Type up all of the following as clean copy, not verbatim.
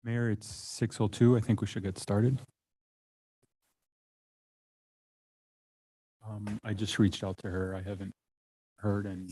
Mayor, it's 6:02. I think we should get started. I just reached out to her. I haven't heard and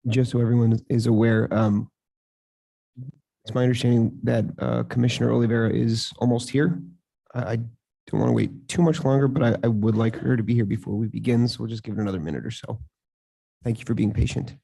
just so everyone is aware, it's my understanding that Commissioner Oliveira is almost here. I don't want to wait too much longer, but I would like her to be here before we begin, so we'll just give it another minute or so. Thank you for being patient.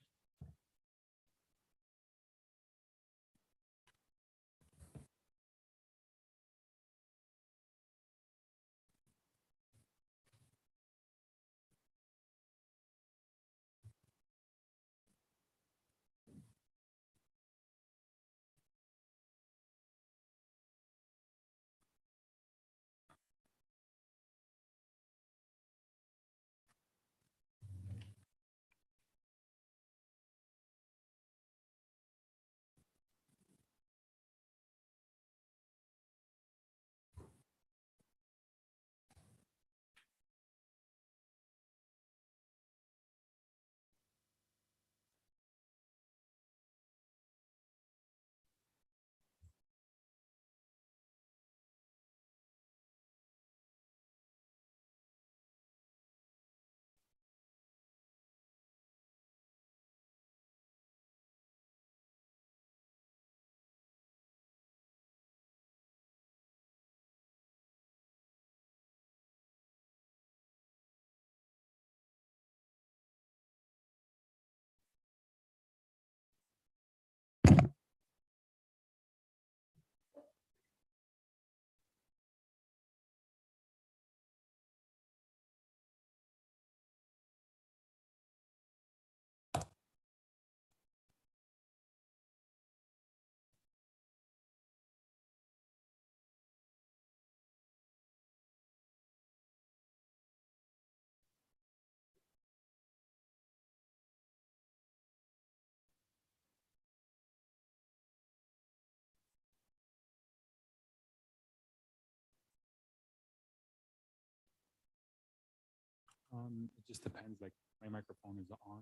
It just depends, like, my microphone is on.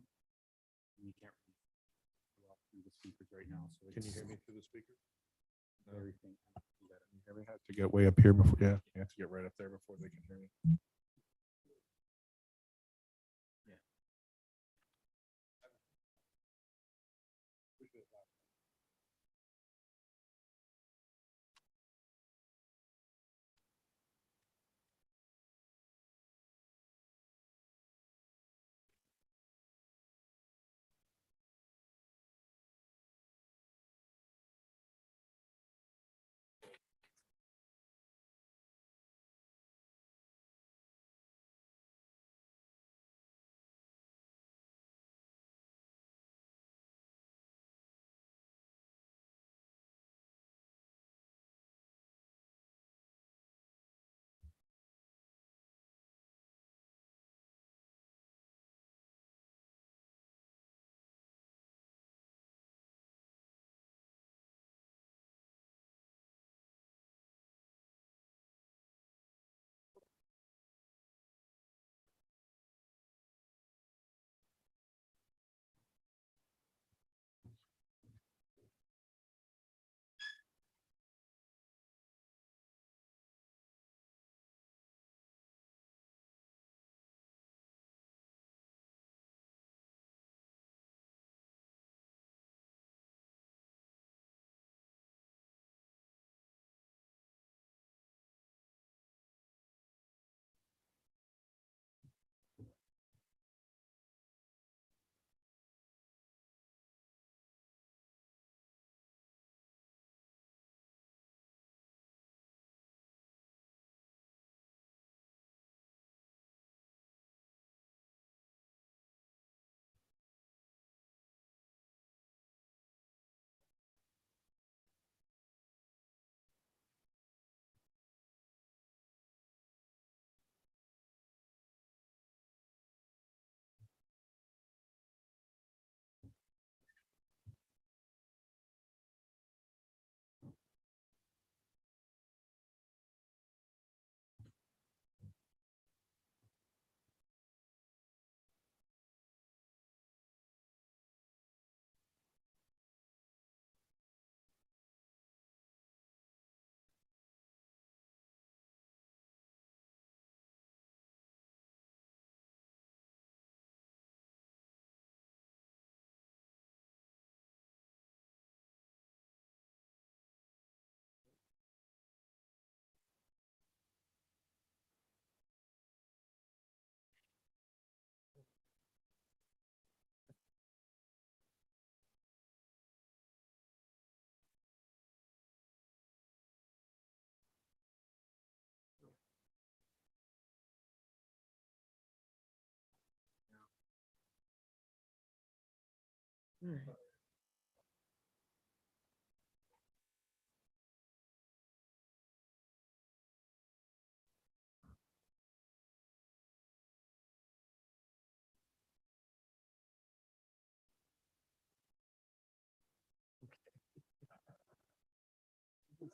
And you can't really go out through the speakers right now, so Can you it's hear me through the speaker? very faint. You gotta- Can you hear me? Have to get way up here before, yeah, you have to get right up there before they can hear me.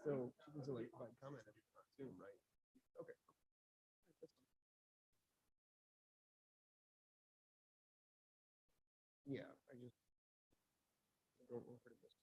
So she can still like provide comment on Zoom, right? Okay. Yeah, I just don't want her to miss.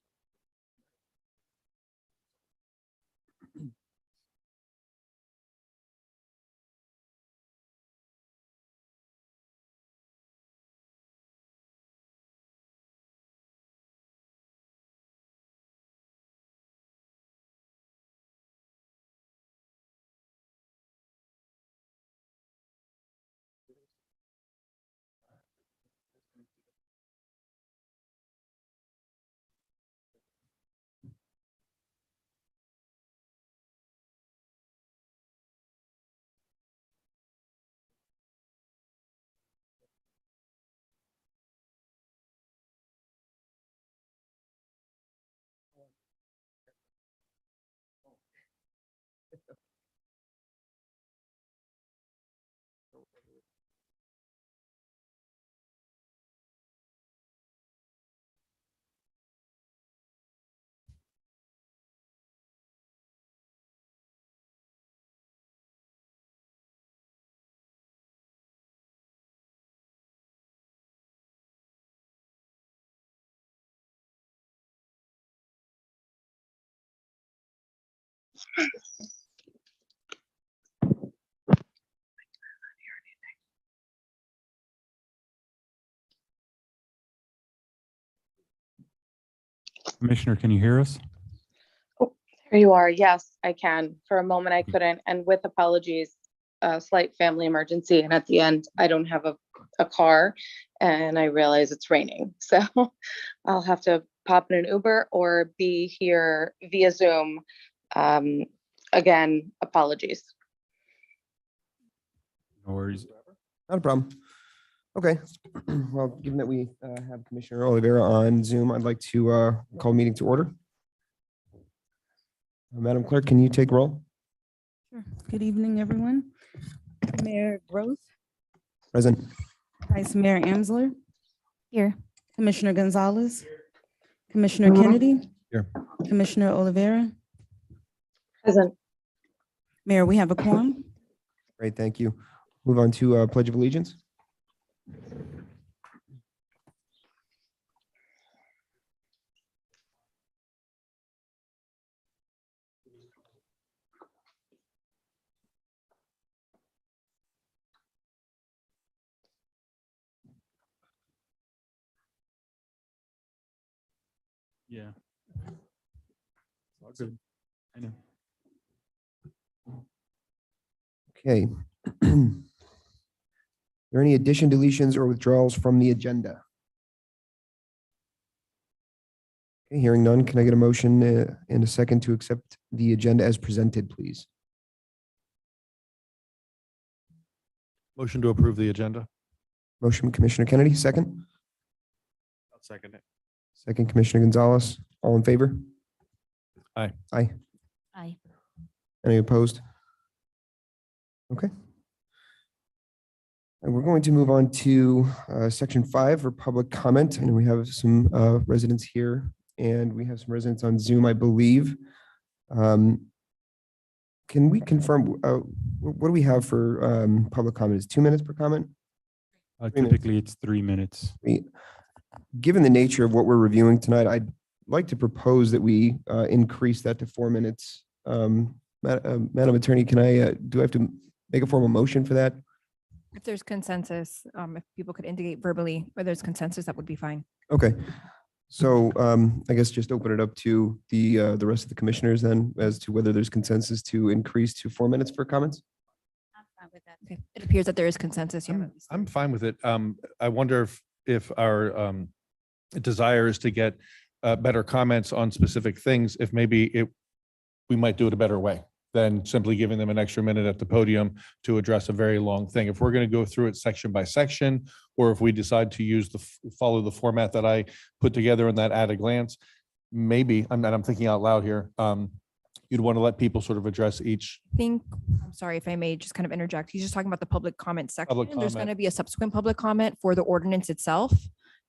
Commissioner, can you hear us? There you are. Yes, I can. For a moment, I couldn't. And with apologies, a slight family emergency. And at the end, I don't have a car and I realize it's raining. So I'll have to pop in an Uber or be here via Zoom. Again, apologies. No worries. Not a problem. Okay, well, given that we have Commissioner Oliveira on Zoom, I'd like to call the meeting to order. Madam Clerk, can you take roll? Sure. Good evening, everyone. Mayor Groth, Present. Vice Mayor Amsler, Here. Commissioner Gonzalez, Commissioner Kennedy. Here. Commissioner Oliveira. Present. Mayor, we have a quorum. Great, thank you. Move on to Pledge of Allegiance. Yeah. All good. I know. Okay. Are there any addition, deletions, or withdrawals from the agenda? Okay, hearing none, can I get a motion and a second to accept the agenda as presented, please? Motion to approve the agenda. Motion, Commissioner Kennedy, second. I'll second it. Second, Commissioner Gonzalez. All in favor? Aye. Aye. Aye. Any opposed? Okay. And we're going to move on to section 5 for public comment. I know we have some residents here and we have some residents on Zoom, I believe. Can we confirm, what do we have for public comment? Is 2 minutes per comment? 3 minutes. Typically, it's 3 minutes. Given the nature of what we're reviewing tonight, I'd like to propose that we increase that to 4 minutes. Madam Attorney, do I have to make a formal motion for that? If there's consensus, if people could indicate verbally whether there's consensus, that would be fine. Okay. So I guess just open it up to the rest of the commissioners then as to whether there's consensus to increase to 4 minutes for comments. I'm fine with that. Okay. It appears that there is consensus. You have at least I'm fine with it. I wonder if our desire is to get better comments on specific things, if maybe we might do it a better way than simply giving them an extra minute at the podium to address a very long thing. If we're going to go through it section by section, or if we decide to use follow the format that I put together in that at a glance, maybe, I'm thinking out loud here, you'd want to let people sort of address each. think, I'm sorry if I may just kind of interject. He's just talking about the public comment section. Public There's going comment. to be a subsequent public comment for the ordinance itself.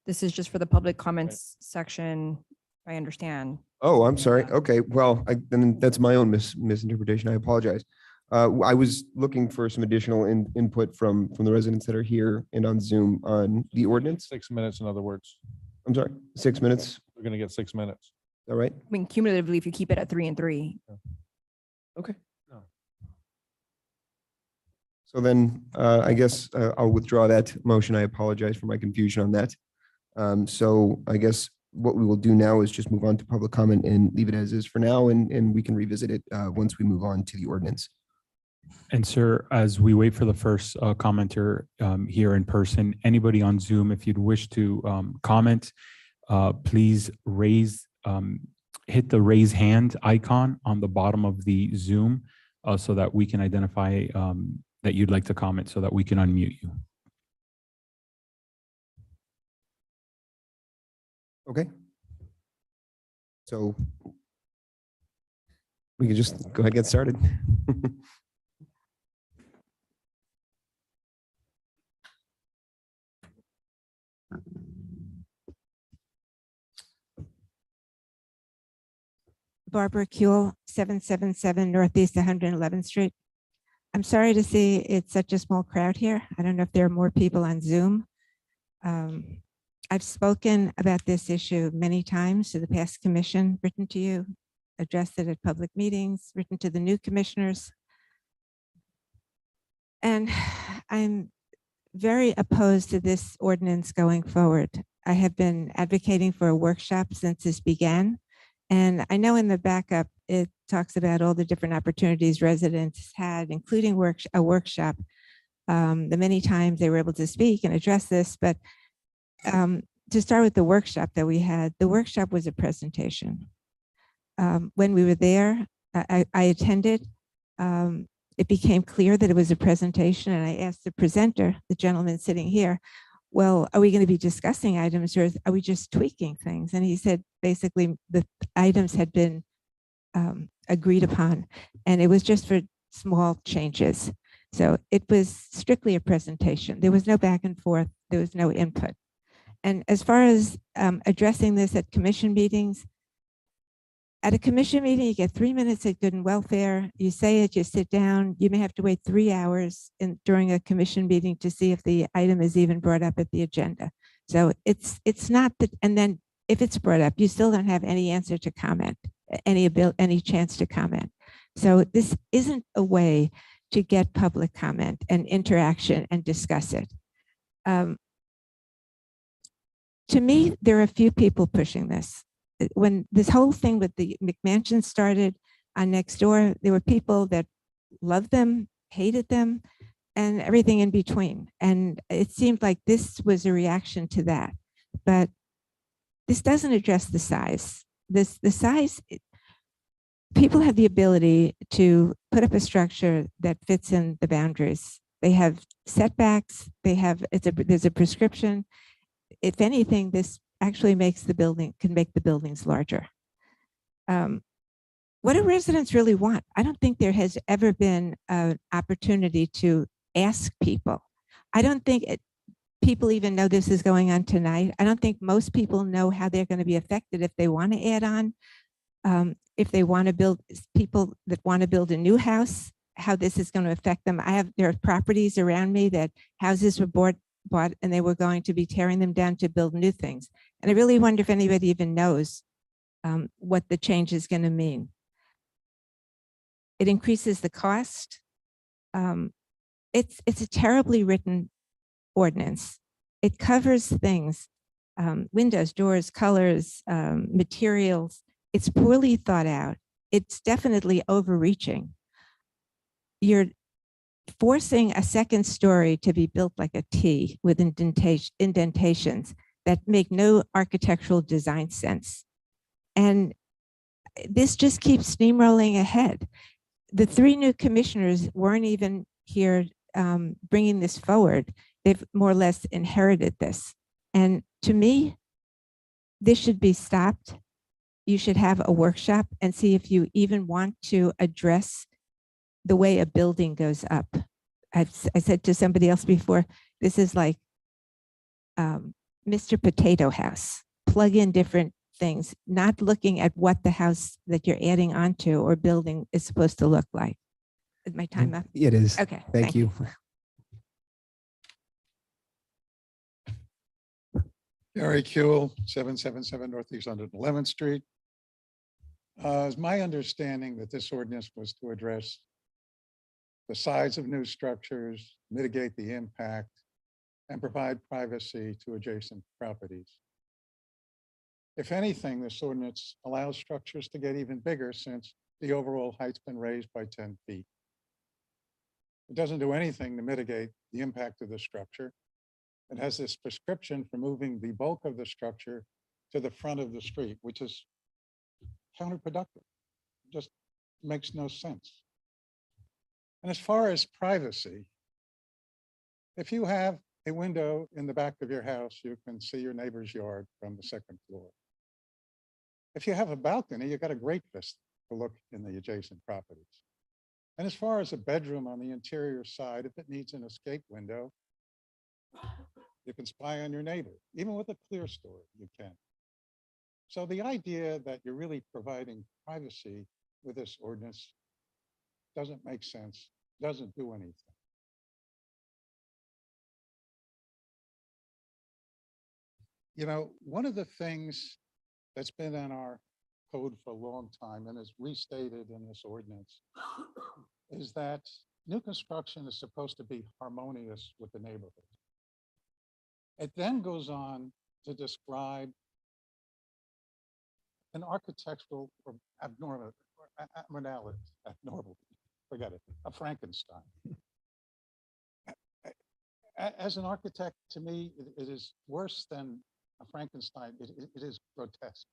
This is just for the public comments section, if I understand. Oh, I'm sorry. Okay, well, then that's my own misinterpretation. I apologize. I was looking for some additional input from the residents that are here and on Zoom on the ordinance. 6 minutes, in other words. I'm sorry, 6 minutes. We're going to get 6 minutes. Is that right? I mean, cumulatively, if you keep it at 3 and 3. Okay. No. So then I guess I'll withdraw that motion. I apologize for my confusion on that. So I guess what we will do now is just move on to public comment and leave it as is for now, and we can revisit it once we move on to the ordinance. And sir, as we wait for the first commenter here in person, anybody on Zoom, if you'd wish to comment, please hit the raise hand icon on the bottom of the Zoom so that we can identify that you'd like to comment so that we can unmute you. Okay. So we can just go ahead and get started. Barbara Kuehl, 777 Northeast 111th Street. I'm sorry to see it's such a small crowd here. I don't know if there are more people on Zoom. I've spoken about this issue many times to the past commission, written to you, addressed it at public meetings, written to the new commissioners. And I'm very opposed to this ordinance going forward. I have been advocating for a workshop since this began. And I know in the backup, it talks about all the different opportunities residents had, including a workshop. The many times they were able to speak and address this, but to start with the workshop that we had, the workshop was a presentation. When we were there, I attended. It became clear that it was a presentation, and I asked the presenter, the gentleman sitting here, well, are we going to be discussing items or are we just tweaking things? And he said, basically, the items had been agreed upon, and it was just for small changes. So it was strictly a presentation. There was no back and forth. There was no input. And as far as addressing this at commission meetings, at a commission meeting, you get 3 minutes at Good and Welfare. You say it, you sit down. You may have to wait 3 hours during a commission meeting to see if the item is even brought up at the agenda. So it's not that, and then if it's brought up, you still don't have any answer to comment, any chance to comment. So this isn't a way to get public comment and interaction and discuss it. To me, there are a few people pushing this. When this whole thing with the McMansion started on Nextdoor, there were people that loved them, hated them, and everything in between. And it seemed like this was a reaction to that. But this doesn't address the size. The size, people have the ability to put up a structure that fits in the boundaries. They have setbacks, there's a prescription. If anything, this actually can make the buildings larger. What do residents really want? I don't think there has ever been an opportunity to ask people. I don't think people even know this is going on tonight. I don't think most people know how they're going to be affected if they want to add on. If they want to build, people that want to build a new house, how this is going to affect them. There are properties around me that houses were bought and they were going to be tearing them down to build new things. And I really wonder if anybody even knows what the change is going to mean. It increases the cost. It's a terribly written ordinance. It covers things, windows, doors, colors, materials. It's poorly thought out. It's definitely overreaching. You're forcing a second story to be built like a T with indentations that make no architectural design sense. And this just keeps steamrolling ahead. The 3 new commissioners weren't even here bringing this forward. They've more or less inherited this. And to me, this should be stopped. You should have a workshop and see if you even want to address the way a building goes up. I said to somebody else before, this is like Mr. Potato House. Plug in different things, not looking at what the house that you're adding onto or building is supposed to look like. Is my time up? It is. Okay. Thank you. Gary Kuehl, 777 Northeast 111th Street. It's my understanding that this ordinance was to address the size of new structures, mitigate the impact, and provide privacy to adjacent properties. If anything, this ordinance allows structures to get even bigger since the overall height's been raised by 10 feet. It doesn't do anything to mitigate the impact of the structure. It has this prescription for moving the bulk of the structure to the front of the street, which is counterproductive. It just makes no sense. And as far as privacy, if you have a window in the back of your house, you can see your neighbor's yard from the 2nd floor. If you have a balcony, you've got a great vista to look in the adjacent properties. And as far as a bedroom on the interior side, if it needs an escape window, you can spy on your neighbor. Even with a clear story, you can. So the idea that you're really providing privacy with this ordinance doesn't make sense, doesn't do anything. You know, one of the things that's been on our code for a long time and is restated in this ordinance is that new construction is supposed to be harmonious with the neighborhood. It then goes on to describe an architectural or abnormal, abnormal, forget it, a Frankenstein. As an architect, to me, it is worse than a Frankenstein. It is grotesque.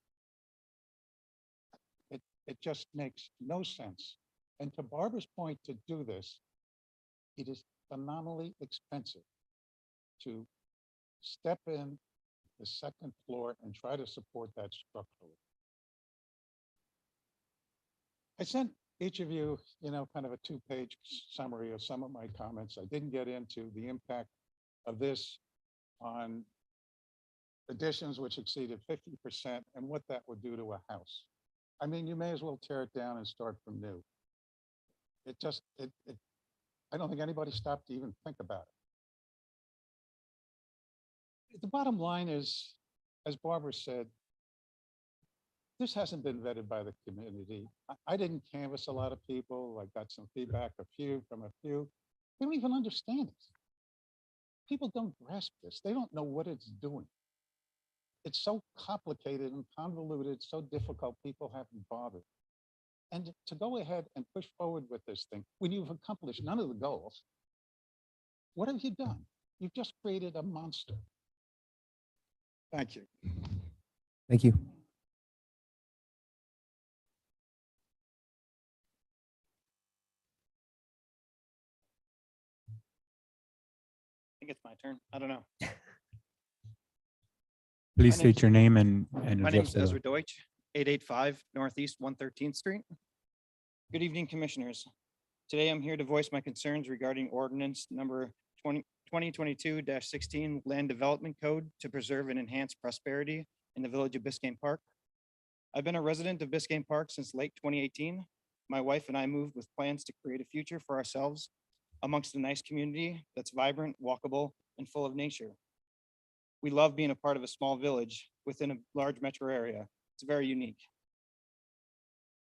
It just makes no sense. And to Barbara's point, to do this, it is phenomenally expensive to step in the second floor and try to support that structurally. I sent each of you, kind of a two-page summary of some of my comments. I didn't get into the impact of this on additions which exceeded 50% and what that would do to a house. I mean, you may as well tear it down and start from new. I don't think anybody stopped to even think about it. The bottom line is, as Barbara said, this hasn't been vetted by the community. I didn't canvass a lot of people. I got some feedback, from a few. They don't even understand it. People don't grasp this. They don't know what it's doing. It's so complicated and convoluted, so difficult, people haven't bothered. And to go ahead and push forward with this thing, when you've accomplished none of the goals, what have you done? You've just created a monster. Thank you. Thank you. I think it's my turn. I don't know. Please My state name's- your name and My address. name is to the- Ezra Deutsch, 885 Northeast 113th Street. Good evening, Commissioners. Today, I'm here to voice my concerns regarding ordinance number 2022-16 Land Development Code to preserve and enhance prosperity in the village of Biscayne Park. I've been a resident of Biscayne Park since late 2018. My wife and I moved with plans to create a future for ourselves amongst a nice community that's vibrant, walkable, and full of nature. We love being a part of a small village within a large metro area. It's very unique.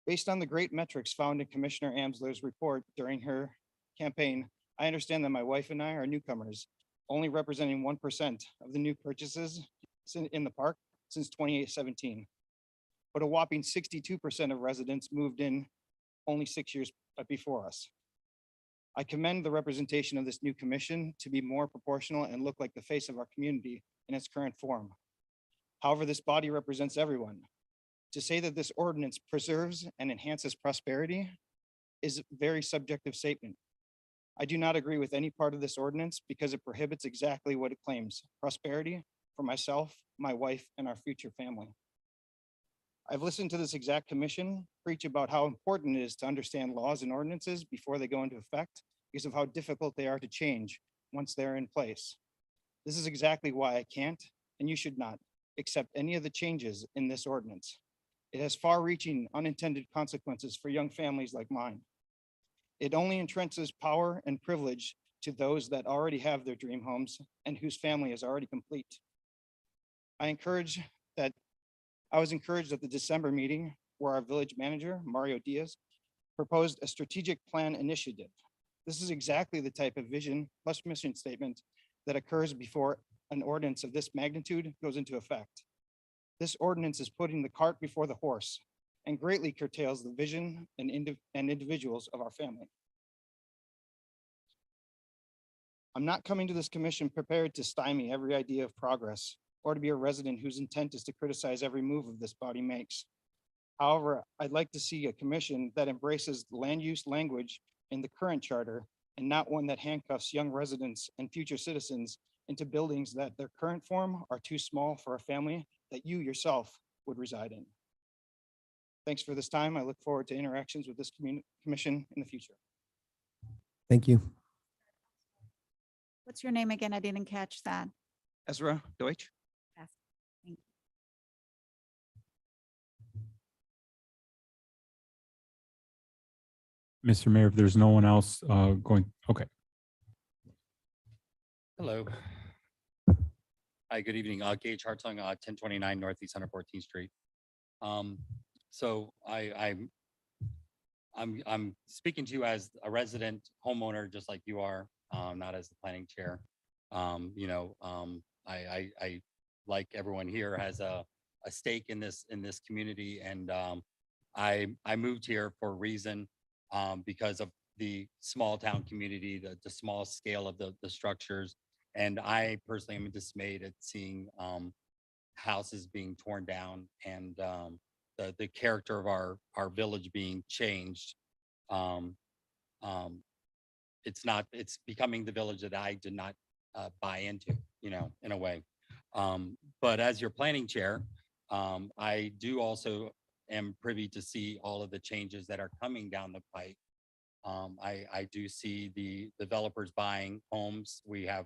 Based on the great metrics found in Commissioner Amsler's report during her campaign, I understand that my wife and I are newcomers, only representing 1% of the new purchases in the park since 2017. But a whopping 62% of residents moved in only 6 years before us. I commend the representation of this new commission to be more proportional and look like the face of our community in its current form. However, this body represents everyone. To say that this ordinance preserves and enhances prosperity is a very subjective statement. I do not agree with any part of this ordinance because it prohibits exactly what it claims, prosperity for myself, my wife, and our future family. I've listened to this exact commission preach about how important it is to understand laws and ordinances before they go into effect because of how difficult they are to change once they're in place. This is exactly why I can't, and you should not, accept any of the changes in this ordinance. It has far-reaching unintended consequences for young families like mine. It only entrenches power and privilege to those that already have their dream homes and whose family is already complete. I was encouraged at the December meeting where our village manager, Mario Diaz, proposed a strategic plan initiative. This is exactly the type of vision plus mission statement that occurs before an ordinance of this magnitude goes into effect. This ordinance is putting the cart before the horse and greatly curtails the vision and individuals of our family. I'm not coming to this commission prepared to stymie every idea of progress or to be a resident whose intent is to criticize every move of this body makes. However, I'd like to see a commission that embraces the land use language in the current charter and not one that handcuffs young residents and future citizens into buildings that their current form are too small for a family that you yourself would reside in. Thanks for this time. I look forward to interactions with this commission in the future. Thank you. What's your name again? I didn't catch that. Ezra Deutsch. Thank you. Mr. Mayor, if there's no one else going, okay. Hello. Hi, good evening. Gage Hartung, 1029 Northeast 114th Street. So I'm speaking to you as a resident homeowner, just like you are, not as the planning chair. You know, I like everyone here has a stake in this community, and I moved here for a reason, because of the small town community, the small scale of the structures, and I personally am dismayed at seeing houses being torn down and the character of our village being changed. Um, it's becoming the village that I did not buy into, you know, in a way. But as your planning chair, I do also am privy to see all of the changes that are coming down the pipe. I do see the developers buying homes. We have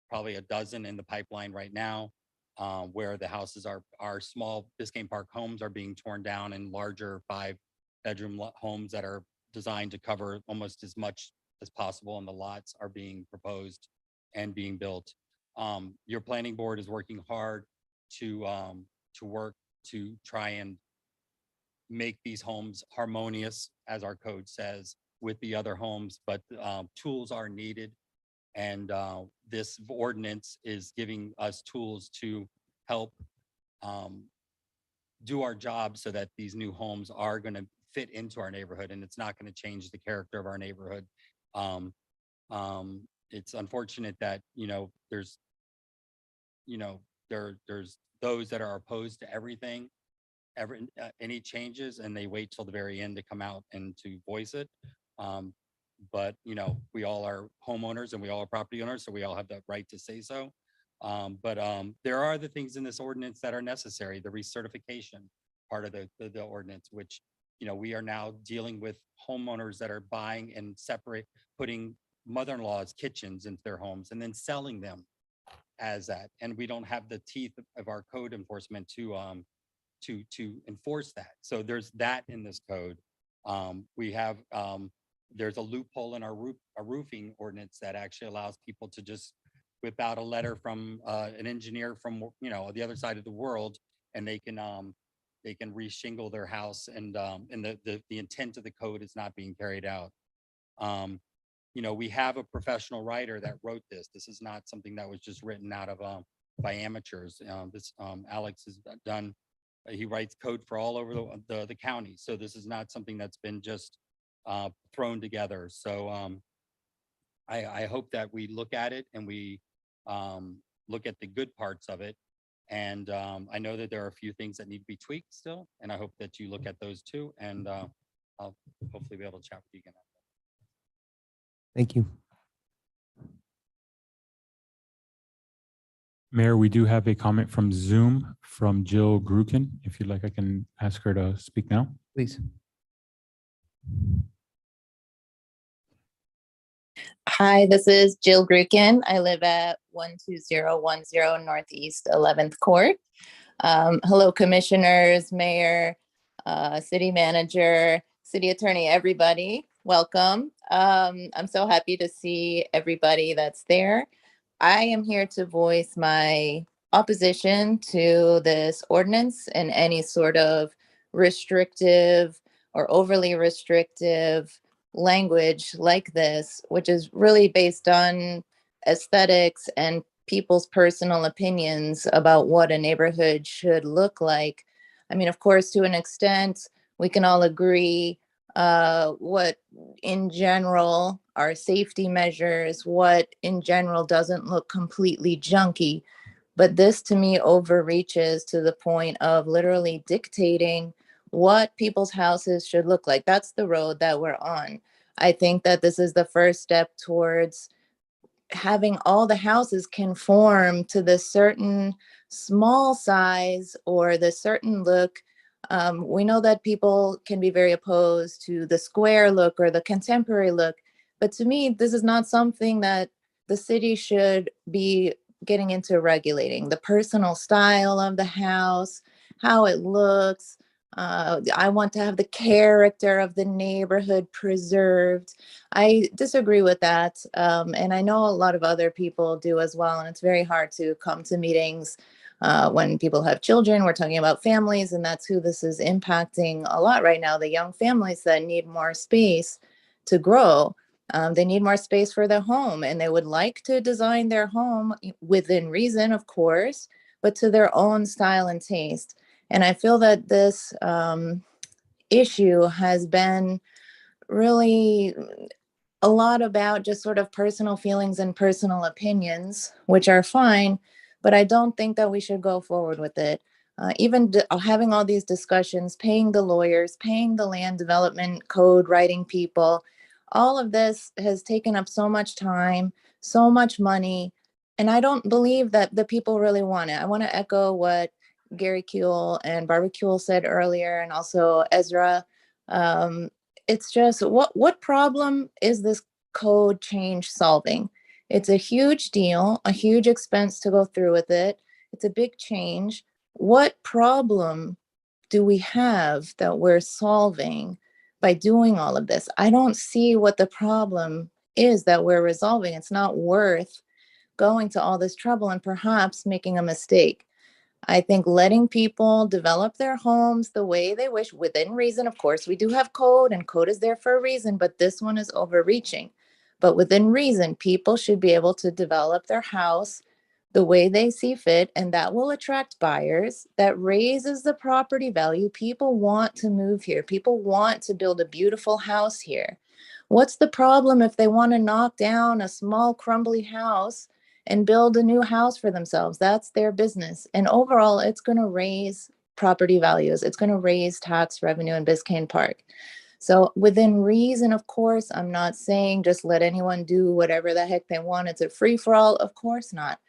probably a dozen in the pipeline right now, where the houses are small Biscayne Park homes are being torn down, and larger 5-bedroom homes that are designed to cover almost as much as possible, and the lots are being proposed and being built. Your planning board is working hard to work to try and make these homes harmonious, as our code says, with the other homes, but tools are needed. And this ordinance is giving us tools to help do our job so that these new homes are going to fit into our neighborhood, and it's not going to change the character of our neighborhood. It's unfortunate that, you know, there's those that are opposed to everything, any changes, and they wait till the very end to come out and to voice it. But, you know, we all are homeowners and we all are property owners, so we all have the right to say so. But there are the things in this ordinance that are necessary, the recertification part of the ordinance, which, you know, we are now dealing with homeowners that are buying and putting mother-in-law's kitchens into their homes and then selling them as that. And we don't have the teeth of our code enforcement to enforce that. So there's that in this code. We have, there's a loophole in our roofing ordinance that actually allows people to just whip out a letter from an engineer from, you know, the other side of the world, and they can reshingle their house, and the intent of the code is not being carried out. You know, we have a professional writer that wrote this. This is not something that was just written out of by amateurs. Alex has done. He writes code for all over the county. So this is not something that's been just thrown together. So I hope that we look at it and we look at the good parts of it. And I know that there are a few things that need to be tweaked still, and I hope that you look at those too. And I'll hopefully be able to chat with you again. Thank you. Mayor, we do have a comment from Zoom from Jill Grukin. If you'd like, I can ask her to speak now. Please. Hi, this is Jill Grukin. I live at 12010 Northeast 11th Court. Hello, commissioners, mayor, city manager, city attorney, everybody. Welcome. I'm so happy to see everybody that's there. I am here to voice my opposition to this ordinance and any sort of restrictive or overly restrictive language like this, which is really based on aesthetics and people's personal opinions about what a neighborhood should look like. I mean, of course, to an extent, we can all agree what in general are safety measures, what in general doesn't look completely junky. But this to me overreaches to the point of literally dictating what people's houses should look like. That's the road that we're on. I think that this is the first step towards having all the houses conform to the certain small size or the certain look. We know that people can be very opposed to the square look or the contemporary look, but to me, this is not something that the city should be getting into regulating. The personal style of the house, how it looks. I want to have the character of the neighborhood preserved. I disagree with that. And I know a lot of other people do as well. And it's very hard to come to meetings When people have children, we're talking about families, and that's who this is impacting a lot right now, the young families that need more space to grow. They need more space for their home, and they would like to design their home within reason, of course, but to their own style and taste. And I feel that this issue has been really a lot about just sort of personal feelings and personal opinions, which are fine, but I don't think that we should go forward with it. Even having all these discussions, paying the lawyers, paying the land development code writing people, all of this has taken up so much time, so much money, and I don't believe that the people really want it. I want to echo what Gary Kuehl and Barbara Kuehl said earlier, and also Ezra. It's just what problem is this code change solving? It's a huge deal, a huge expense to go through with it. It's a big change. What problem do we have that we're solving by doing all of this? I don't see what the problem is that we're resolving. It's not worth going to all this trouble and perhaps making a mistake. I think letting people develop their homes the way they wish within reason. Of course, we do have code, and code is there for a reason, but this one is overreaching. But within reason, people should be able to develop their house the way they see fit, and that will attract buyers. That raises the property value. People want to move here. People want to build a beautiful house here. What's the problem if they want to knock down a small crumbly house and build a new house for themselves? That's their business. And overall, it's going to raise property values. It's going to raise tax revenue in Biscayne Park. So within reason, of course, I'm not saying just let anyone do whatever the heck they want. It's a free for all. Of course not.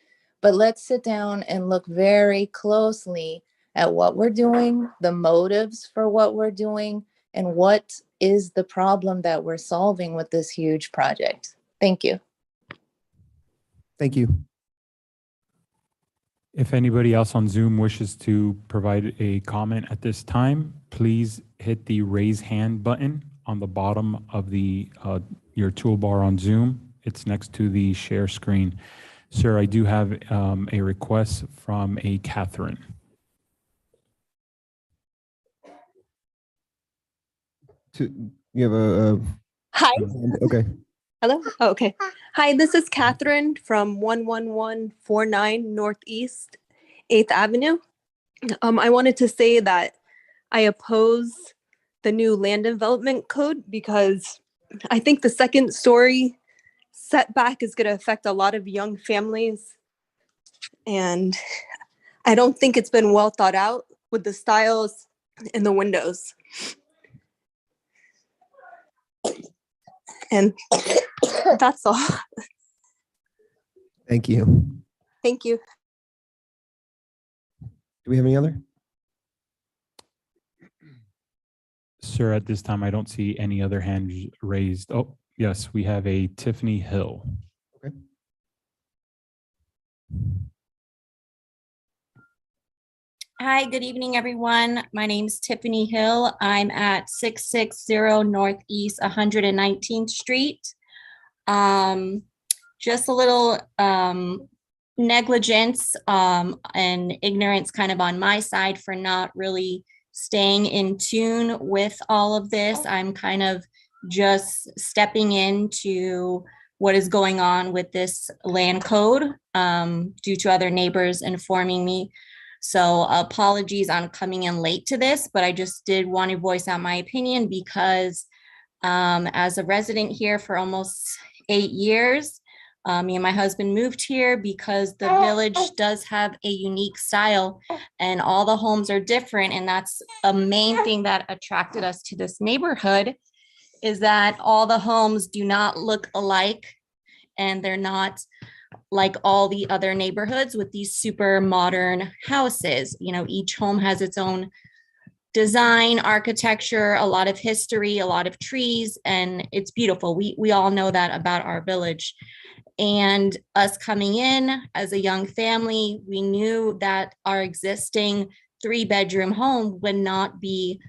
But let's sit down and look very closely at what we're doing, the motives for what we're doing, and what is the problem that we're solving with this huge project. Thank you. Thank you. If anybody else on Zoom wishes to provide a comment at this time, please hit the raise hand button on the bottom of your toolbar on Zoom. It's next to the share screen. Sir, I do have a request from a Catherine. You have a Hi. okay. Hello. Oh, okay. Hi, this is Catherine from 11149 Northeast 8th Avenue. I wanted to say that I oppose the new land development code because I think the second story setback is going to affect a lot of young families. And I don't think it's been well thought out with the styles and the windows. And that's all. Thank you. Thank you. Do we have any other? Sir, at this time, I don't see any other hands raised. Oh, yes, we have a Tiffany Hill. Okay. Hi, good evening, everyone. My name is Tiffany Hill. I'm at 660 Northeast 119th Street. Just a little negligence and ignorance kind of on my side for not really staying in tune with all of this. I'm kind of just stepping into what is going on with this land code due to other neighbors informing me. So apologies on coming in late to this, but I just did want to voice out my opinion because as a resident here for almost 8 years, me and my husband moved here because the village does have a unique style and all the homes are different. And that's a main thing that attracted us to this neighborhood is that all the homes do not look alike and they're not like all the other neighborhoods with these super modern houses. You know, each home has its own design, architecture, a lot of history, a lot of trees, and it's beautiful. We all know that about our village. And us coming in as a young family, we knew that our existing 3-bedroom home would not be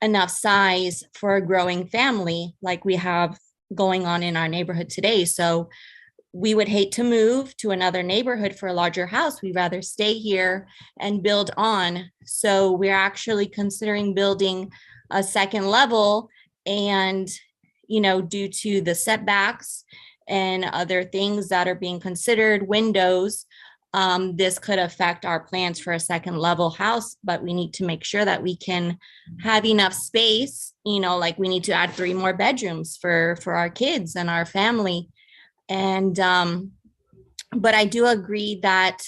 enough size for a growing family like we have going on in our neighborhood today. So we would hate to move to another neighborhood for a larger house. We'd rather stay here and build on. So we're actually considering building a second level, and, you know, due to the setbacks and other things that are being considered, windows, this could affect our plans for a second level house, but we need to make sure that we can have enough space, you know, like we need to add 3 more bedrooms for our kids and our family. And, but I do agree that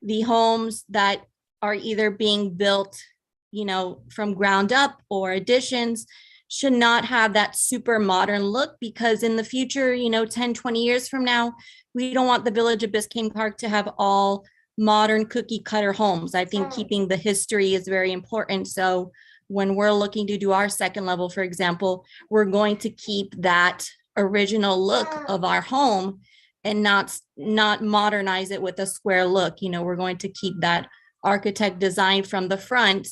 the homes that are either being built, you know, from ground up or additions should not have that super modern look, because in the future, you know, 10, 20 years from now, we don't want the Village of Biscayne Park to have all modern cookie cutter homes. I think keeping the history is very important. So when we're looking to do our second level, for example, we're going to keep that original look of our home and not modernize it with a square look. You know, we're going to keep that architect design from the front,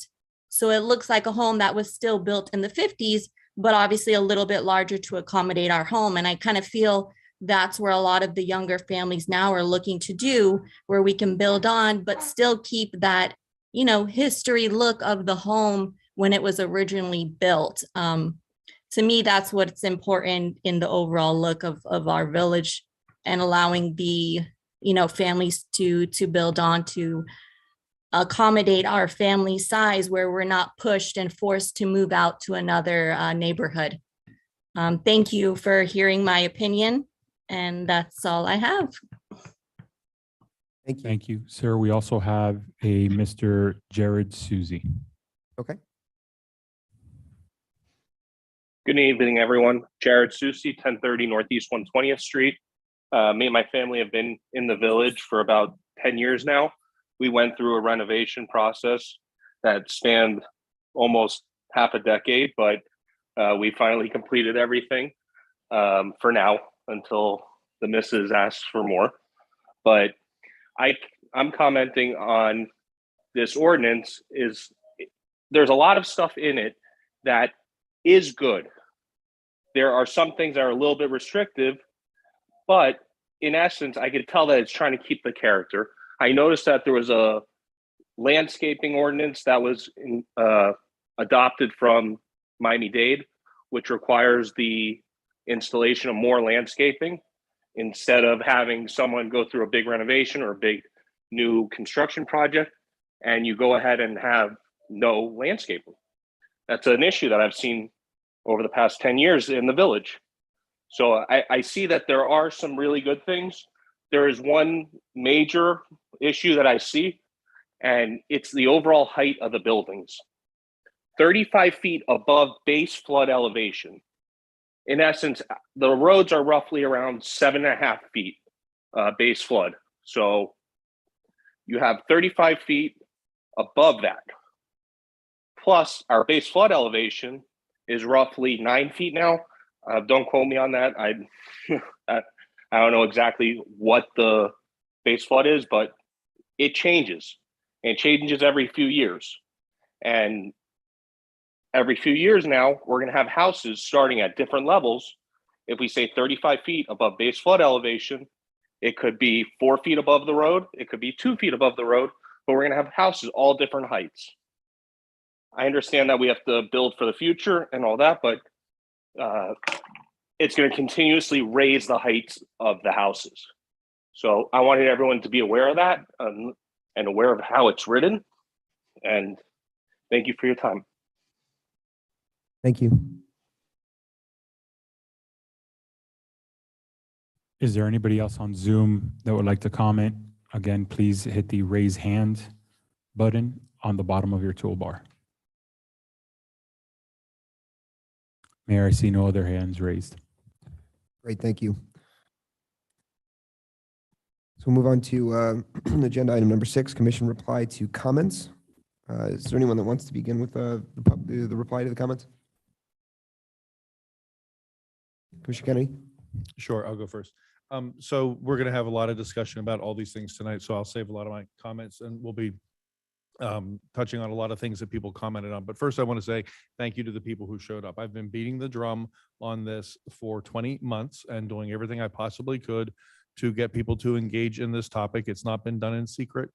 so it looks like a home that was still built in the 50s, but obviously a little bit larger to accommodate our home. And I kind of feel that's where a lot of the younger families now are looking to do, where we can build on, but still keep that, you know, history look of the home when it was originally built. To me, that's what's important in the overall look of our village, and allowing the, you know, families to build on to accommodate our family size, where we're not pushed and forced to move out to another neighborhood. Thank you for hearing my opinion, and that's all I have. Thank you. Thank you, sir. We also have a Mr. Jared Susie. Okay. Good evening, everyone. Jared Susie, 1030 Northeast 120th Street. Me and my family have been in the village for about 10 years now. We went through a renovation process that spanned almost half a decade, but we finally completed everything for now, until the missus asks for more. But I'm commenting on this ordinance. There's a lot of stuff in it that is good. There are some things that are a little bit restrictive, but in essence, I could tell that it's trying to keep the character. I noticed that there was a landscaping ordinance that was adopted from Miami-Dade, which requires the installation of more landscaping instead of having someone go through a big renovation or a big new construction project, and you go ahead and have no landscaping. That's an issue that I've seen over the past 10 years in the village. So I see that there are some really good things. There is one major issue that I see, and it's the overall height of the buildings. 35 feet above base flood elevation. In essence, the roads are roughly around 7.5 feet base flood. So you have 35 feet above that. Plus, our base flood elevation is roughly 9 feet now. Don't quote me on that. I don't know exactly what the base flood is, but it changes. It changes every few years. And every few years now, we're going to have houses starting at different levels. If we say 35 feet above base flood elevation, it could be 4 feet above the road. It could be 2 feet above the road, but we're going to have houses all different heights. I understand that we have to build for the future and all that, but it's going to continuously raise the heights of the houses. So I wanted everyone to be aware of that and aware of how it's written. And thank you for your time. Thank you. Is there anybody else on Zoom that would like to comment? Again, please hit the raise hand button on the bottom of your toolbar. Mayor, I see no other hands raised. Great, thank you. So we'll move on to agenda item number 6, commission reply to comments. Is there anyone that wants to begin with the reply to the comments? Commissioner Kennedy? Sure, I'll go first. So we're going to have a lot of discussion about all these things tonight, so I'll save a lot of my comments, and we'll be touching on a lot of things that people commented on. But first, I want to say thank you to the people who showed up. I've been beating the drum on this for 20 months and doing everything I possibly could to get people to engage in this topic. It's not been done in secret.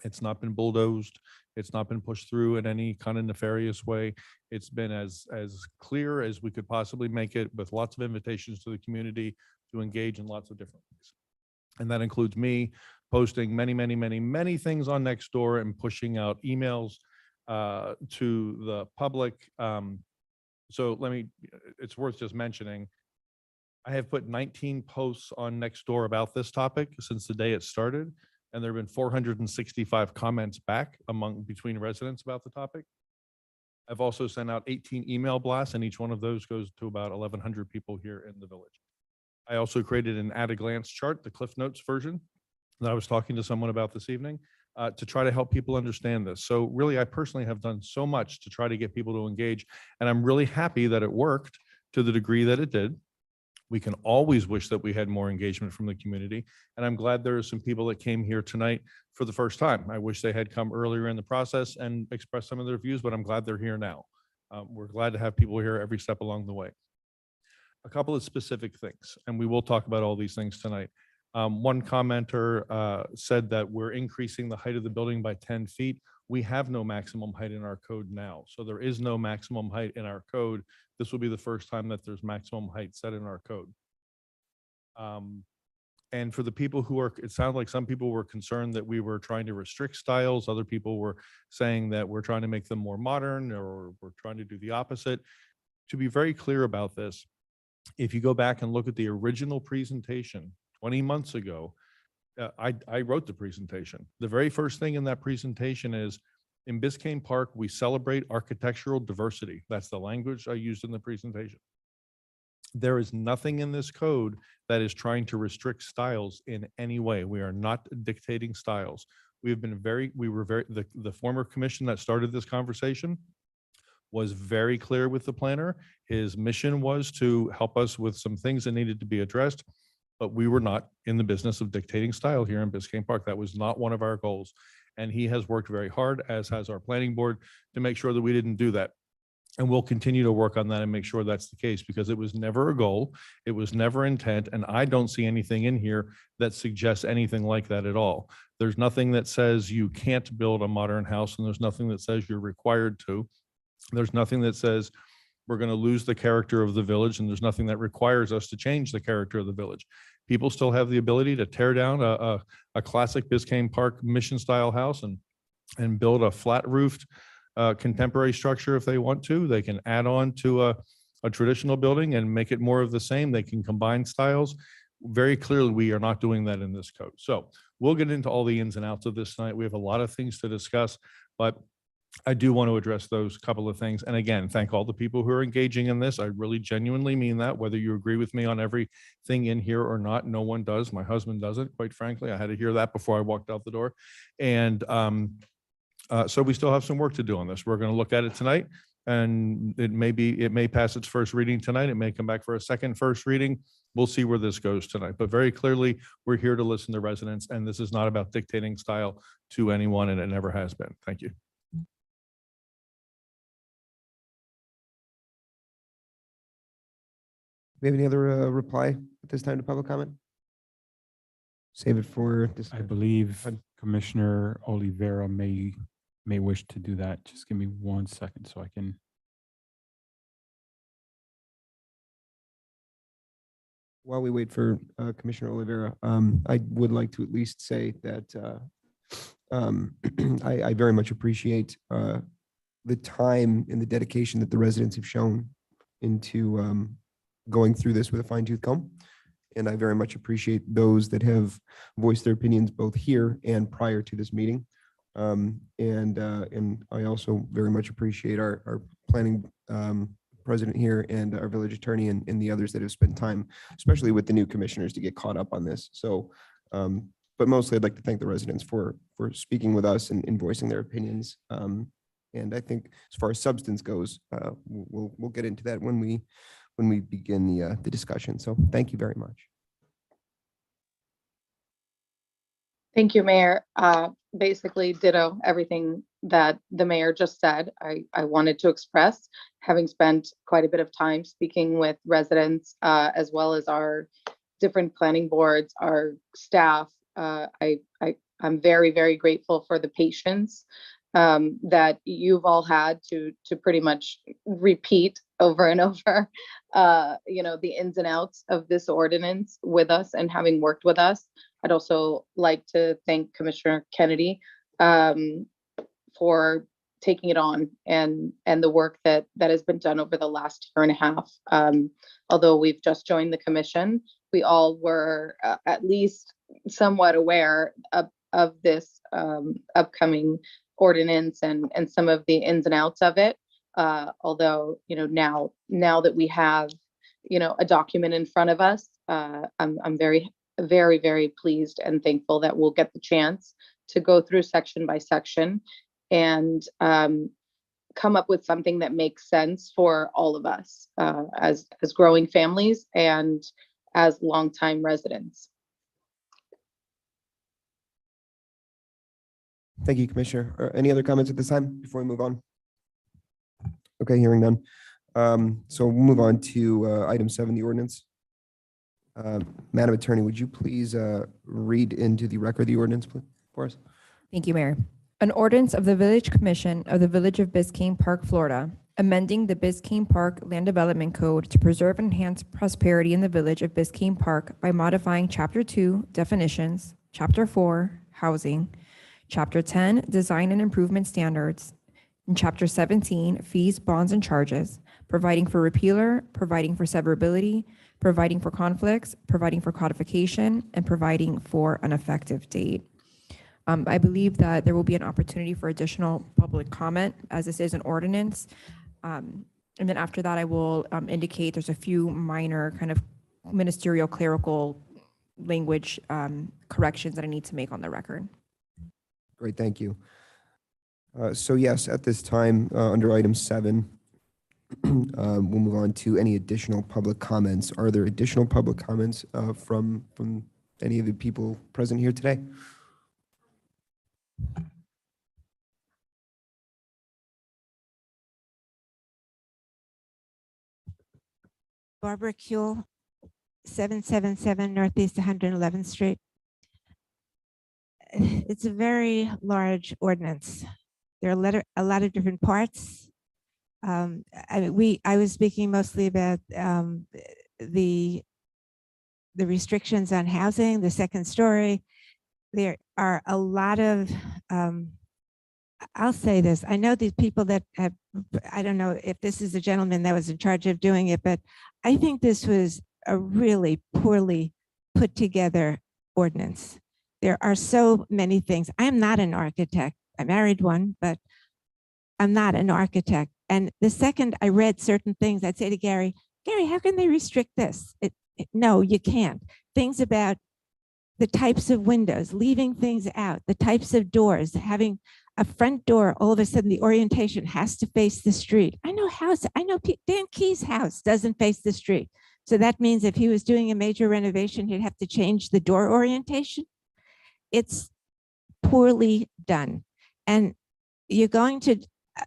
It's not been bulldozed. It's not been pushed through in any kind of nefarious way. It's been as clear as we could possibly make it, with lots of invitations to the community to engage in lots of different ways. And that includes me posting many things on Nextdoor and pushing out emails to the public. So it's worth just mentioning, I have put 19 posts on Nextdoor about this topic since the day it started, and there have been 465 comments back between residents about the topic. I've also sent out 18 email blasts, and each one of those goes to about 1,100 people here in the village. I also created an at-a-glance chart, the Cliff Notes version, that I was talking to someone about this evening, to try to help people understand this. So really, I personally have done so much to try to get people to engage, and I'm really happy that it worked to the degree that it did. We can always wish that we had more engagement from the community, and I'm glad there are some people that came here tonight for the first time. I wish they had come earlier in the process and expressed some of their views, but I'm glad they're here now. We're glad to have people here every step along the way. A couple of specific things, and we will talk about all these things tonight. One commenter said that we're increasing the height of the building by 10 feet. We have no maximum height in our code now. So there is no maximum height in our code. This will be the first time that there's maximum height set in our code. And for the people who are, it sounded like some people were concerned that we were trying to restrict styles. Other people were saying that we're trying to make them more modern, or we're trying to do the opposite. To be very clear about this, if you go back and look at the original presentation 20 months ago, I wrote the presentation. The very first thing in that presentation is, in Biscayne Park, we celebrate architectural diversity. That's the language I used in the presentation. There is nothing in this code that is trying to restrict styles in any way. We are not dictating styles. The former commission that started this conversation was very clear with the planner. His mission was to help us with some things that needed to be addressed, but we were not in the business of dictating style here in Biscayne Park. That was not one of our goals. And he has worked very hard, as has our planning board, to make sure that we didn't do that. And we'll continue to work on that and make sure that's the case, because it was never a goal. It was never intent. And I don't see anything in here that suggests anything like that at all. There's nothing that says you can't build a modern house, and there's nothing that says you're required to. There's nothing that says we're going to lose the character of the village, and there's nothing that requires us to change the character of the village. People still have the ability to tear down a classic Biscayne Park mission style house and build a flat roofed contemporary structure if they want to. They can add on to a traditional building and make it more of the same. They can combine styles. Very clearly, we are not doing that in this code. So we'll get into all the ins and outs of this tonight. We have a lot of things to discuss, but I do want to address those couple of things. And again, thank all the people who are engaging in this. I really genuinely mean that, whether you agree with me on everything in here or not. No one does. My husband doesn't, quite frankly. I had to hear that before I walked out the door. And so we still have some work to do on this. We're going to look at it tonight, and it may pass its first reading tonight. It may come back for a second first reading. We'll see where this goes tonight. But very clearly, we're here to listen to residents, and this is not about dictating style to anyone, and it never has been. Thank you. Do we have any other reply at this time to public comment? Save it for this. I believe Commissioner Oliveira may wish to do that. Just give me 1 second so I can. While we wait for Commissioner Oliveira, I would like to at least say that I very much appreciate the time and the dedication that the residents have shown into going through this with a fine-tooth comb. And I very much appreciate those that have voiced their opinions both here and prior to this meeting. And I also very much appreciate our planning president here and our village attorney and the others that have spent time, especially with the new commissioners, to get caught up on this. So, but mostly I'd like to thank the residents for speaking with us and voicing their opinions. And I think as far as substance goes, we'll get into that when we begin the discussion. So thank you very much. Thank you, Mayor. Basically ditto everything that the mayor just said. I wanted to express, having spent quite a bit of time speaking with residents, as well as our different planning boards, our staff. I'm very, very grateful for the patience that you've all had to pretty much repeat over and over, the ins and outs of this ordinance with us and having worked with us. I'd also like to thank Commissioner Kennedy for taking it on and the work that has been done over the last year and a half. Although we've just joined the commission, we all were at least somewhat aware of this upcoming ordinance and some of the ins and outs of it. Although, now that we have, a document in front of us, I'm very, very, very pleased and thankful that we'll get the chance to go through section by section and come up with something that makes sense for all of us as growing families and as longtime residents. Thank you, Commissioner. Any other comments at this time before we move on? Okay, hearing none. So we'll move on to item 7, the ordinance. Madam Attorney, would you please read into the record the ordinance for us? Thank you, Mayor. An ordinance of the Village Commission of the Village of Biscayne Park, Florida, amending the Biscayne Park Land Development Code to preserve and enhance prosperity in the Village of Biscayne Park by modifying Chapter 2, Definitions, Chapter 4, Housing, Chapter 10, Design and Improvement Standards, and Chapter 17, Fees, Bonds, and Charges, providing for repealer, providing for severability, providing for conflicts, providing for codification, and providing for an effective date. I believe that there will be an opportunity for additional public comment, as this is an ordinance. And then after that, I will indicate there's a few minor kind of ministerial clerical language corrections that I need to make on the record. Great, thank you. So yes, at this time, under item 7, we'll move on to any additional public comments. Are there additional public comments from any of the people present here today? Barbara Kuehl, 777 Northeast 111th Street. It's a very large ordinance. There are a lot of different parts. I was speaking mostly about the restrictions on housing, the second story. There are a lot of, I'll say this, I know these people that have, I don't know if this is the gentleman that was in charge of doing it, but I think this was a really poorly put together ordinance. There are so many things. I am not an architect. I married one, but I'm not an architect. And the second I read certain things, I'd say to Gary, how can they restrict this? No, you can't. Things about the types of windows, leaving things out, the types of doors, having a front door, all of a sudden the orientation has to face the street. I know Dan Key's house doesn't face the street. So that means if he was doing a major renovation, he'd have to change the door orientation. It's poorly done. And you're going to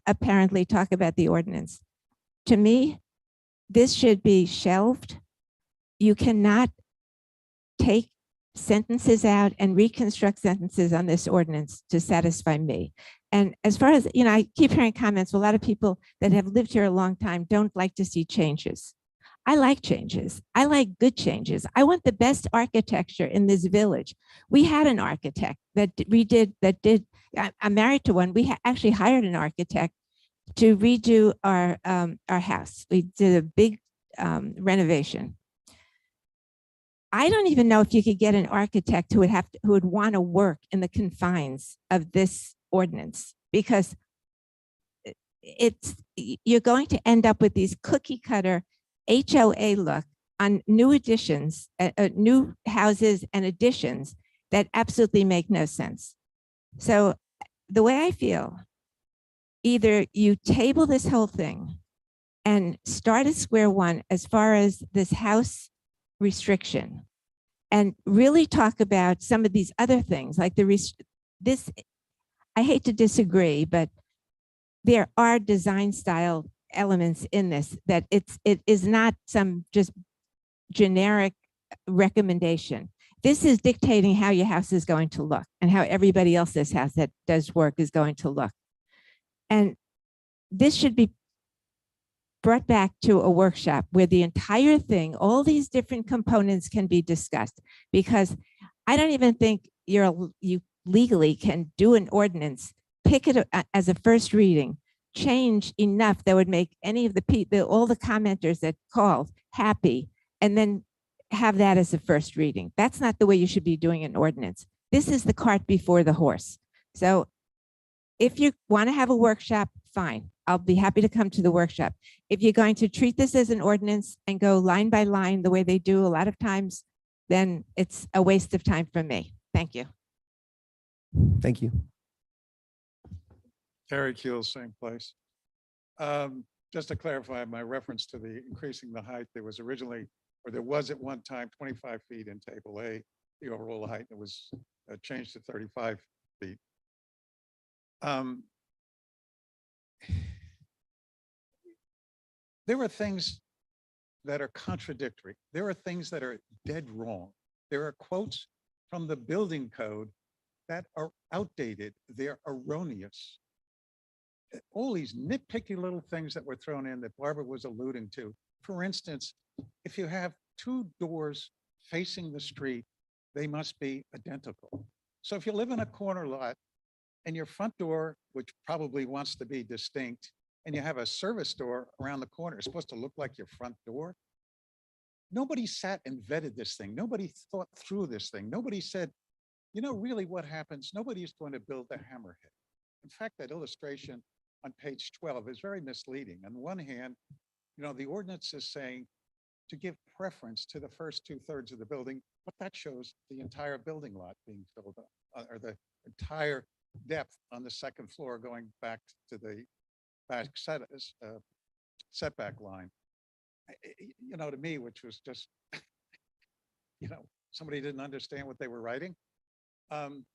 apparently talk about the ordinance. To me, this should be shelved. You cannot take sentences out and reconstruct sentences on this ordinance to satisfy me. And as far as, I keep hearing comments, a lot of people that have lived here a long time don't like to see changes. I like changes. I like good changes. I want the best architecture in this village. We had an architect that I'm married to one. We actually hired an architect to redo our house. We did a big renovation. I don't even know if you could get an architect who would want to work in the confines of this ordinance, because you're going to end up with these cookie cutter HOA look on new additions, new houses and additions that absolutely make no sense. So the way I feel, either you table this whole thing and start at square one as far as this house restriction, and really talk about some of these other things like this. I hate to disagree, but there are design style elements in this that it is not some just generic recommendation. This is dictating how your house is going to look and how everybody else's house that does work is going to look. And this should be brought back to a workshop where the entire thing, all these different components can be discussed, because I don't even think you legally can do an ordinance, pick it as a first reading, change enough that would make any of the people, all the commenters that called happy, and then have that as a first reading. That's not the way you should be doing an ordinance. This is the cart before the horse. So if you want to have a workshop, fine. I'll be happy to come to the workshop. If you're going to treat this as an ordinance and go line by line the way they do a lot of times, then it's a waste of time for me. Thank you. Thank you. Terry Kuehl, same place. Just to clarify my reference to the increasing the height, there was originally, or there was at one time 25 feet in table A, the overall height, it was changed to 35 feet. There are things that are contradictory. There are things that are dead wrong. There are quotes from the building code that are outdated. They're erroneous. All these nitpicky little things that were thrown in that Barbara was alluding to. For instance, if you have two doors facing the street, they must be identical. So if you live in a corner lot and your front door, which probably wants to be distinct, and you have a service door around the corner, it's supposed to look like your front door. Nobody sat and vetted this thing. Nobody thought through this thing. Nobody said, you know, really what happens? Nobody is going to build a hammerhead. In fact, that illustration on page 12 is very misleading. On one hand, you know, the ordinance is saying to give preference to the first 2/3 of the building, but that shows the entire building lot being filled up, or the entire depth on the second floor going back to the back setback line. You know, to me, which was just, you know, somebody didn't understand what they were writing. And,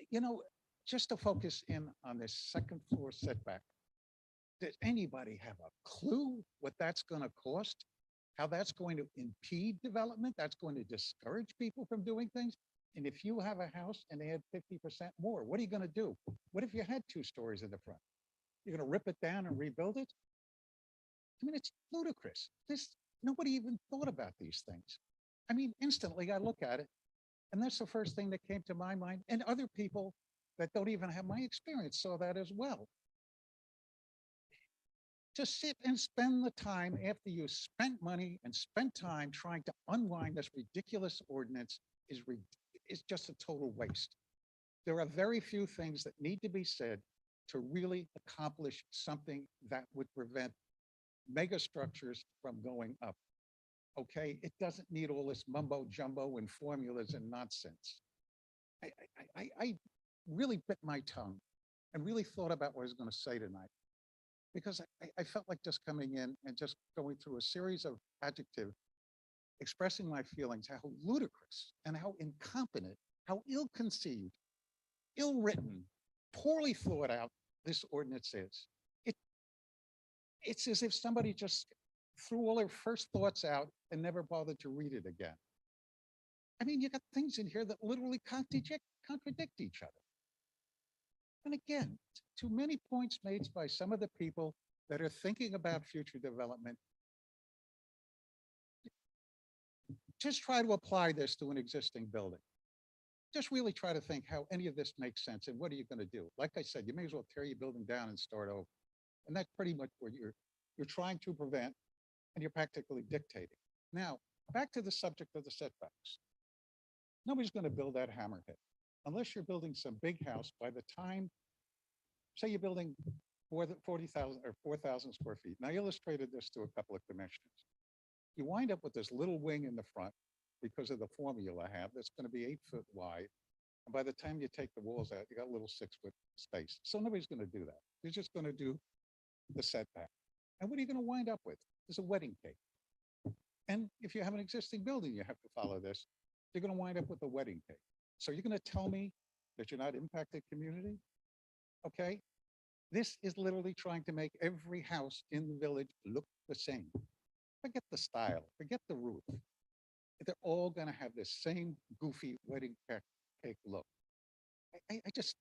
you know, just to focus in on this second floor setback, does anybody have a clue what that's going to cost? How that's going to impede development? That's going to discourage people from doing things? And if you have a house and they had 50% more, what are you going to do? What if you had 2 stories in the front? You're going to rip it down and rebuild it? I mean, it's ludicrous. Nobody even thought about these things. I mean, instantly I look at it, and that's the first thing that came to my mind. And other people that don't even have my experience saw that as well. To sit and spend the time after you spent money and spent time trying to unwind this ridiculous ordinance is just a total waste. There are very few things that need to be said to really accomplish something that would prevent mega structures from going up. Okay, it doesn't need all this mumbo jumbo and formulas and nonsense. I really bit my tongue and really thought about what I was going to say tonight, because I felt like just coming in and just going through a series of adjectives, expressing my feelings, how ludicrous and how incompetent, how ill-conceived, ill-written, poorly thought out this ordinance is. It's as if somebody just threw all their first thoughts out and never bothered to read it again. I mean, you got things in here that literally contradict each other. And again, too many points made by some of the people that are thinking about future development. Just try to apply this to an existing building. Just really try to think how any of this makes sense and what are you going to do? Like I said, you may as well tear your building down and start over. And that's pretty much what you're trying to prevent, and you're practically dictating. Now, back to the subject of the setbacks. Nobody's going to build that hammerhead unless you're building some big house. By the time, say you're building 40,000 or 4,000 square feet. And I illustrated this to a couple of commissioners. You wind up with this little wing in the front because of the formula I have that's going to be 8 foot wide. And by the time you take the walls out, you got a little 6 foot space. So nobody's going to do that. They're just going to do the setback. And what are you going to wind up with? There's a wedding cake. And if you have an existing building, you have to follow this. You're going to wind up with a wedding cake. So you're going to tell me that you're not impacted community? Okay? This is literally trying to make every house in the village look the same. Forget the style, forget the roof. They're all going to have this same goofy wedding cake look. I just,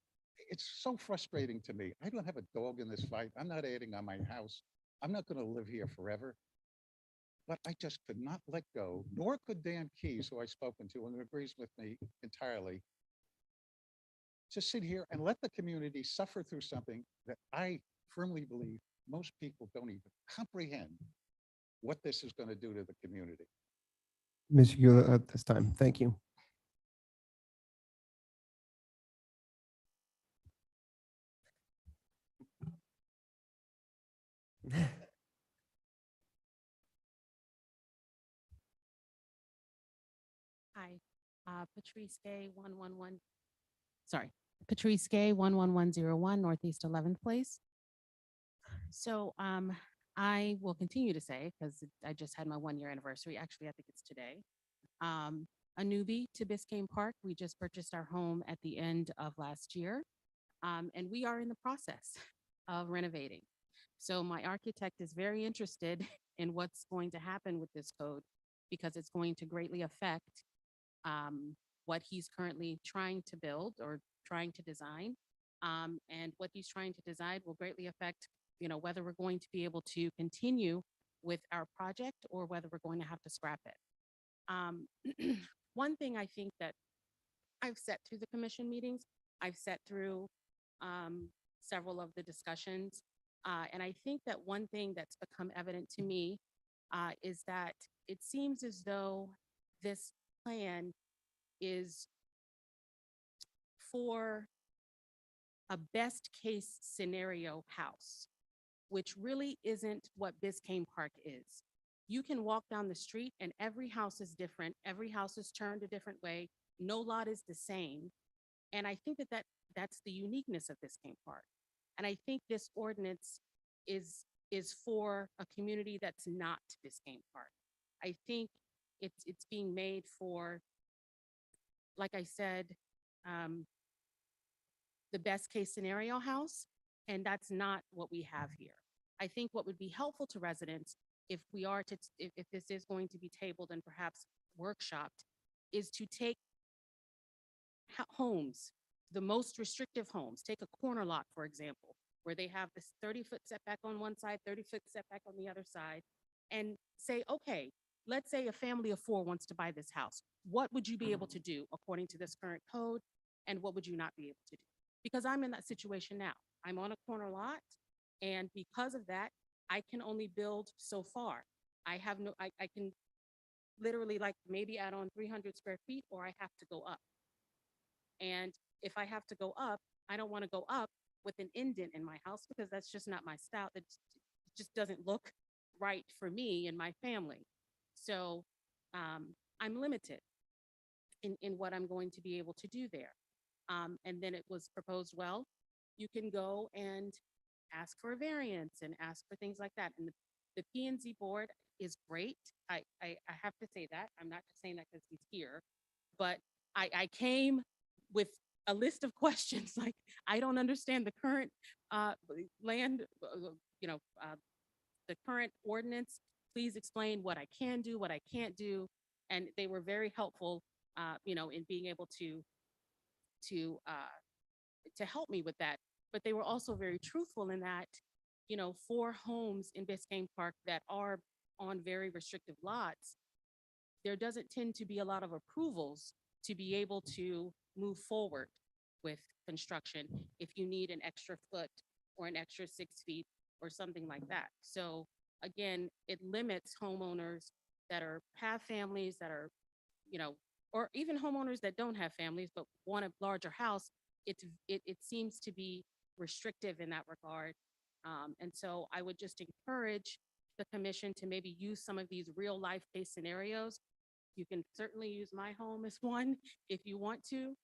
it's so frustrating to me. I don't have a dog in this fight. I'm not adding on my house. I'm not going to live here forever. But I just could not let go, nor could Dan Keys, who I've spoken to and agrees with me entirely, to sit here and let the community suffer through something that I firmly believe most people don't even comprehend what this is going to do to the community. Mr. Gula, at this time, thank you. Hi, Patrice Gay, 11101 Northeast 11th Place. So I will continue to say, because I just had my 1-year anniversary, actually, I think it's today. A newbie to Biscayne Park. We just purchased our home at the end of last year. And we are in the process of renovating. So my architect is very interested in what's going to happen with this code because it's going to greatly affect what he's currently trying to build or trying to design. And what he's trying to design will greatly affect, whether we're going to be able to continue with our project or whether we're going to have to scrap it. One thing I think that I've sat through the commission meetings, I've sat through several of the discussions. And I think that one thing that's become evident to me is that it seems as though this plan is for a best case scenario house, which really isn't what Biscayne Park is. You can walk down the street and every house is different. Every house is turned a different way. No lot is the same. And I think that that's the uniqueness of Biscayne Park. And I think this ordinance is for a community that's not Biscayne Park. I think it's being made for, like I said, the best case scenario house, and that's not what we have here. I think what would be helpful to residents if this is going to be tabled and perhaps workshopped, is to take homes, the most restrictive homes, take a corner lot, for example, where they have this 30-foot setback on one side, 30-foot setback on the other side, and say, okay, let's say a family of 4 wants to buy this house. What would you be able to do according to this current code? And what would you not be able to do? Because I'm in that situation now. I'm on a corner lot. And because of that, I can only build so far. I can literally maybe add on 300 square feet, or I have to go up. And if I have to go up, I don't want to go up with an indent in my house because that's just not my style. It just doesn't look right for me and my family. So I'm limited in what I'm going to be able to do there. And then it was proposed, well, you can go and ask for a variance and ask for things like that. And the P&Z board is great. I have to say that. I'm not just saying that because he's here, but I came with a list of questions like, I don't understand the current land, the current ordinance. Please explain what I can do, what I can't do. And they were very helpful, in being able to help me with that. But they were also very truthful in that, for homes in Biscayne Park that are on very restrictive lots, there doesn't tend to be a lot of approvals to be able to move forward with construction if you need an extra foot or an extra 6 feet or something like that. So again, it limits homeowners that have families that are, or even homeowners that don't have families but want a larger house. It seems to be restrictive in that regard. And so I would just encourage the commission to maybe use some of these real life case scenarios. You can certainly use my home as one if you want to,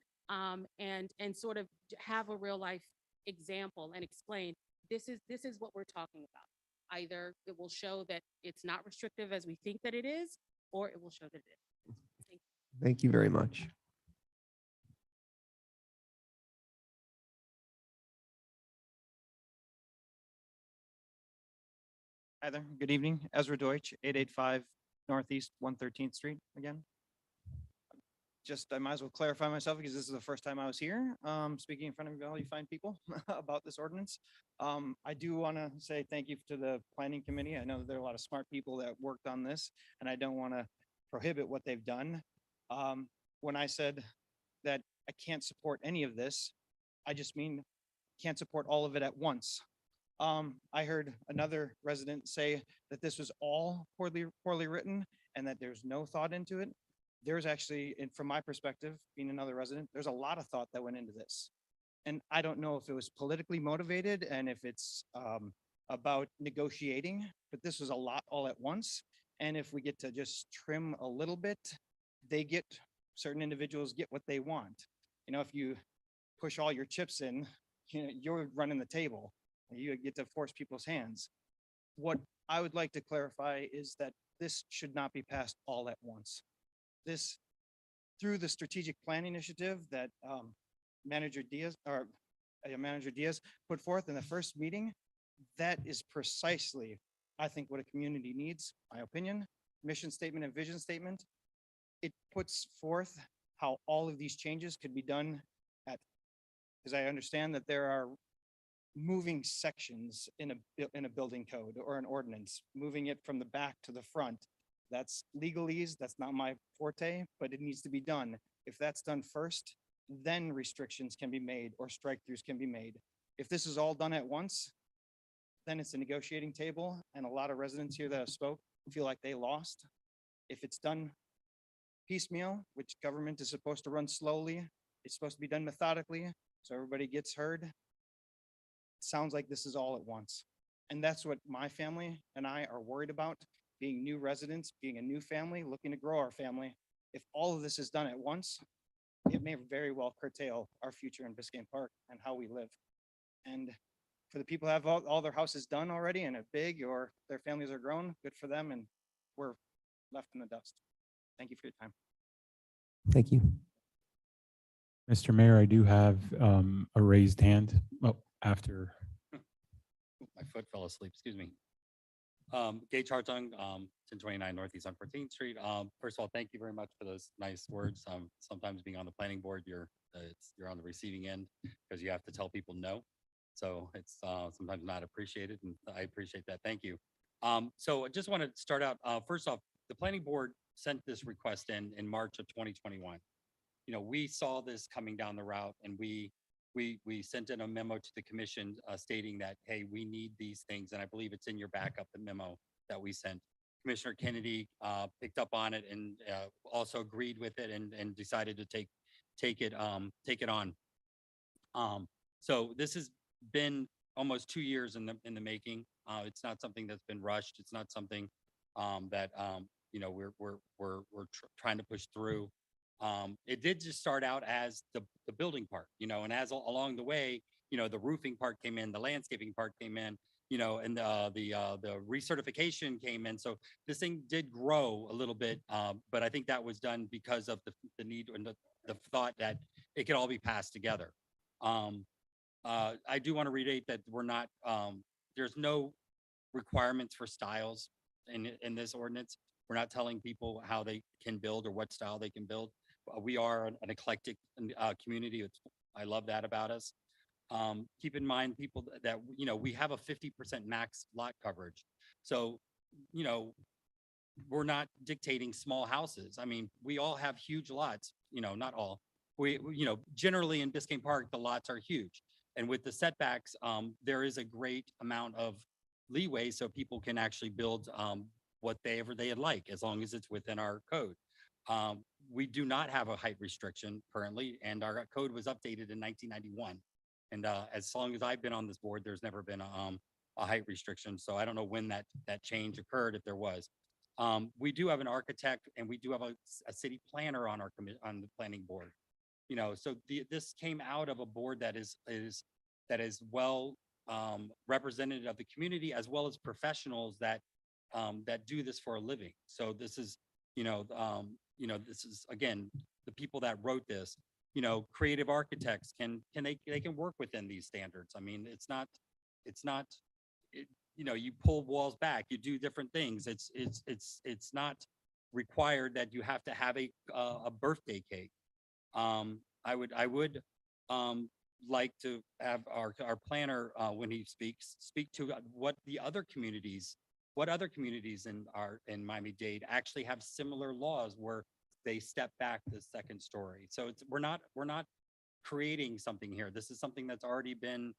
and sort of have a real life example and explain, this is what we're talking about. Either it will show that it's not restrictive as we think that it is, or it will show that it is. Thank you. Thank you very much. Hi there. Good evening. Ezra Deutsch, 885 Northeast 113th Street again. Just, I might as well clarify myself because this is the first time I was here, speaking in front of all you fine people about this ordinance. I do want to say thank you to the planning committee. I know that there are a lot of smart people that worked on this, and I don't want to prohibit what they've done. When I said that I can't support any of this, I just mean can't support all of it at once. I heard another resident say that this was all poorly written and that there's no thought into it. There's actually, and from my perspective, being another resident, there's a lot of thought that went into this. And I don't know if it was politically motivated and if it's about negotiating, but this was a lot all at once. And if we get to just trim a little bit, certain individuals get what they want. You know, if you push all your chips in, you know, you're running the table. You get to force people's hands. What I would like to clarify is that this should not be passed all at once. This, through the strategic planning initiative that Manager Diaz put forth in the first meeting, that is precisely, I think, what a community needs, my opinion, mission statement and vision statement. It puts forth how all of these changes could be done because I understand that there are moving sections in a building code or an ordinance, moving it from the back to the front. That's legalese, that's not my forte, but it needs to be done. If that's done first, then restrictions can be made or strike-throughs can be made. If this is all done at once, then it's a negotiating table, and a lot of residents here that have spoke feel like they lost. If it's done piecemeal, which government is supposed to run slowly, it's supposed to be done methodically, so everybody gets heard. It sounds like this is all at once. And that's what my family and I are worried about, being new residents, being a new family, looking to grow our family. If all of this is done at once, it may very well curtail our future in Biscayne Park and how we live. And for the people who have all their houses done already and are big or their families are grown, good for them, and we're left in the dust. Thank you for your time. Thank you. Mr. Mayor, I do have a raised hand. Oh, after. My foot fell asleep, excuse me. Gay Chartung, 1029 Northeast on 14th Street. First of all, thank you very much for those nice words. Sometimes being on the planning board, you're on the receiving end because you have to tell people no. So it's sometimes not appreciated, and I appreciate that. Thank you. So I just want to start out, first off, the planning board sent this request in March of 2021. You know, we saw this coming down the route, and we sent in a memo to the commission stating that, hey, we need these things. And I believe it's in your backup, the memo that we sent. Commissioner Kennedy picked up on it and also agreed with it and decided to take it on. So this has been almost 2 years in the making. It's not something that's been rushed. It's not something that you know, we're trying to push through. It did just start out as the building part, you know, and as along the way, you know, the roofing part came in, the landscaping part came in, you know, and the recertification came in. So this thing did grow a little bit, but I think that was done because of the need and the thought that it could all be passed together. I do want to reiterate that we're not, there's no requirements for styles in this ordinance. We're not telling people how they can build or what style they can build. We are an eclectic community. I love that about us. Keep in mind, people, that, you know, we have a 50% max lot coverage. So, you know, we're not dictating small houses. I mean, we all have huge lots, you know, not all. You know, generally in Biscayne Park, the lots are huge. And with the setbacks, there is a great amount of leeway so people can actually build whatever they'd like, as long as it's within our code. We do not have a height restriction currently, and our code was updated in 1991. And as long as I've been on this board, there's never been a height restriction. So I don't know when that change occurred, if there was. We do have an architect, and we do have a city planner on on the planning board. You know, so this came out of a board that is well representative of the community, as well as professionals that do this for a living. So this is this is, again, the people that wrote this, creative architects they can work within these standards. I mean, it's not, you pull walls back, you do different things. It's not required that you have to have a birthday cake. I would like to have our planner, when he speaks, speak to what other communities in Miami-Dade actually have similar laws where they step back the second story. So we're not creating something here. This is something that's already been,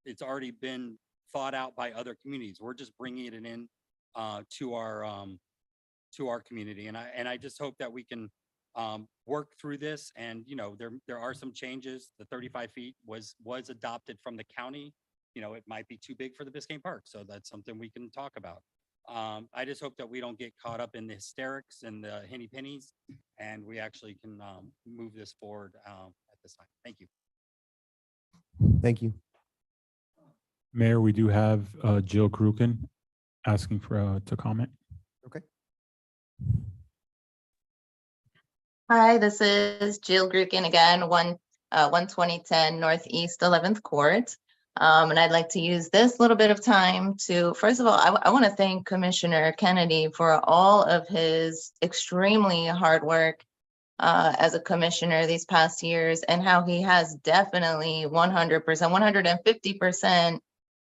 it's already been thought out by other communities. We're just bringing it in to our community. And I just hope that we can work through this. And, there are some changes. The 35 feet was adopted from the county. It might be too big for the Biscayne Park. So that's something we can talk about. I just hope that we don't get caught up in the hysterics and the henny pennies, and we actually can move this forward at this time. Thank you. Thank you. Mayor, we do have Jill Krukin asking to comment. Okay. Hi, this is Jill Grukin again, 12010 Northeast 11th Court. And I'd like to use this little bit of time to, first of all, I want to thank Commissioner Kennedy for all of his extremely hard work as a commissioner these past years, and how he has definitely 100%, 150%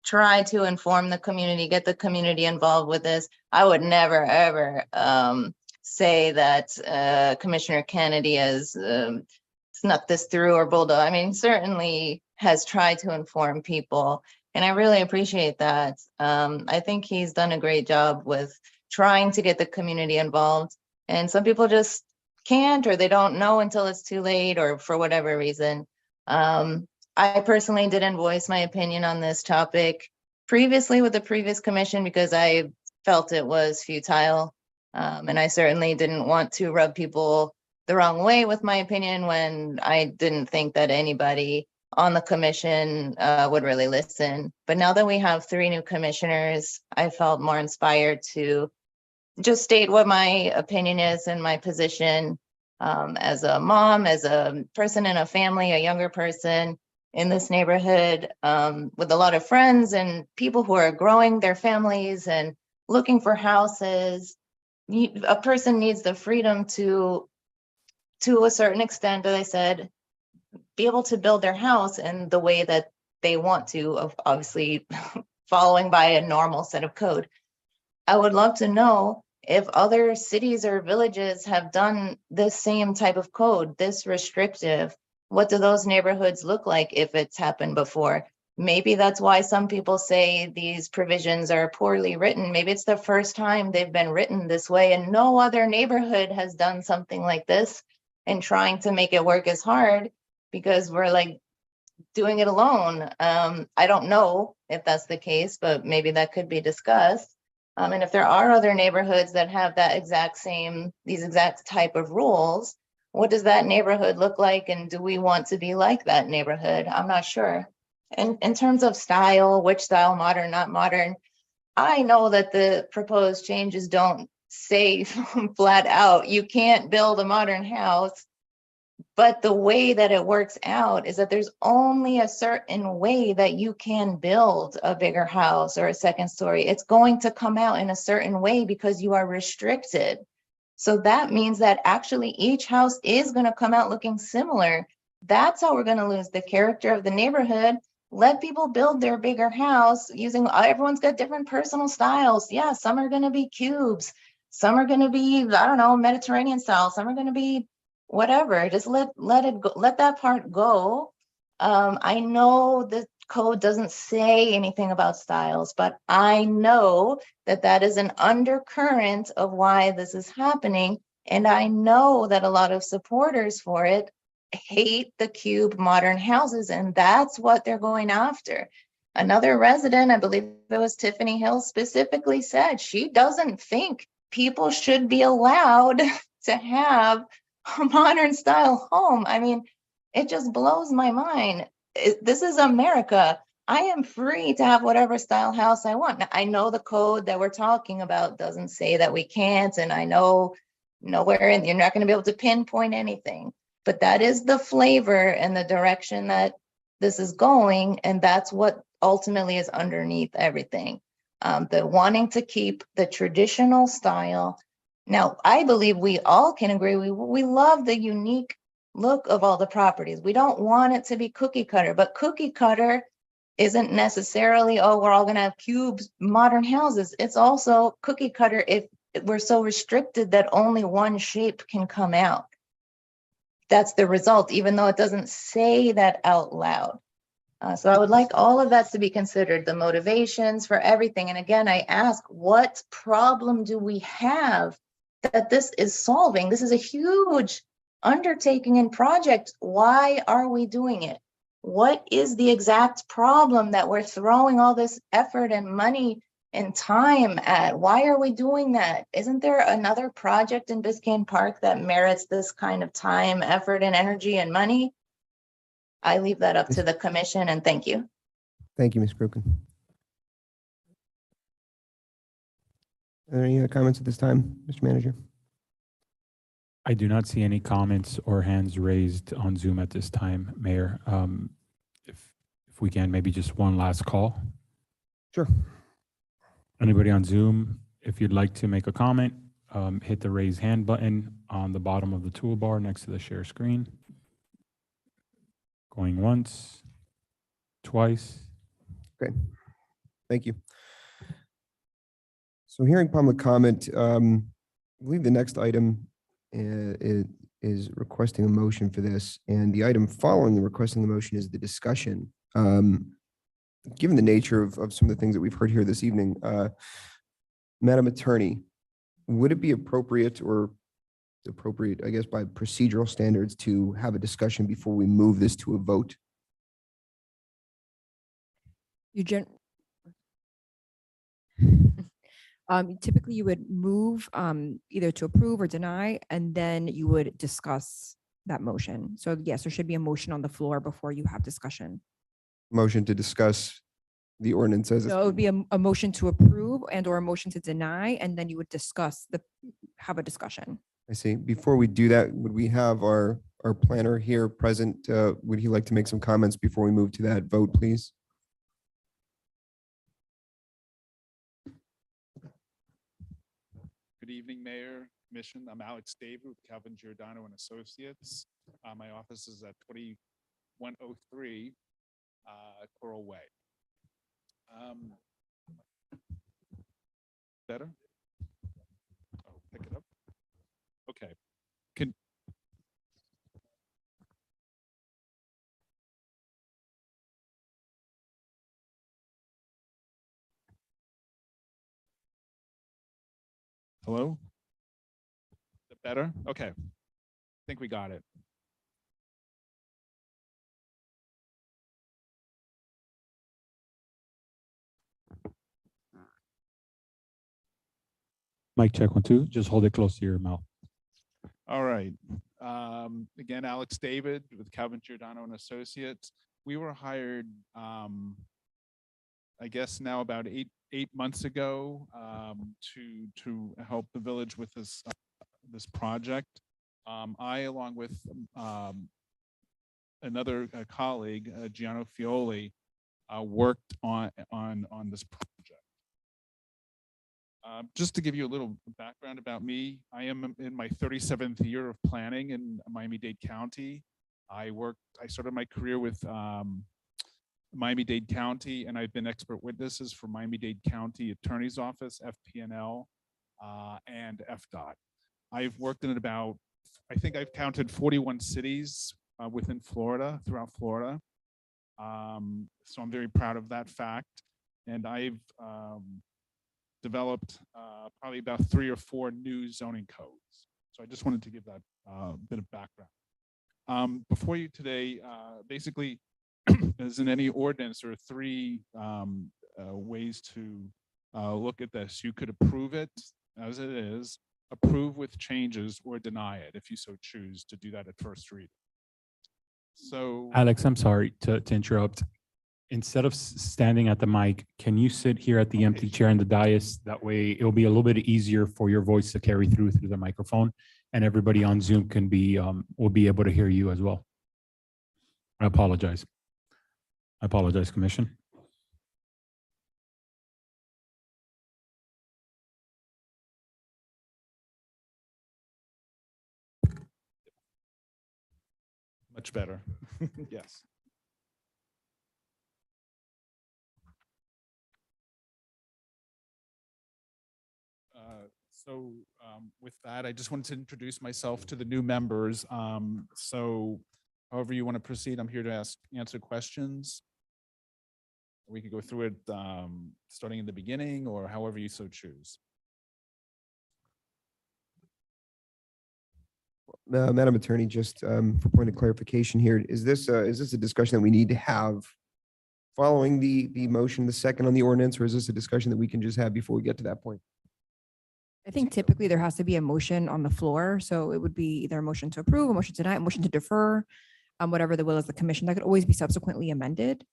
tried to inform the community, get the community involved with this. I would never, ever say that Commissioner Kennedy has snuck this through or bulldog. I mean, certainly has tried to inform people, and I really appreciate that. I think he's done a great job with trying to get the community involved, and some people just can't, or they don't know until it's too late, or for whatever reason. I personally didn't voice my opinion on this topic previously with the previous commission because I felt it was futile. And I certainly didn't want to rub people the wrong way with my opinion when I didn't think that anybody on the commission would really listen. But now that we have 3 new commissioners, I felt more inspired to just state what my opinion is and my position as a mom, as a person in a family, a younger person in this neighborhood with a lot of friends and people who are growing their families and looking for houses. A person needs the freedom to a certain extent, as I said, be able to build their house in the way that they want to, obviously following by a normal set of code. I would love to know if other cities or villages have done this same type of code, this restrictive. What do those neighborhoods look like if it's happened before? Maybe that's why some people say these provisions are poorly written. Maybe it's the first time they've been written this way and no other neighborhood has done something like this, and trying to make it work is hard because we're like doing it alone. I don't know if that's the case, but maybe that could be discussed. And if there are other neighborhoods that have that these exact type of rules, what does that neighborhood look like? And do we want to be like that neighborhood? I'm not sure. And in terms of style, which style, modern, not modern, I know that the proposed changes don't say flat out, you can't build a modern house. But the way that it works out is that there's only a certain way that you can build a bigger house or a second story. It's going to come out in a certain way because you are restricted. So that means that actually each house is going to come out looking similar. That's how we're going to lose the character of the neighborhood. Let people build their bigger house using, everyone's got different personal styles. Yeah, some are going to be cubes. Some are going to be, I don't know, Mediterranean style. Some are going to be whatever. Just let it go. Let that part go. I know the code doesn't say anything about styles, but I know that that is an undercurrent of why this is happening. And I know that a lot of supporters for it hate the cube modern houses, and that's what they're going after. Another resident, I believe it was Tiffany Hill, specifically said she doesn't think people should be allowed to have a modern style home. I mean, it just blows my mind. This is America. I am free to have whatever style house I want. Now, I know the code that we're talking about doesn't say that we can't, and I know nowhere, and you're not gonna be able to pinpoint anything. But that is the flavor and the direction that this is going, and that's what ultimately is underneath everything. The wanting to keep the traditional style. Now, I believe we all can agree, we love the unique look of all the properties. We don't want it to be cookie cutter, but cookie cutter isn't necessarily, oh, we're all gonna have cubes, modern houses. It's also cookie cutter if we're so restricted that only one shape can come out. That's the result, even though it doesn't say that out loud. So I would like all of that to be considered, the motivations for everything. And again, I ask, what problem do we have that this is solving? This is a huge undertaking and project. Why are we doing it? What is the exact problem that we're throwing all this effort and money and time at? Why are we doing that? Isn't there another project in Biscayne Park that merits this kind of time, effort, and energy and money? I leave that up to the commission, and thank you. Thank you, Ms. Krukin. Are there any other comments at this time, Mr. Manager? I do not see any comments or hands raised on Zoom at this time, Mayor. If we can, maybe just one last call. Sure. Anybody on Zoom, if you'd like to make a comment, hit the raise hand button on the bottom of the toolbar next to the share screen. Going once, twice. Okay, thank you. So hearing public comment, I believe the next item is requesting a motion for this, and the item following the requesting the motion is the discussion. Given the nature of some of the things that we've heard here this evening, Madam Attorney, would it be appropriate, I guess, by procedural standards, to have a discussion before we move this to a vote? Typically, you would move either to approve or deny, and then you would discuss that motion. So yes, there should be a motion on the floor before you have discussion. Motion to discuss the ordinance as So it would be a motion to approve and or a motion to deny, and then you would have a discussion. I see. Before we do that, would we have our planner here present? Would he like to make some comments before we move to that vote, please? Good evening, Mayor, Commission. I'm Alex David with Calvin Giordano and Associates. My office is at 2103 Coral Way. Better? Oh, pick it up. Okay. Hello? Is it better? Okay. I think we got it. Mic check 1, 2. Just hold it close to your mouth. All right. Again, Alex David with Calvin Giordano and Associates. We were hired, I guess now about eight months ago, to help the village with this project. I, along with another colleague, Gianno Fioli, worked on this project. Just to give you a little background about me, I am in my 37th year of planning in Miami-Dade County. I started my career with Miami-Dade County, and I've been expert witnesses for Miami-Dade County Attorney's Office, FP&L, and FDOT. I've worked in about, I think I've counted 41 cities within Florida, throughout Florida. So I'm very proud of that fact. And I've developed probably about 3 or 4 new zoning codes. So I just wanted to give that bit of background. Before you today, basically, as in any ordinance, there are 3 ways to look at this. You could approve it as it is, approve with changes, or deny it if you so choose to do that at first reading. So Alex, I'm sorry to interrupt. instead of standing at the mic, can you sit here at the empty chair in the dais? That way it'll be a little bit easier for your voice to carry through the microphone, and everybody on Zoom can be, will be able to hear you as well. I apologize. I apologize, Commission. Much better. Yes. So with that, I just wanted to introduce myself to the new members. So however you want to proceed, I'm here to answer questions. We could go through it starting in the beginning or however you so choose. Madam Attorney, just for point of clarification here, is this a discussion that we need to have following the motion, the second on the ordinance, or is this a discussion that we can just have before we get to that point? I think typically there has to be a motion on the floor, so it would be either a motion to approve, a motion to deny, a motion to defer, whatever the will of the commission. That could always be subsequently amended.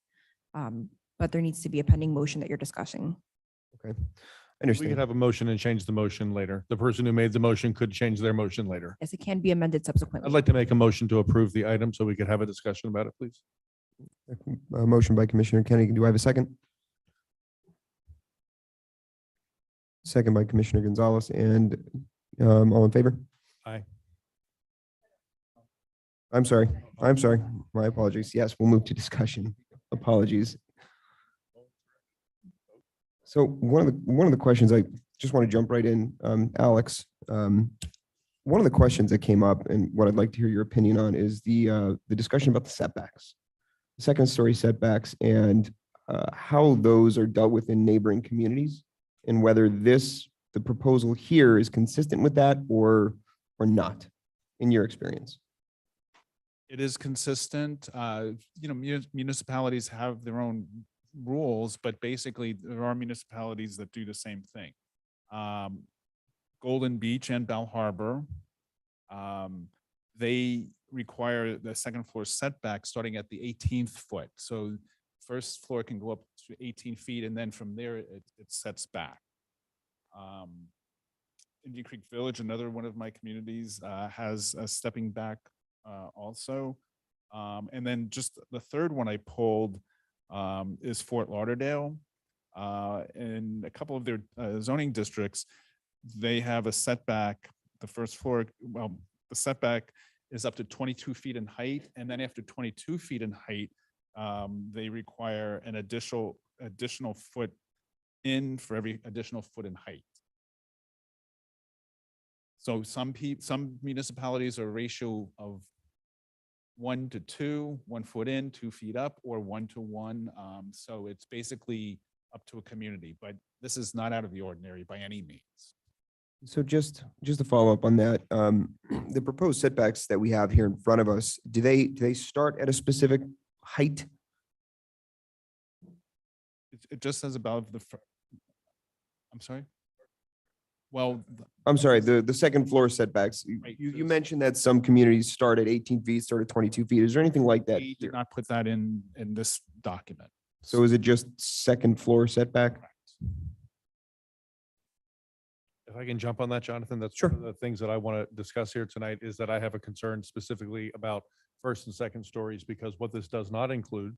But there needs to be a pending motion that you're discussing. Okay, I We understand. could have a motion and change the motion later. The person who made the motion could change their motion later. Yes, it can be amended subsequently. I'd like to make a motion to approve the item so we could have a discussion about it, please. A motion by Commissioner Kennedy. Do I have a second? Second by Commissioner Gonzalez, and all in favor? Aye. I'm sorry. My apologies. Yes, we'll move to discussion. Apologies. So one of the questions, I just want to jump right in, Alex. One of the questions that came up and what I'd like to hear your opinion on is the discussion about the setbacks, second story setbacks, and how those are dealt with in neighboring communities, and whether the proposal here is consistent with that or not, in your experience. It is consistent. Municipalities have their own rules, but basically there are municipalities that do the same thing. Golden Beach and Bell Harbor, they require the second floor setback starting at the 18th foot. So first floor can go up to 18 feet, and then from there it sets back. Indian Creek Village, another one of my communities, has a stepping back also. And then just the third one I pulled is Fort Lauderdale. In a couple of their zoning districts, they have a setback, the first floor, well, the setback is up to 22 feet in height. And then after 22 feet in height, they require an additional foot in for every additional foot in height. So some municipalities are a ratio of 1 to 2, 1 foot in, 2 feet up, or 1 to 1. So it's basically up to a community, but this is not out of the ordinary by any means. So just to follow up on that, the proposed setbacks that we have here in front of us, do they start at a specific height? It just says above the, I'm sorry? Well, I'm sorry, the second floor setbacks. Right, You mentioned that some communities start at 18 feet, start at 22 feet. Is there anything like that we here? did not put that in this document. So is it just second floor setback? If I can jump on that, Jonathan, that's one of the things that I want to discuss here tonight is that I have a concern specifically about first and second stories, because what this does not include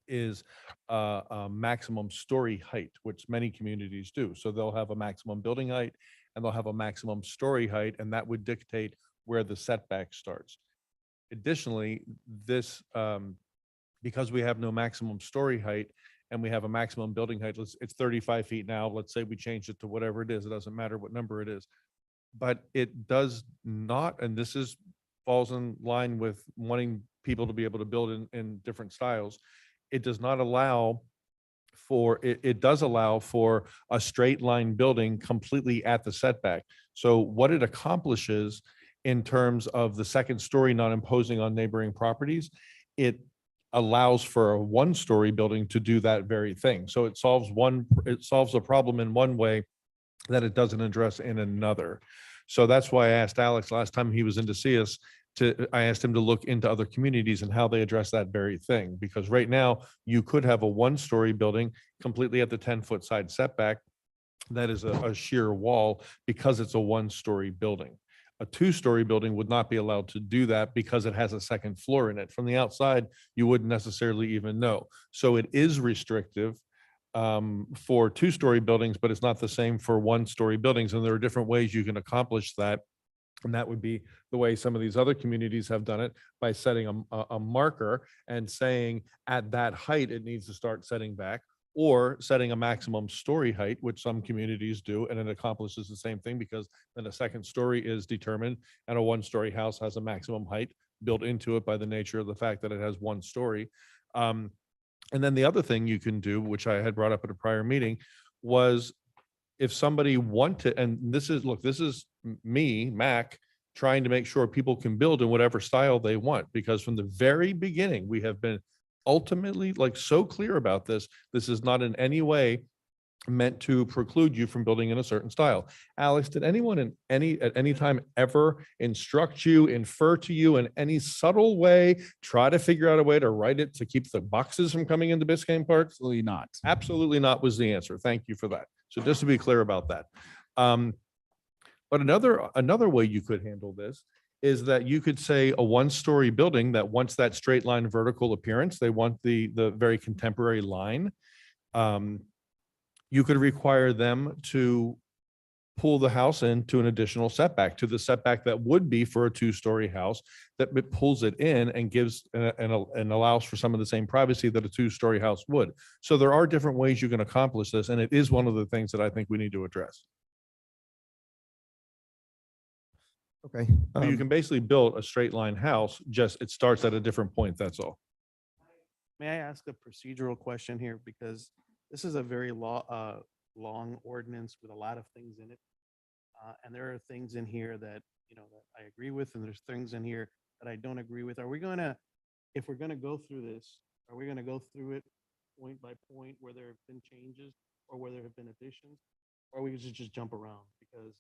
is a maximum story height, which many communities do. So they'll have a maximum building height and they'll have a maximum story height, and that would dictate where the setback starts. Additionally, this, because we have no maximum story height and we have a maximum building height, it's 35 feet now. Let's say we change it to whatever it is. It doesn't matter what number it is. But it does not, and this falls in line with wanting people to be able to build in different styles. It does not allow for, it does allow for a straight line building completely at the setback. So what it accomplishes in terms of the second story not imposing on neighboring properties, it allows for a one-story building to do that very thing. So it solves a problem in one way that it doesn't address in another. So that's why I asked Alex last time he was in to see us I asked him to look into other communities and how they address that very thing. Because right now you could have a one-story building completely at the 10-foot side setback. That is a sheer wall because it's a one-story building. A two-story building would not be allowed to do that because it has a second floor in it. From the outside, you wouldn't necessarily even know. So it is restrictive for two-story buildings, but it's not the same for one-story buildings. And there are different ways you can accomplish that. And that would be the way some of these other communities have done it, by setting a marker and saying at that height, it needs to start setting back, or setting a maximum story height, which some communities do, and it accomplishes the same thing, because then a second story is determined and a one-story house has a maximum height built into it by the nature of the fact that it has one story. And then the other thing you can do, which I had brought up at a prior meeting, was if somebody wanted, and this is, look, this is me, Mac, trying to make sure people can build in whatever style they want, because from the very beginning, we have been ultimately like so clear about this. This is not in any way meant to preclude you from building in a certain style. Alex, did anyone at any time ever instruct you, infer to you in any subtle way, try to figure out a way to write it to keep the boxes from coming into Biscayne Park? Absolutely not. Absolutely not was the answer. Thank you for that. So just to be clear about that. But another way you could handle this is that you could say a one-story building that wants that straight line vertical appearance, they want the very contemporary line. You could require them to pull the house into an additional setback, to the setback that would be for a two-story house, that it pulls it in and gives and allows for some of the same privacy that a two-story house would. So there are different ways you can accomplish this, and it is one of the things that I think we need to address. Okay. You can basically build a straight line house, just it starts at a different point, that's all. May I ask a procedural question here? Because this is a very long ordinance with a lot of things in it. And there are things in here that, that I agree with, and there's things in here that I don't agree with. Are we gonna, if we're gonna go through this, are we gonna go through it point by point where there have been changes or where there have been additions? Or we should just jump around, because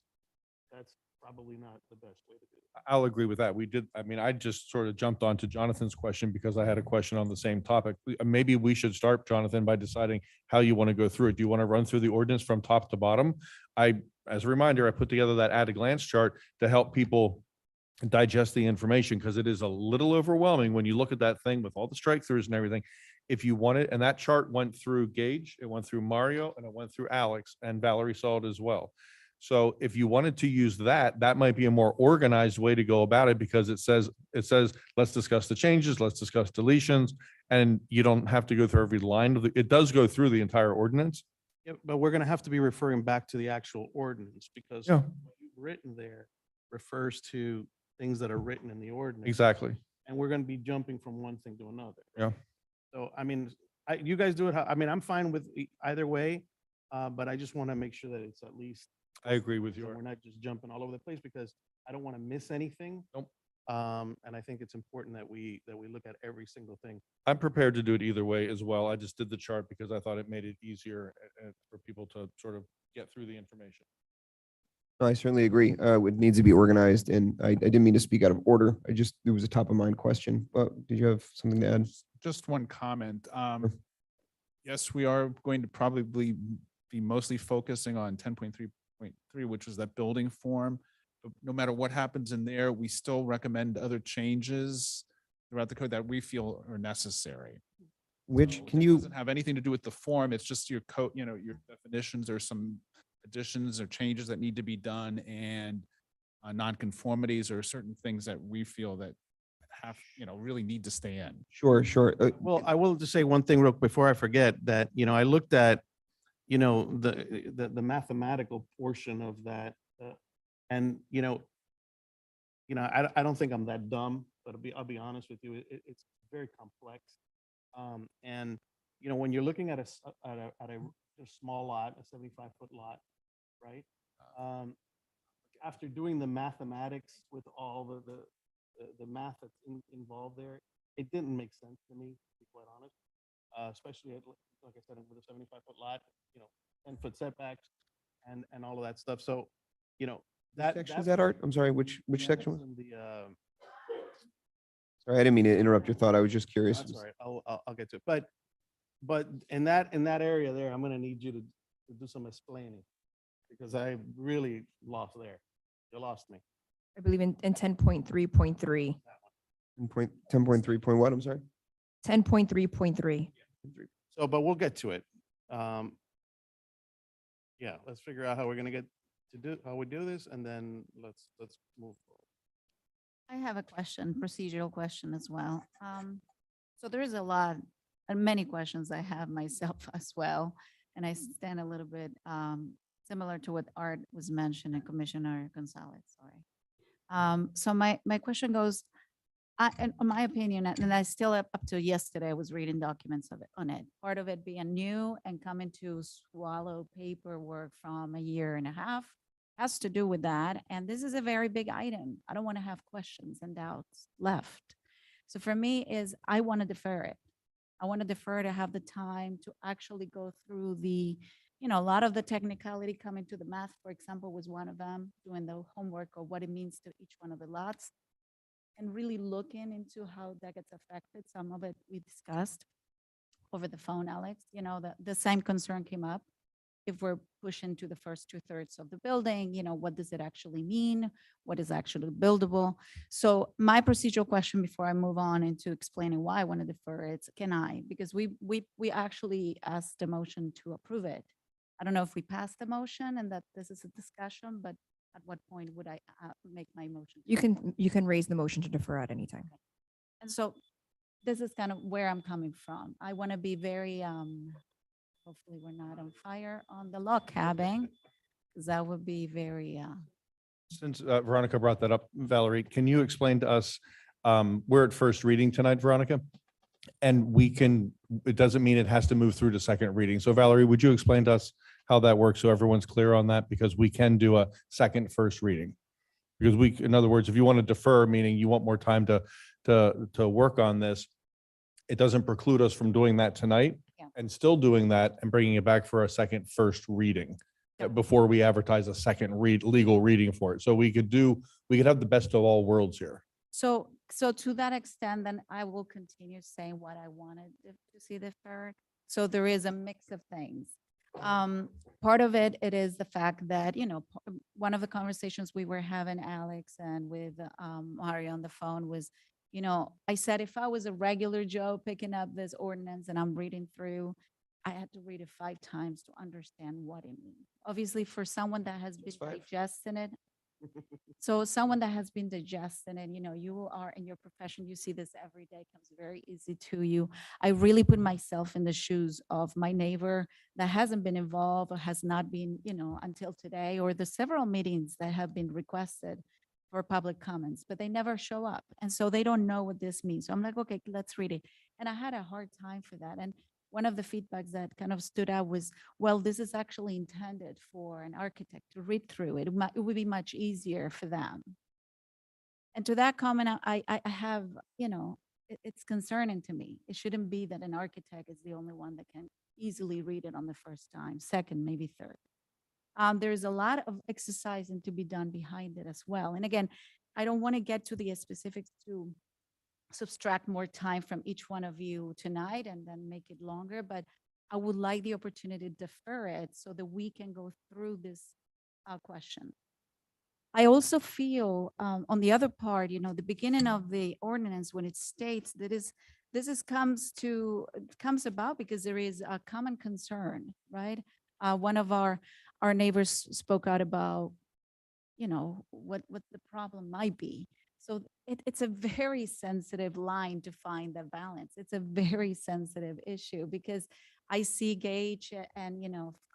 that's probably not the best way to do it. I'll agree with that. We did, I mean, I just sort of jumped onto Jonathan's question because I had a question on the same topic. Maybe we should start, Jonathan, by deciding how you want to go through it. Do you want to run through the ordinance from top to bottom? As a reminder, I put together that at a glance chart to help people digest the information, because it is a little overwhelming when you look at that thing with all the strike throughs and everything. If you want it, and that chart went through Gage, it went through Mario, and it went through Alex, and Valerie saw it as well. So if you wanted to use that, that might be a more organized way to go about it, because it says, let's discuss the changes, let's discuss deletions, and you don't have to go through every line of it does go through the entire ordinance. Yeah, but we're gonna have to be referring back to the actual ordinance, because Yeah. what you've written there refers to things that are written in the ordinance. Exactly. And we're gonna be jumping from one thing to another. Yeah. So, I mean, you guys do it, I mean, I'm fine with either way, but I just want to make sure that it's at least. I agree with so you. we're not just jumping all over the place, because I don't want to miss anything. Nope. And I think it's important that we look at every single thing. I'm prepared to do it either way as well. I just did the chart because I thought it made it easier for people to sort of get through the information. I certainly agree. It needs to be organized, and I didn't mean to speak out of order. It was a top of mind question. But did you have something to add? Just one comment. Yes, we are going to probably be mostly focusing on 10.3.3, which was that building form. But no matter what happens in there, we still recommend other changes throughout the code that we feel are necessary. Which can you? Doesn't have anything to do with the form. It's just your code, your definitions. There's some additions or changes that need to be done, and nonconformities or certain things that we feel that have, really need to stay in. Sure. Well, I will just say one thing real before I forget that, I looked at, the mathematical portion of that. And, I don't think I'm that dumb, but I'll be honest with you, it's very complex. And, when you're looking at a small lot, a 75-foot lot, right? After doing the mathematics with all the math that's involved there, it didn't make sense to me, to be quite honest. Especially like I said, with a 75-foot lot, 10-foot setbacks and all of that stuff. So, Section is that, Art? I'm sorry, which section? in the Sorry, I didn't mean to interrupt your thought. I was just curious. That's all right. I'll get to it. But in that area there, I'm gonna need you to do some explaining because I really lost there. You lost me. I believe in 10.3.3. 10.3 point what? I'm sorry. 10.3.3. So, but we'll get to it. Yeah, let's figure out how we're gonna how we do this, and then let's move forward. I have a question, procedural question as well. So there is a lot and many questions I have myself as well. And I stand a little bit similar to what Art was mentioning, Commissioner Gonzalez, sorry. So my question goes, in my opinion, and I still up to yesterday, I was reading documents of it on it. Part of it being new and coming to swallow paperwork from 1.5 years has to do with that. And this is a very big item. I don't want to have questions and doubts left. So for me is I want to defer it. I want to defer to have the time to actually go through the, a lot of the technicality coming to the math, for example, was one of them, doing the homework of what it means to each one of the lots and really looking into how that gets affected. Some of it we discussed over the phone, Alex, the same concern came up. If we're pushing to the first 2/3 of the building, what does it actually mean? What is actually buildable? So my procedural question before I move on into explaining why I want to defer it, because we actually asked the motion to approve it. I don't know if we passed the motion and that this is a discussion, but at what point would I make my motion? You can raise the motion to defer at any time. And so this is kind of where I'm coming from. I want to be very, hopefully we're not on fire on the log cabin, because that would be very, Since Veronica brought that up, Valerie, can you explain to us, we're at first reading tonight, Veronica? And it doesn't mean it has to move through to second reading. So Valerie, would you explain to us how that works so everyone's clear on that? Because we can do a first reading. Because in other words, if you want to defer, meaning you want more time to work on this, it doesn't preclude us from doing that tonight and still doing that and bringing it back for a first reading before we advertise a second legal reading for it. So we could have the best of all worlds here. so to that extent, then I will continue saying what I wanted to see deferred. So there is a mix of things. Part of it is the fact that, one of the conversations we were having, Alex, and with Mario on the phone was, I said, if I was a regular Joe picking up this ordinance and I'm reading through, I had to read it 5 times to understand what it means. Obviously, for someone that has been digesting it, so someone that has been digesting it, you are in your profession, you see this every day, comes very easy to you. I really put myself in the shoes of my neighbor that hasn't been involved or has not been, until today, or the several meetings that have been requested for public comments, but they never show up. And so they don't know what this means. So I'm like, okay, let's read it. And I had a hard time for that. And one of the feedbacks that kind of stood out was, well, this is actually intended for an architect to read through it. It would be much easier for them. And to that comment, I have, it's concerning to me. It shouldn't be that an architect is the only one that can easily read it on the first time, second, maybe third. There's a lot of exercising to be done behind it as well. And again, I don't want to get to the specifics to subtract more time from each one of you tonight and then make it longer, but I would like the opportunity to defer it so that we can go through this question. I also feel on the other part, the beginning of the ordinance, when it states that comes about because there is a common concern, right? One of our neighbors spoke out about, what the problem might be. So it's a very sensitive line to find the balance. It's a very sensitive issue because I see Gage and,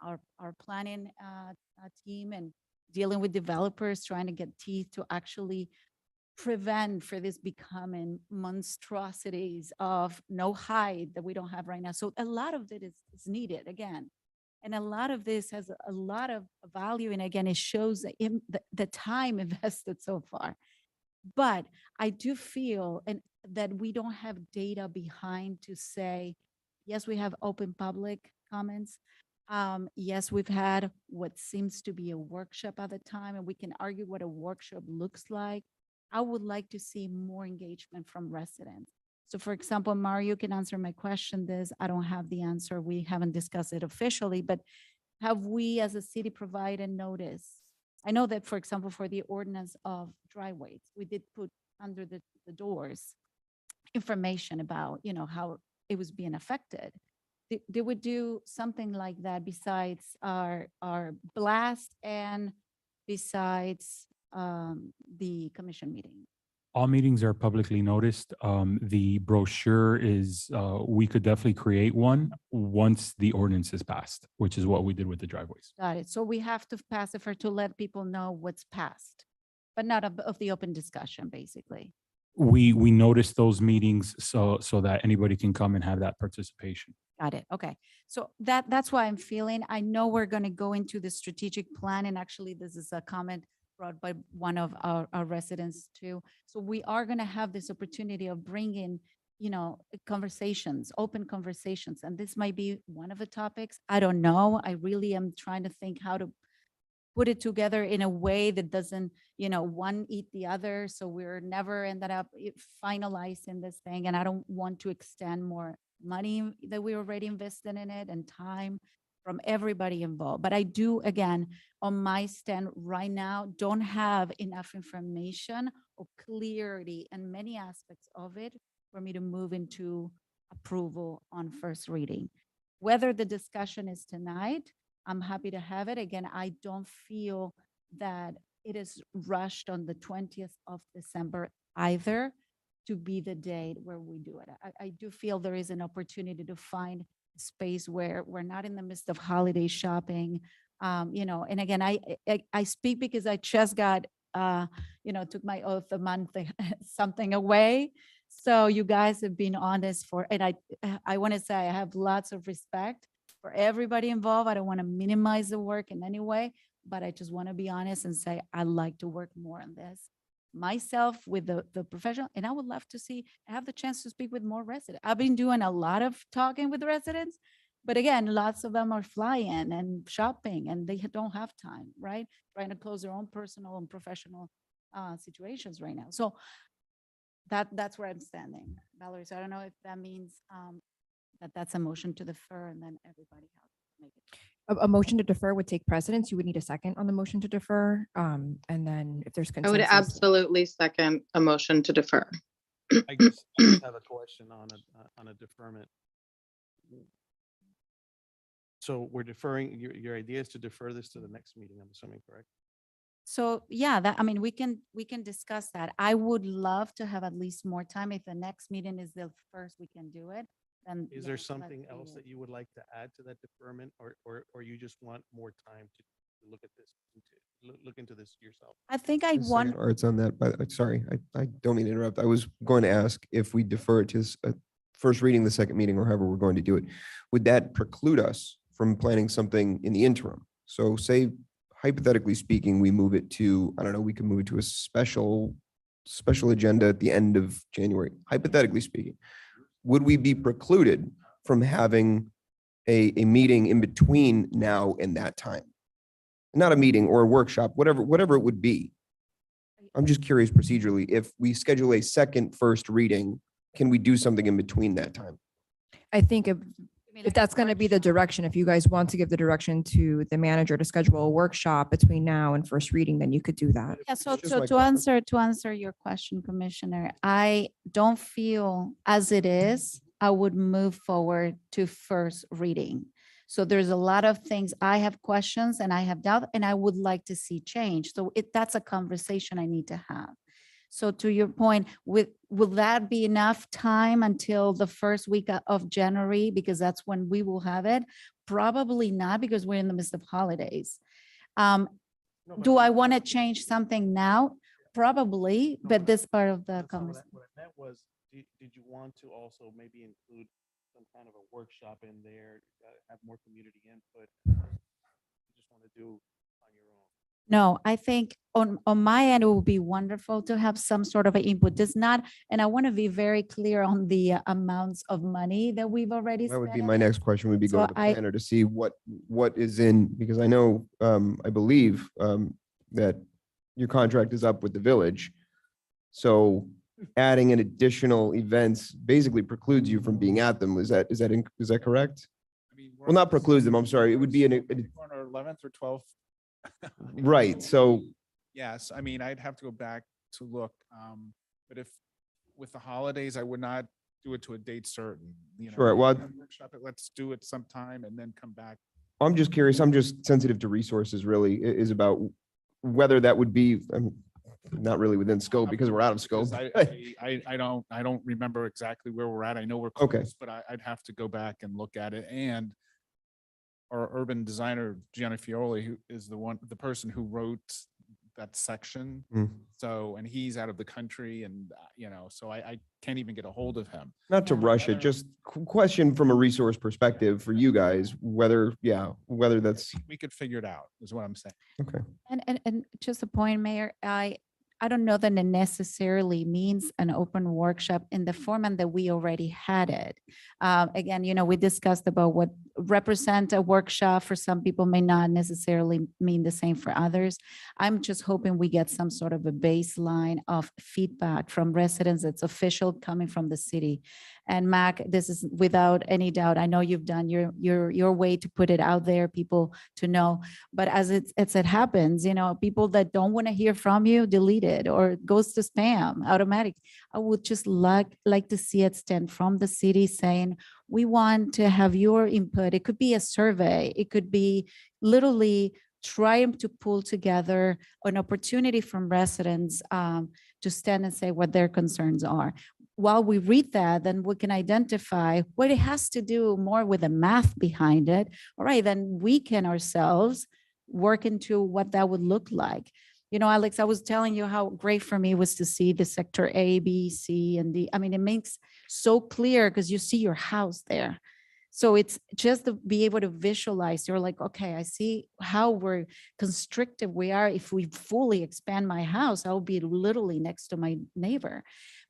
our planning team and dealing with developers trying to get teeth to actually prevent for this becoming monstrosities of no height that we don't have right now. So a lot of it is needed again. And a lot of this has a lot of value. And again, it shows the time invested so far. But I do feel that we don't have data behind to say, yes, we have open public comments. Yes, we've had what seems to be a workshop at the time, and we can argue what a workshop looks like. I would like to see more engagement from residents. So for example, Mario can answer my question this, I don't have the answer. We haven't discussed it officially, but have we as a city provided notice? I know that, for example, for the ordinance of driveways, we did put under the doors information about, how it was being affected. Did we do something like that besides our blast and besides the commission meeting? All meetings are publicly noticed. The brochure is, we could definitely create one once the ordinance is passed, which is what we did with the driveways. Got it. So we have to pass it for to let people know what's passed, but not of the open discussion, basically. We noticed those meetings so that anybody can come and have that participation. Got it. Okay. So that's why I'm feeling, I know we're going to go into the strategic plan, and actually this is a comment brought by one of our residents too. So we are going to have this opportunity of bringing, conversations, open conversations, and this might be one of the topics. I don't know. I really am trying to think how to put it together in a way that doesn't, one eat the other. So we're never ended up finalizing this thing. And I don't want to extend more money that we already invested in it and time from everybody involved. But I do, again, on my stand right now, don't have enough information or clarity in many aspects of it for me to move into approval on first reading. Whether the discussion is tonight, I'm happy to have it. Again, I don't feel that it is rushed on the 20th of December either to be the date where we do it. I do feel there is an opportunity to find space where we're not in the midst of holiday shopping. And again, I speak because I just got, took my oath a month, something away. So you guys have been honest and I want to say I have lots of respect for everybody involved. I don't want to minimize the work in any way, but I just want to be honest and say, I'd like to work more on this myself with the professional. And I would love to have the chance to speak with more residents. I've been doing a lot of talking with residents, but again, lots of them are flying and shopping and they don't have time, right? Trying to close their own personal and professional situations right now. So that's where I'm standing, Valerie. So I don't know if that means that's a motion to defer and then everybody else make it. A motion to defer would take precedence. You would need a second on the motion to defer. And then if there's I consensus. would absolutely second a motion to defer. I just have a question on a deferment. So we're deferring, your idea is to defer this to the next meeting, I'm assuming, correct? So yeah, we can discuss that. I would love to have at least more time. If the next meeting is the first, we can do it. Then Is yeah, there let's something do else it. that you would like to add to that deferment or you just want more time to look at this, look into this yourself? I think I A second, want, Arts on that, but sorry, I don't mean to interrupt. I was going to ask if we defer it to first reading, the second meeting, or however we're going to do it. Would that preclude us from planning something in the interim? So say hypothetically speaking, we move it to, I don't know, we could move it to a special agenda at the end of January, hypothetically speaking. Would we be precluded from having a meeting in between now and that time? Not a meeting or a workshop, whatever it would be. I'm just curious procedurally, if we schedule a first reading, can we do something in between that time? I think if that's going to be the direction, if you guys want to give the direction to the manager to schedule a workshop between now and first reading, then you could do that. yeah, so just my to answer your question, Commissioner, I don't feel as it is, I would move forward to first reading. So there's a lot of things, I have questions and I have doubt, and I would like to see change. So that's a conversation I need to have. So to your point, will that be enough time until the first week of January? Because that's when we will have it. Probably not, because we're in the midst of holidays. Do I want to change something now? Probably, but this part of the That's not conversation. what I meant was, did you want to also maybe include some kind of a workshop in there, have more community input? You just want to do on your own? No, I think on my end, it would be wonderful to have some sort of an input. Does not, and I want to be very clear on the amounts of money that we've already That spent. would be my next question, would be So going to the I- planner to see what is in, because I know, I believe that your contract is up with the village. So adding an additional events basically precludes you from being at them. Is that correct? I mean, Well, not precludes them, I'm sorry. It would be on our 11th or 12th. right. So Yes, I mean, I'd have to go back to look. But if with the holidays, I would not do it to a date certain, you know. Sure, well, Workshop it, let's do it sometime and then come back. I'm just curious. I'm just sensitive to resources really is about whether that would be not really within scope because we're out of scope. Because I don't remember exactly where we're at. I know we're Okay. close, but I'd have to go back and look at it. And our urban designer, Gianna Fioli, who is the person who wrote that section. Mm. So, and he's out of the country and, you know, so I can't even get a hold of him. Not to rush it, just question from a resource perspective for you guys, whether that's We could figure it out, is what I'm saying. okay. And just a point, Mayor, I don't know that it necessarily means an open workshop in the format that we already had it. Again, you know, we discussed about what represent a workshop for some people may not necessarily mean the same for others. I'm just hoping we get some sort of a baseline of feedback from residents that's official coming from the city. And Mac, this is without any doubt. I know you've done your way to put it out there, people to know. But as it happens, you know, people that don't want to hear from you, delete it or it goes to spam automatic. I would just like to see it stand from the city saying, we want to have your input. It could be a survey. It could be literally trying to pull together an opportunity from residents to stand and say what their concerns are. While we read that, then we can identify what it has to do more with the math behind it. All right, then we can ourselves work into what that would look like. You know, Alex, I was telling you how great for me was to see the sector A, B, C, and D. I mean, it makes so clear because you see your house there. So it's just to be able to visualize. You're like, okay, I see how we're constricted we are. If we fully expand my house, I'll be literally next to my neighbor.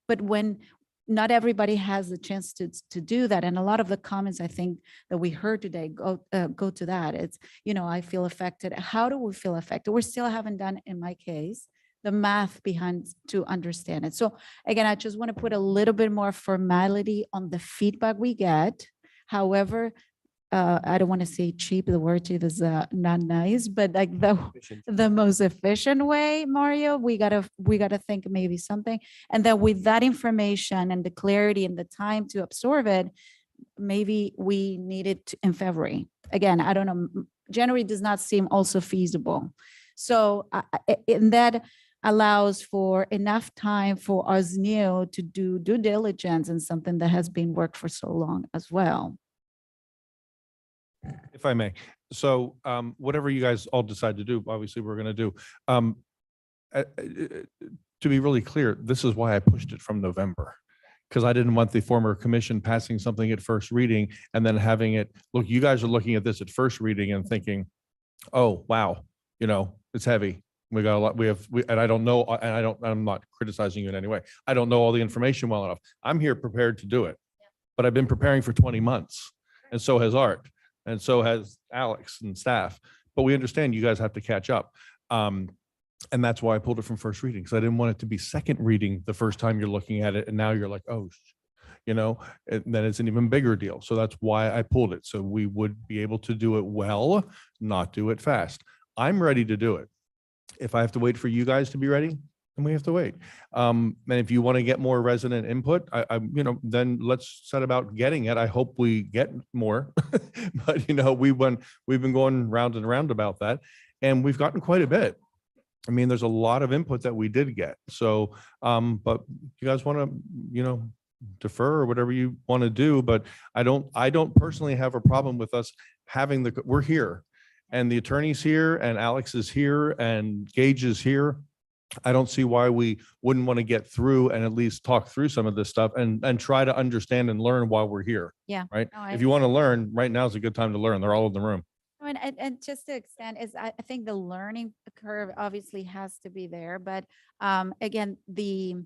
But when not everybody has the chance to do that, and a lot of the comments I think that we heard today go to that. It's, you know, I feel affected. How do we feel affected? We still haven't done, in my case, the math behind to understand it. So again, I just want to put a little bit more formality on the feedback we get. However, I don't want to say cheap, the word cheap is not nice, but like the most efficient way, Mario, we gotta think maybe something. And then with that information and the clarity and the time to absorb it, maybe we need it in February. Again, I don't know, January does not seem also feasible. So and that allows for enough time for us new to do due diligence and something that has been worked for so long as well. If I may. So whatever you guys all decide to do, obviously we're going to do. To be really clear, this is why I pushed it from November, because I didn't want the former commission passing something at first reading and then having it, look, you guys are looking at this at first reading and thinking, oh, wow, you know, it's heavy. We got a lot, and I don't know, and I'm not criticizing you in any way. I don't know all the information well enough. I'm here prepared to do it, but I've been preparing for 20 months and so has Art. And so has Alex and staff, but we understand you guys have to catch up. And that's why I pulled it from first reading, because I didn't want it to be second reading the first time you're looking at it. And now you're like, oh, you know, and then it's an even bigger deal. So that's why I pulled it. So we would be able to do it well, not do it fast. I'm ready to do it. If I have to wait for you guys to be ready, then we have to wait. And if you want to get more resident input, you know, then let's set about getting it. I hope we get more, but you know, we've been going round and round about that, and we've gotten quite a bit. I mean, there's a lot of input that we did get. So, but you guys want to, you know, defer or whatever you want to do, but I don't personally have a problem with us having we're here, and the attorney's here, and Alex is here, and Gage is here. I don't see why we wouldn't want to get through and at least talk through some of this stuff and try to understand and learn while we're here. Yeah. Right. No, If you want to learn, right now is a good time to learn. They're all in the room. And just to extend is I think the learning curve obviously has to be there, but again, you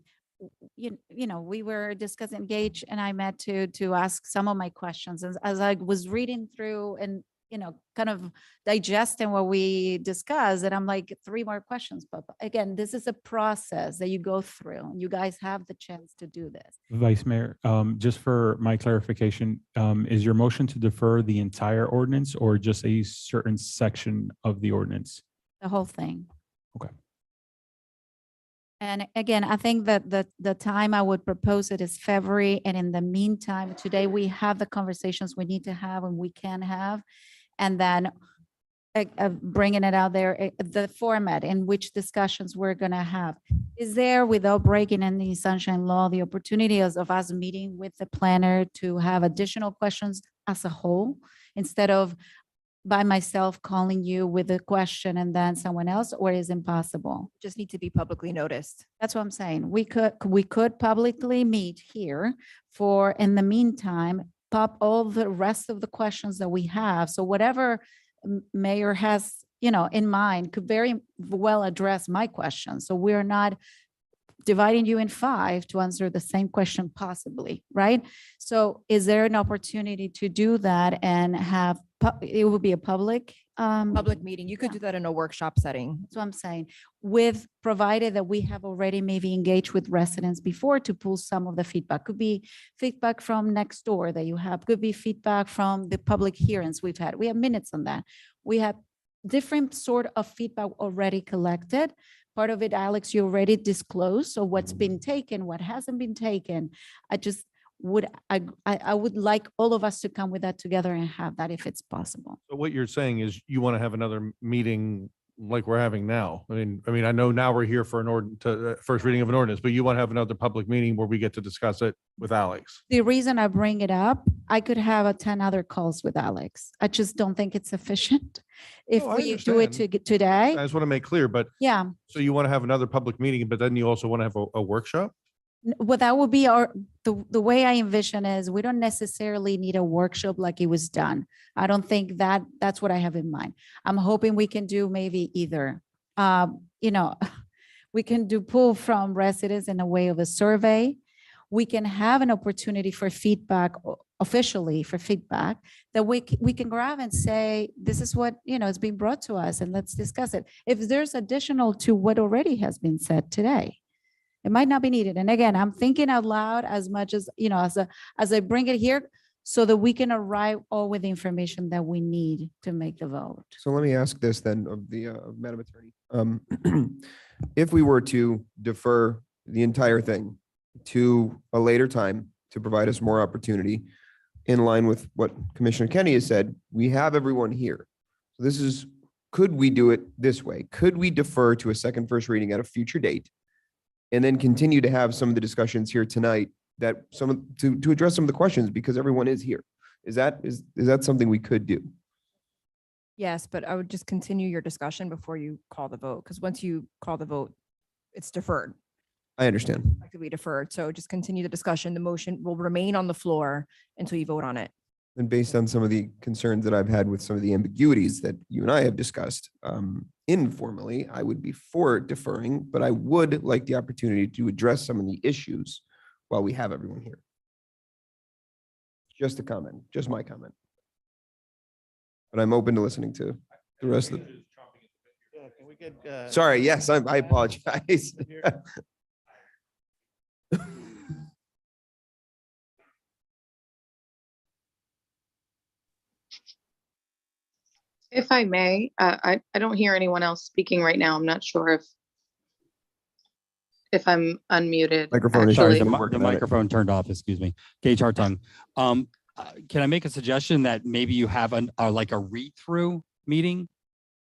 know, we were discussing, Gage and I met to ask some of my questions as I was reading through, and kind of digesting what we discussed. And I'm like, 3 more questions. But again, this is a process that you go through. You guys have the chance to do this. Vice Mayor, just for my clarification, is your motion to defer the entire ordinance or just a certain section of the ordinance? The whole thing. Okay. And again, I think that the time I would propose it is February. And in the meantime, today we have the conversations we need to have and we can have. And then bringing it out there, the format in which discussions we're going to have. Is there, without breaking any sunshine law, the opportunities of us meeting with the planner to have additional questions as a whole, instead of by myself calling you with a question and then someone else, or is impossible? Just need to be publicly noticed. That's what I'm saying. We could publicly meet here for, in the meantime, pop all the rest of the questions that we have. So whatever mayor has, in mind could very well address my questions. So we're not dividing you in 5 to answer the same question possibly, right? So is there an opportunity to do that and have, it will be a public Meeting. You could do that in a workshop setting. That's what I'm saying, provided that we have already maybe engaged with residents before to pull some of the feedback. Could be feedback from next door that you have, could be feedback from the public hearings we've had. We have minutes on that. We have different sort of feedback already collected. Part of it, Alex, you already disclosed. So what's been taken, what hasn't been taken. I would like all of us to come with that together and have that if it's possible. So what you're saying is you want to have another meeting like we're having now. I mean, I know now we're here for first reading of an ordinance, but you want to have another public meeting where we get to discuss it with Alex. The reason I bring it up, I could have 10 other calls with Alex. I just don't think it's sufficient. If No, I we do it understand. today, I just want to make clear, but yeah. so you want to have another public meeting, but then you also want to have a workshop? Well, that would be the way I envision is we don't necessarily need a workshop like it was done. I don't think that's what I have in mind. I'm hoping we can do maybe either, we can do pull from residents in a way of a survey. We can have an opportunity for feedback, officially for feedback, that we can grab and say, this is what, is being brought to us and let's discuss it. If there's additional to what already has been said today. It might not be needed. And again, I'm thinking out loud as much as, as I bring it here so that we can arrive all with the information that we need to make the vote. So let me ask this then of the Madam Attorney. If we were to defer the entire thing to a later time to provide us more opportunity, in line with what Commissioner Kenny has said, we have everyone here. So could we do it this way? Could we defer to a second first reading at a future date? And then continue to have some of the discussions here tonight to address some of the questions because everyone is here. Is that something we could do? Yes, but I would just continue your discussion before you call the vote, because once you call the vote, it's deferred. I understand. It could be deferred. So just continue the discussion. The motion will remain on the floor until you vote on it. And based on some of the concerns that I've had with some of the ambiguities that you and I have discussed informally, I would be for deferring, but I would like the opportunity to address some of the issues while we have everyone here. Just a comment, just my comment. But I'm open to listening to the rest of the. Yeah, can we get, Sorry, yes, I apologize. If I may, I don't hear anyone else speaking right now. I'm not sure if I'm unmuted. Microphone is Sorry, actually. We're working the on it. microphone turned off, excuse me. Gage Hartung. Can I make a suggestion that maybe you have like a read-through meeting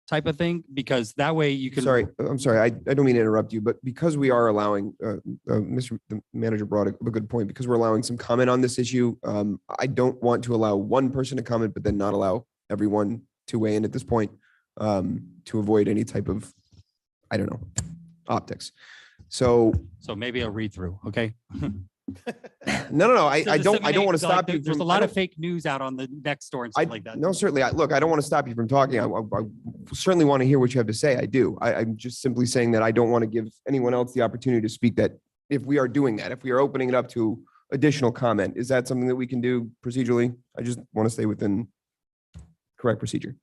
type of thing? Because that way you can. Sorry, I'm sorry. I don't mean to interrupt you, but because we are allowing, the manager brought a good point, because we're allowing some comment on this issue. I don't want to allow one person to comment, but then not allow everyone to weigh in at this point, to avoid any type of, I don't know, optics. So maybe a read-through, okay? no. I don't want to stop you. There's a lot of fake news out on the next door and stuff like that. No, certainly. Look, I don't want to stop you from talking. I certainly want to hear what you have to say. I do. I'm just simply saying that I don't want to give anyone else the opportunity to speak, that if we are doing that, if we are opening it up to additional comment, is that something that we can do procedurally? I just want to stay within correct procedure?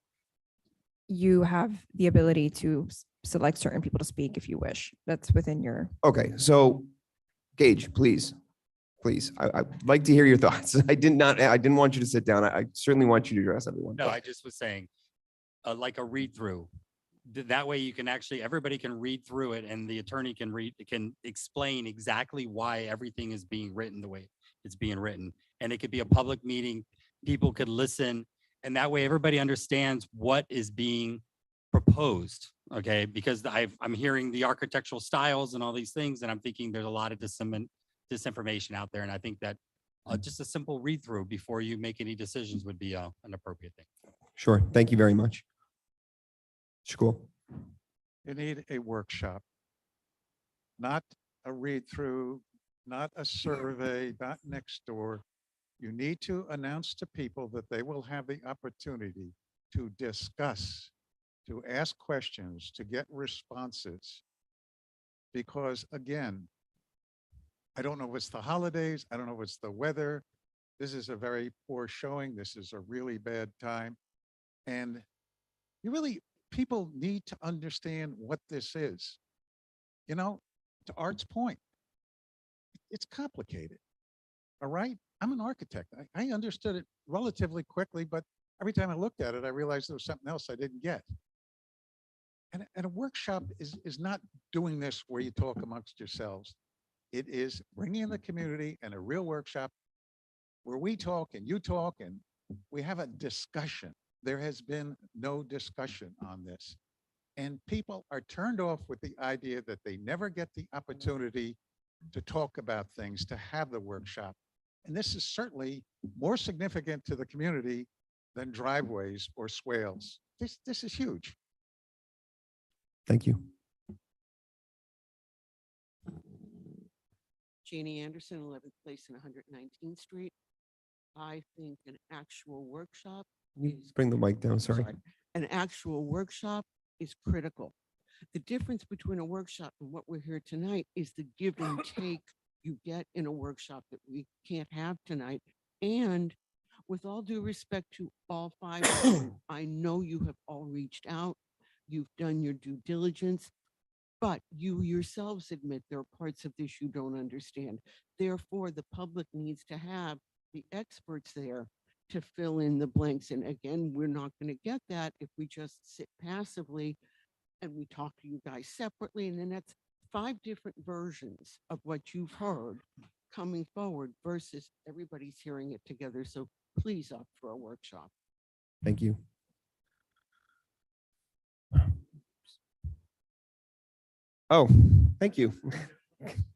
You have the ability to select certain people to speak if you wish. That's within your, Okay, so Gage, please, I'd like to hear your thoughts. I didn't want you to sit down. I certainly want you to address everyone. No, I just was saying, like a read through. That way you can actually, everybody can read through it and the attorney can explain exactly why everything is being written the way it's being written. And it could be a public meeting. People could listen, and that way everybody understands what is being proposed. Okay, because I'm hearing the architectural styles and all these things, and I'm thinking there's a lot of disinformation out there. And I think that just a simple read through before you make any decisions would be an appropriate thing. Sure, thank you very much. Cool. You need a workshop, not a read through, not a survey, not next door. You need to announce to people that they will have the opportunity to discuss, to ask questions, to get responses. Because again, I don't know if it's the holidays, I don't know if it's the weather. This is a very poor showing. This is a really bad time. And people need to understand what this is. You know, to Art's point, it's complicated. All right. I'm an architect. I understood it relatively quickly, but every time I looked at it, I realized there was something else I didn't get. And a workshop is not doing this where you talk amongst yourselves. It is bringing in the community and a real workshop where we talk and you talk and we have a discussion. There has been no discussion on this. And people are turned off with the idea that they never get the opportunity to talk about things, to have the workshop. And this is certainly more significant to the community than driveways or swales. This is huge. Thank you. Jeannie Anderson, 11th Place and 119th Street. I think an actual workshop Can you bring the mic down? Sorry. an actual workshop is critical. The difference between a workshop and what we're here tonight is the give and take you get in a workshop that we can't have tonight. And with all due respect to all five of you, I know you have all reached out, you've done your due diligence, but you yourselves admit there are parts of this you don't understand. Therefore, the public needs to have the experts there to fill in the blanks. And again, we're not going to get that if we just sit passively and we talk to you guys separately. And then that's 5 different versions of what you've heard coming forward versus everybody's hearing it together. So please opt for a workshop. Thank you. Oh, thank you.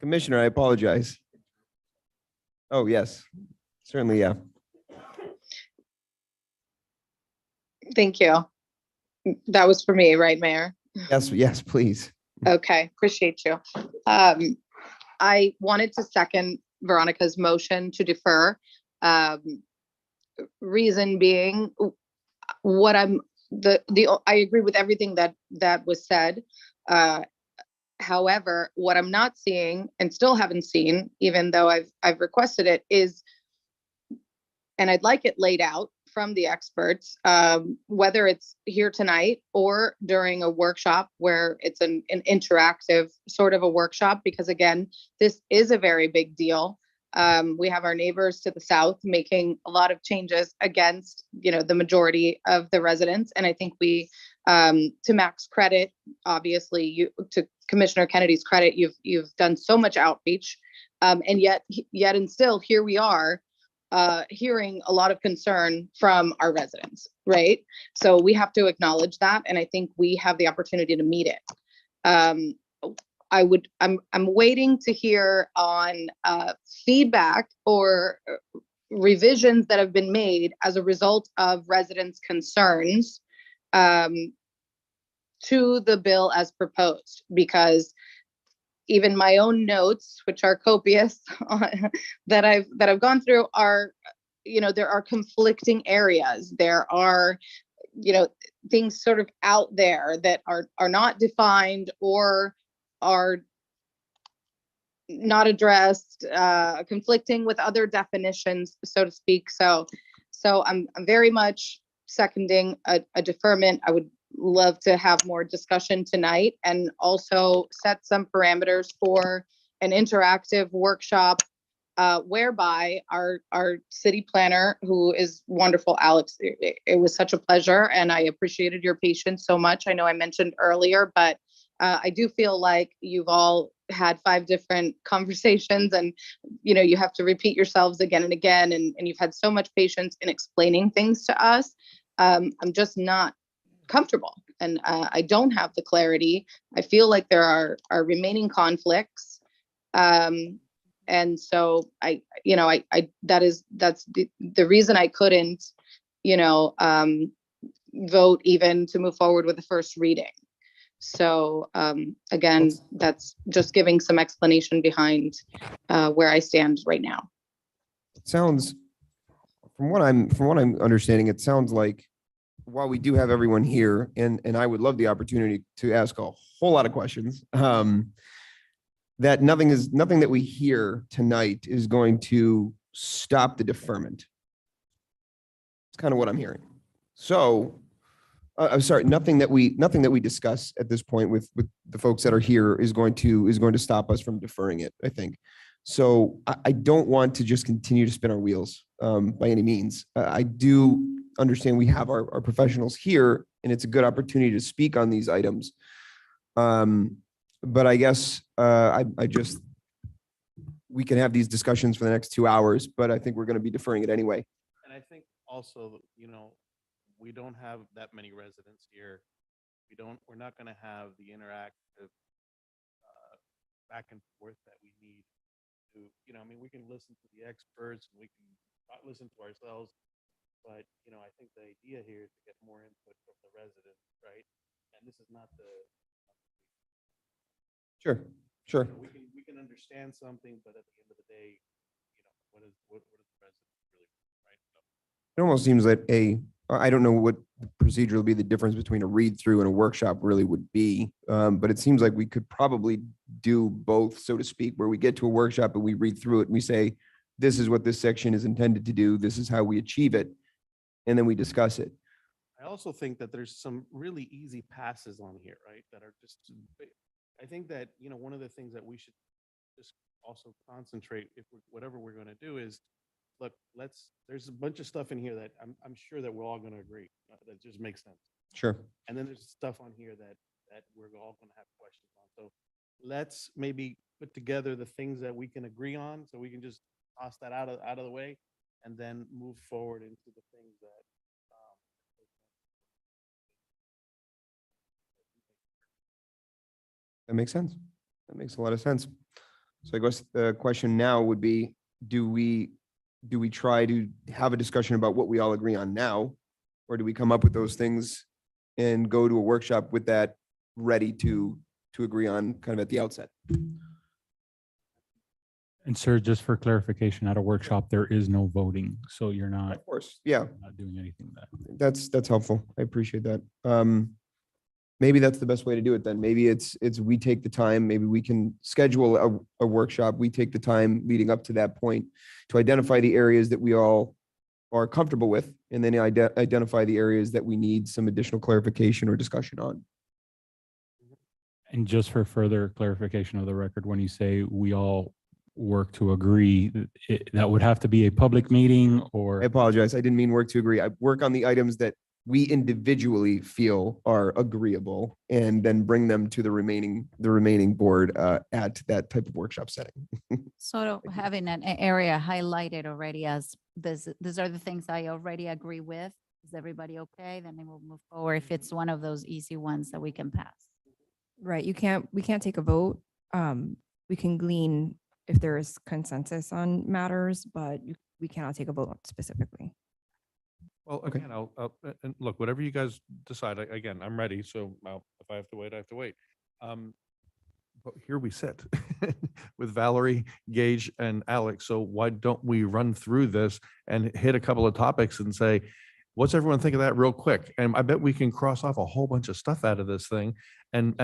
Commissioner, I apologize. Oh, yes, certainly, yeah. Thank you. That was for me, right, Mayor? Yes, please. Okay, appreciate you. I wanted to second Veronica's motion to defer. Reason being, I agree with everything that was said. However, what I'm not seeing and still haven't seen, even though I've requested it, is, and I'd like it laid out from the experts, whether it's here tonight or during a workshop where it's an interactive sort of a workshop, because again, this is a very big deal. We have our neighbors to the south making a lot of changes against, the majority of the residents. And I think we, to Mac's credit, obviously, to Commissioner Kennedy's credit, you've done so much outreach, and yet and still here we are, hearing a lot of concern from our residents, right? So we have to acknowledge that, and I think we have the opportunity to meet it. I'm waiting to hear on feedback or revisions that have been made as a result of residents' concerns to the bill as proposed, because even my own notes, which are copious, that I've gone through, are, there are conflicting areas. There are, things sort of out there that are not defined or are not addressed, conflicting with other definitions, so to speak. So I'm very much seconding a deferment. I would love to have more discussion tonight and also set some parameters for an interactive workshop whereby our city planner, who is wonderful, Alex, it was such a pleasure and I appreciated your patience so much. I know I mentioned earlier, but I do feel like you've all had 5 different conversations and, you know, you have to repeat yourselves again and again, and you've had so much patience in explaining things to us. I'm just not comfortable and I don't have the clarity. I feel like there are remaining conflicts. And so that's the reason I couldn't, vote even to move forward with the first reading. So again, that's just giving some explanation behind where I stand right now. It sounds, from what I'm understanding, it sounds like while we do have everyone here, and I would love the opportunity to ask a whole lot of questions, that nothing that we hear tonight is going to stop the deferment. It's kind of what I'm hearing. So I'm sorry, nothing that we discuss at this point with the folks that are here is going to stop us from deferring it, I think. So I don't want to just continue to spin our wheels by any means. I do understand we have our professionals here and it's a good opportunity to speak on these items. But I guess we can have these discussions for the next 2 hours, but I think we're going to be deferring it anyway. And I think also, we don't have that many residents here. We're not going to have the interactive back and forth that we need to, we can listen to the experts and we can listen to ourselves, but, I think the idea here is to get more input from the residents, right? And this is not the. Sure. We can understand something, but at the end of the day, what is the resident really, right? So, It almost seems that I don't know what procedure will be the difference between a read through and a workshop really would be. But it seems like we could probably do both, so to speak, where we get to a workshop and we read through it and we say, this is what this section is intended to do. This is how we achieve it. And then we discuss it. I also think that there's some really easy passes on here, right? That are just, I think that, one of the things that we should just also concentrate whatever we're going to do is, look, there's a bunch of stuff in here that I'm sure that we're all going to agree that just makes sense. Sure. And then there's stuff on here that we're all going to have questions on. So let's maybe put together the things that we can agree on so we can just toss that out of the way and then move forward into the things that That makes sense. That makes a lot of sense. So I guess the question now would be, do we try to have a discussion about what we all agree on now? Or do we come up with those things and go to a workshop with that ready to agree on kind of at the outset? And sir, just for clarification, at a workshop, there is no voting. So you're not. Of course, yeah. Not doing anything that. That's helpful. I appreciate that. Maybe that's the best way to do it then. Maybe it's we take the time, maybe we can schedule a workshop. We take the time leading up to that point to identify the areas that we all are comfortable with, and then identify the areas that we need some additional clarification or discussion on. And just for further clarification of the record, when you say we all work to agree, that would have to be a public meeting or? I apologize. I didn't mean work to agree. I work on the items that we individually feel are agreeable and then bring them to the remaining board at that type of workshop setting. Sort of having an area highlighted already as these are the things I already agree with. Is everybody okay? Then we will move forward if it's one of those easy ones that we can pass. Right. We can't take a vote. We can glean if there is consensus on matters, but we cannot take a vote specifically. Well, again, and look, whatever you guys decide, again, I'm ready. So if I have to wait, I have to wait. But here we sit with Valerie, Gage, and Alex. So why don't we run through this and hit a couple of topics and say, what's everyone think of that real quick? And I bet we can cross off a whole bunch of stuff out of this thing and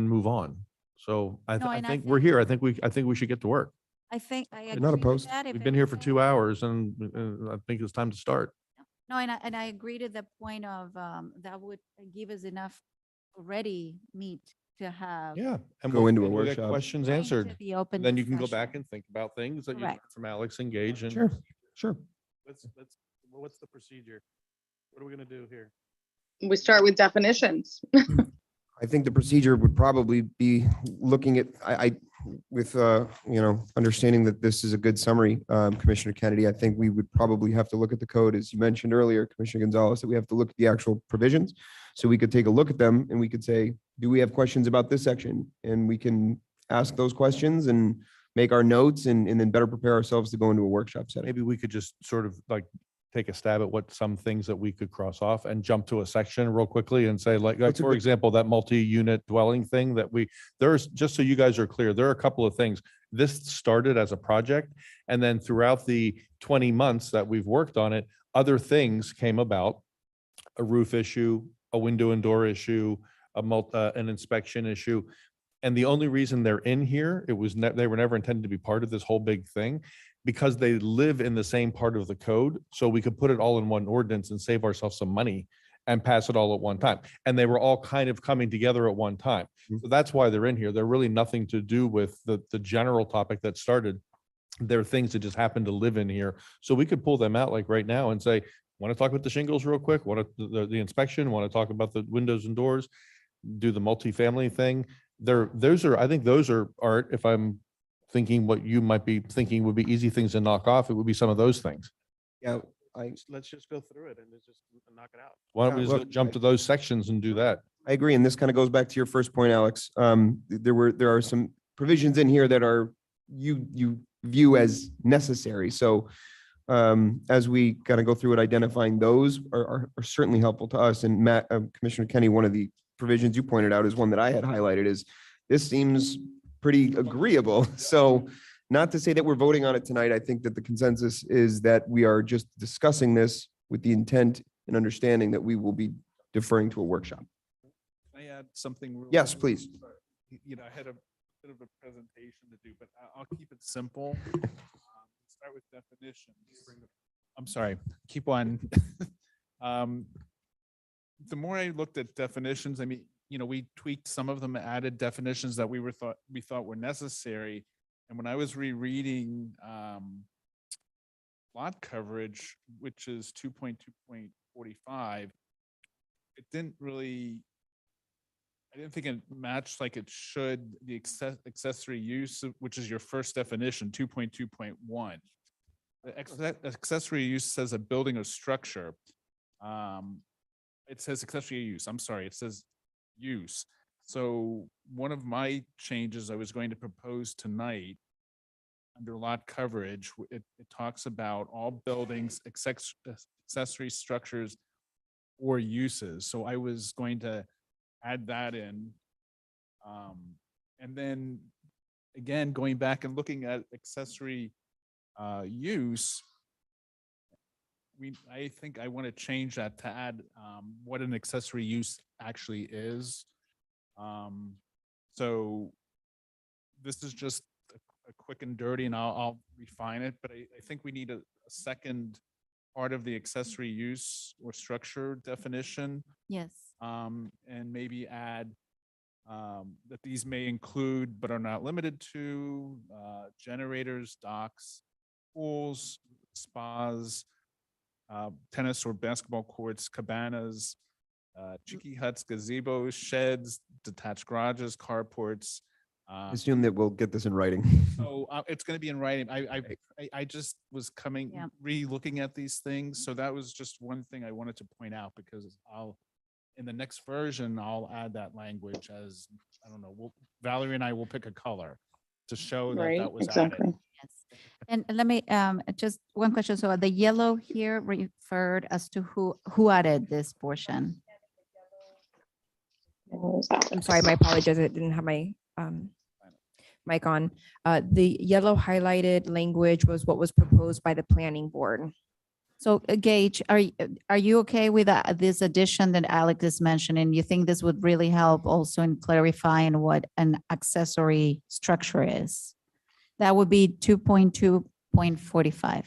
move on. So I think we're here. I think we should get to work. I think I agree Not with opposed. that. If We've been here for anything- 2 hours and I think it's time to start. No, and I agree to the point of, that would give us enough already meat to have. Yeah. And Go we'll- into a and we'll get workshop. questions Going answered. to the open Then you can go discussion. back and think about things that you learned Correct. from Alex, engage and. Sure, sure. Well, what's the procedure? What are we gonna do here? We start with definitions. I think the procedure would probably be looking at, with, understanding that this is a good summary, Commissioner Kennedy, I think we would probably have to look at the code, as you mentioned earlier, Commissioner Gonzalez, that we have to look at the actual provisions. So we could take a look at them and we could say, do we have questions about this section? And we can ask those questions and make our notes and then better prepare ourselves to go into a workshop setting. Maybe we could just sort of like take a stab at what some things that we could cross off and jump to a section real quickly and say like That's a for good- example, that multi-unit dwelling thing that there's, just so you guys are clear, there are a couple of things. This started as a project, and then throughout the 20 months that we've worked on it, other things came about. A roof issue, a window and door issue, an inspection issue. And the only reason they're in here, they were never intended to be part of this whole big thing, because they live in the same part of the code. So we could put it all in one ordinance and save ourselves some money and pass it all at one time. And they were all kind of coming together at one time. So that's why they're in here. They're really nothing to do with the general topic that started. They're things that just happen to live in here. So we could pull them out like right now and say, want to talk about the shingles real quick? Want to the inspection? Want to talk about the windows and doors? Do the multifamily thing? I think those are Art, if I'm thinking what you might be thinking would be easy things to knock off, it would be some of those things. Yeah, Let's just go through it and just knock it out. Why don't we Yeah, just look, jump to those sections and do that? I agree, and this kind of goes back to your first point, Alex. There are some provisions in here that are you view as necessary. So as we kind of go through it, identifying those are certainly helpful to us. And Matt, Commissioner Kenny, one of the provisions you pointed out is one that I had highlighted is this seems pretty agreeable. So not to say that we're voting on it tonight. I think that the consensus is that we are just discussing this with the intent and understanding that we will be deferring to a workshop. Can I add something? real Yes, quick? please. I had a bit of a presentation to do, but I'll keep it simple. Start with definitions. I'm sorry, keep on. The more I looked at definitions, I mean, we tweaked some of them, added definitions that we thought were necessary. And when I was rereading lot coverage, which is 2.2.45, it didn't really, I didn't think it matched like it should the accessory use, which is your first definition, 2.2.1. The accessory use says a building or structure. It says accessory use. I'm sorry, it says use. So one of my changes I was going to propose tonight under lot coverage, it talks about all buildings, accessory structures, or uses. So I was going to add that in. And then again, going back and looking at accessory use, I think I want to change that to add what an accessory use actually is. So this is just a quick and dirty, and I'll refine it, but I think we need a second part of the accessory use or structure definition. Yes. And maybe add that these may include, but are not limited to, generators, docks, pools, spas, tennis or basketball courts, cabanas, chicky huts, gazebos, sheds, detached garages, carports. Assume that we'll get this in writing. So it's going to be in writing. I just was re-looking at these things. So that was just one thing I wanted to point out, because in the next version, I'll add that language as, I don't know, Valerie and I will pick a color to show that Right, that was exactly. added. Yes. And let me, just one question. So the yellow here referred as to who added this portion? I'm sorry, my apologies. I didn't have my mic on. The yellow highlighted language was what was proposed by the planning board. So Gage, are you okay with this addition that Alex is mentioning? You think this would really help also in clarifying what an accessory structure is? That would be 2.2.45.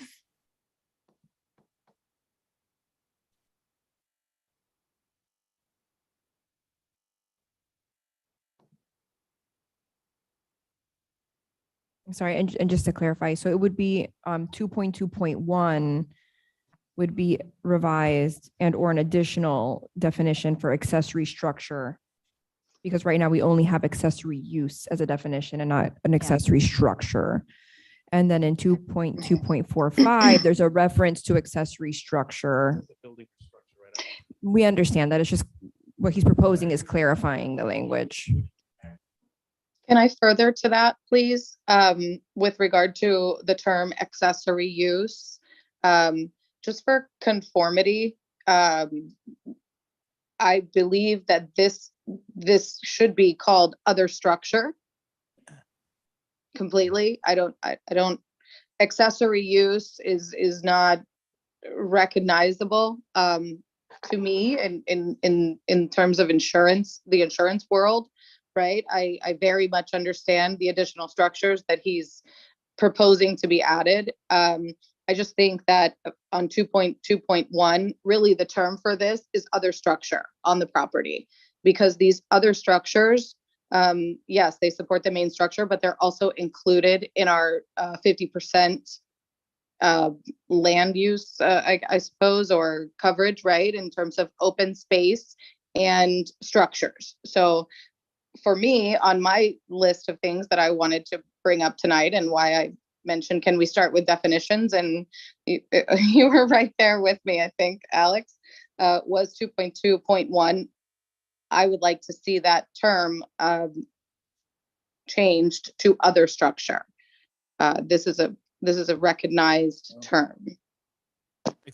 sorry, and just to clarify, so it would be 2.2.1 would be revised and or an additional definition for accessory structure. Because right now we only have accessory use as a definition and not an accessory structure. And then in 2.2.45, there's a reference to accessory structure. We understand that. It's just what he's proposing is clarifying the language. Can I further to that, please? With regard to the term accessory use, just for conformity, I believe that this should be called other structure. Completely. I don't, accessory use is not recognizable to me in terms of insurance, the insurance world, right? I very much understand the additional structures that he's proposing to be added. I just think that on 2.2.1, really the term for this is other structure on the property, because these other structures, yes, they support the main structure, but they're also included in our 50% land use, I suppose, or coverage, right, in terms of open space and structures. So for me, on my list of things that I wanted to bring up tonight, and why I mentioned, can we start with definitions? And you were right there with me, I think, Alex, was 2.2.1. I would like to see that term changed to other structure. This is a recognized term. I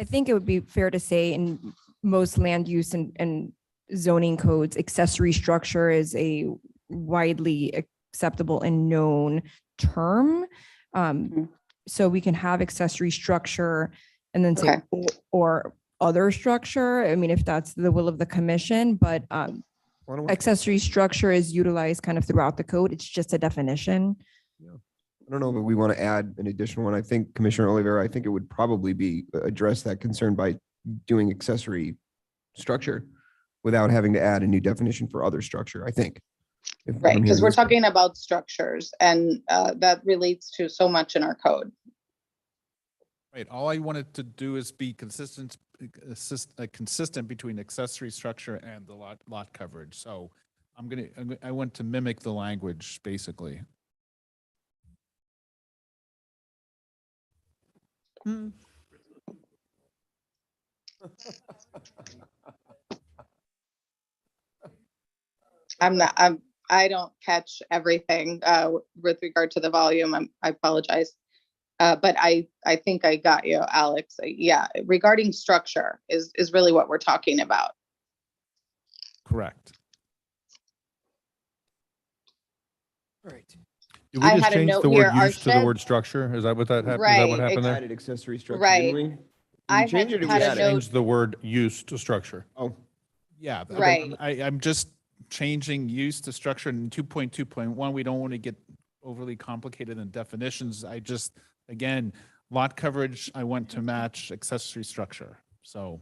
think it would be fair to say in most land use and zoning codes, accessory structure is a widely acceptable and known term. So we can have accessory structure and then say or other structure. I mean, if that's the will of the commission, but accessory structure is utilized kind of throughout the code. It's just a definition. I don't know if we want to add an additional one. I think Commissioner Oliveira, I think it would probably be address that concern by doing accessory structure without having to add a new definition for other structure, I think. Right, because we're talking about structures, and that relates to so much in our code. Right, all I wanted to do is be consistent between accessory structure and the lot coverage. So I want to mimic the language, basically. I don't catch everything with regard to the volume. I apologize. But I think I got you, Alex. Yeah, regarding structure is really what we're talking about. Correct. All right. Did we I just had a change note the here, word our use to the shed- word structure? Is that what that happened? Is that Right, what happened there? Added accessory structure, Right. didn't we? Did I we change it or did we had a add it? note- Change the word use to structure. Oh, Yeah. Right. I'm just changing use to structure in 2.2.1. We don't want to get overly complicated in definitions. I just, again, lot coverage, I want to match accessory structure. So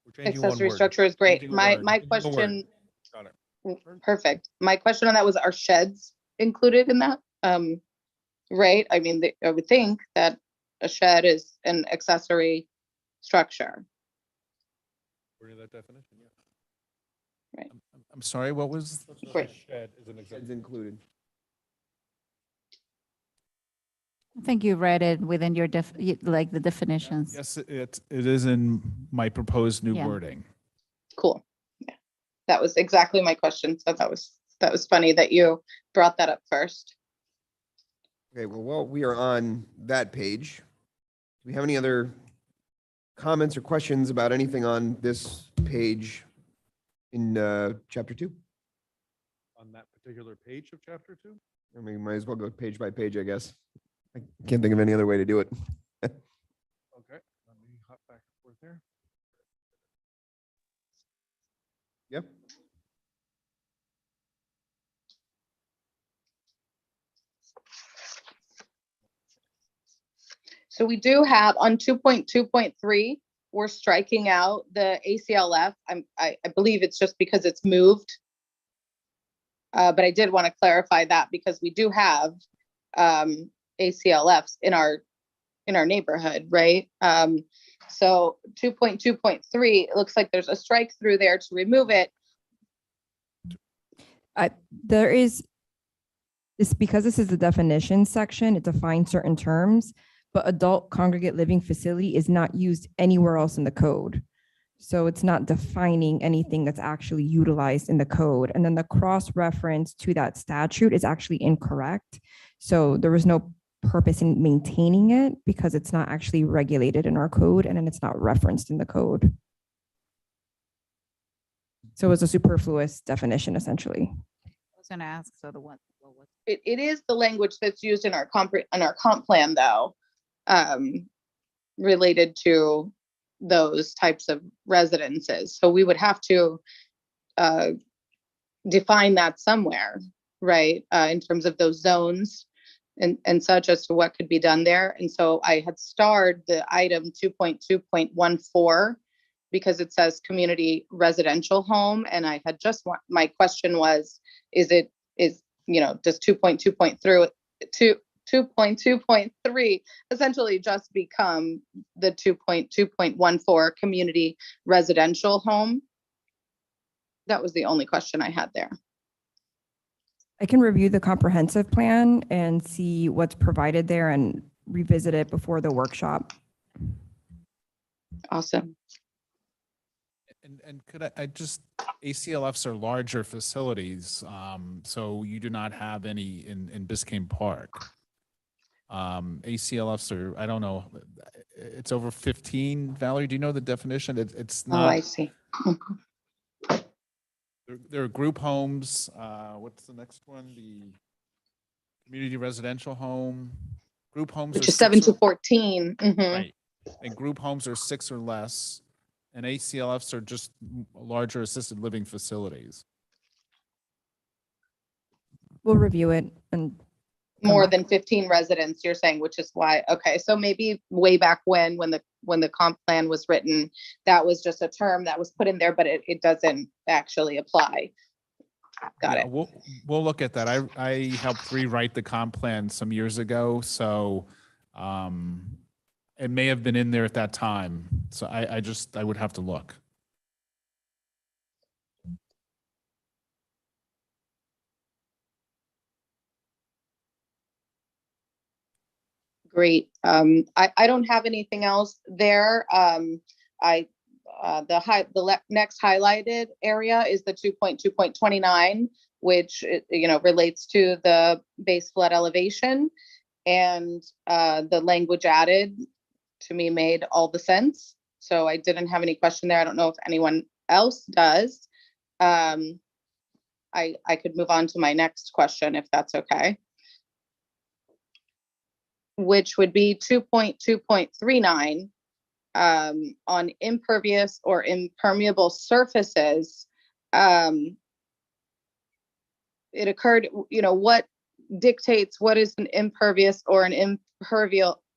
We're changing one accessory word. structure is great. Changing a word. My Changing a word. question, Got it. perfect. My question on that was, are sheds included in that? Right? I mean, I would think that a shed is an accessory structure. According to that definition, yeah. Right. I'm sorry, what was? Great. Shed is an it's included. I think you read it within your like the definitions. Yes, it is in my proposed new Yeah. wording. Cool. Yeah. That was exactly my question. So that was funny that you brought that up first. Okay, well, while we are on that page, do we have any other comments or questions about anything on this page in chapter 2? On that particular page of chapter 2? I mean, might as well go page by page, I guess. I can't think of any other way to do it. Okay, let me hop back and forth there. Yep. So we do have on 2.2.3, we're striking out the ACLF. I believe it's just because it's moved. But I did want to clarify that because we do have ACLFs in our neighborhood, right? So 2.2.3, it looks like there's a strike through there to remove it. There is, it's because this is the definition section, it defines certain terms, but adult congregate living facility is not used anywhere else in the code. So it's not defining anything that's actually utilized in the code. And then the cross-reference to that statute is actually incorrect. So there was no purpose in maintaining it because it's not actually regulated in our code and then it's not referenced in the code. So it's a superfluous definition essentially. I was gonna ask, so the one, It is the language that's used in our comp plan though, related to those types of residences. So we would have to define that somewhere, right? In terms of those zones and such as to what could be done there. And so I had starred the item 2.2.14 because it says community residential home. And I had just my question was, does 2.2.3 essentially just become the 2.2.14 community residential home? That was the only question I had there. I can review the comprehensive plan and see what's provided there and revisit it before the workshop. Awesome. And could I just, ACLFs are larger facilities, so you do not have any in Biscayne Park. ACLFs are, I don't know, it's over 15. Valerie, do you know the definition? It's not. Oh, I see. There are group homes. What's the next one? The community residential home. Group homes Which are is 7 6 to or- 14. Mhm. Right. And group homes are 6 or less. And ACLFs are just larger assisted living facilities. We'll review it and More than 15 residents, you're saying, which is why, okay, so maybe way back when the comp plan was written, that was just a term that was put in there, but it doesn't actually apply. Got it. We'll look at that. I helped rewrite the comp plan some years ago, so it may have been in there at that time. So I would have to look. Great. I don't have anything else there. The next highlighted area is the 2.2.29, which relates to the base flood elevation, and the language added to me made all the sense. So I didn't have any question there. I don't know if anyone else does. I could move on to my next question if that's okay, which would be 2.2.39 on impervious or impermeable surfaces. It occurred, what dictates what is an impervious or an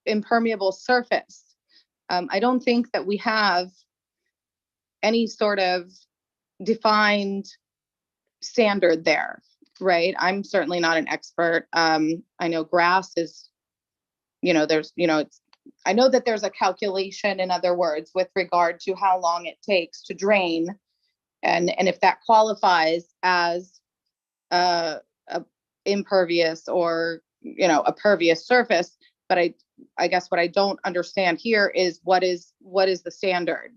impermeable surface? I don't think that we have any sort of defined standard there, right? I'm certainly not an expert. I know grass is, I know that there's a calculation, in other words, with regard to how long it takes to drain. And if that qualifies as a impervious or, a pervious surface. But I guess what I don't understand here is what is the standard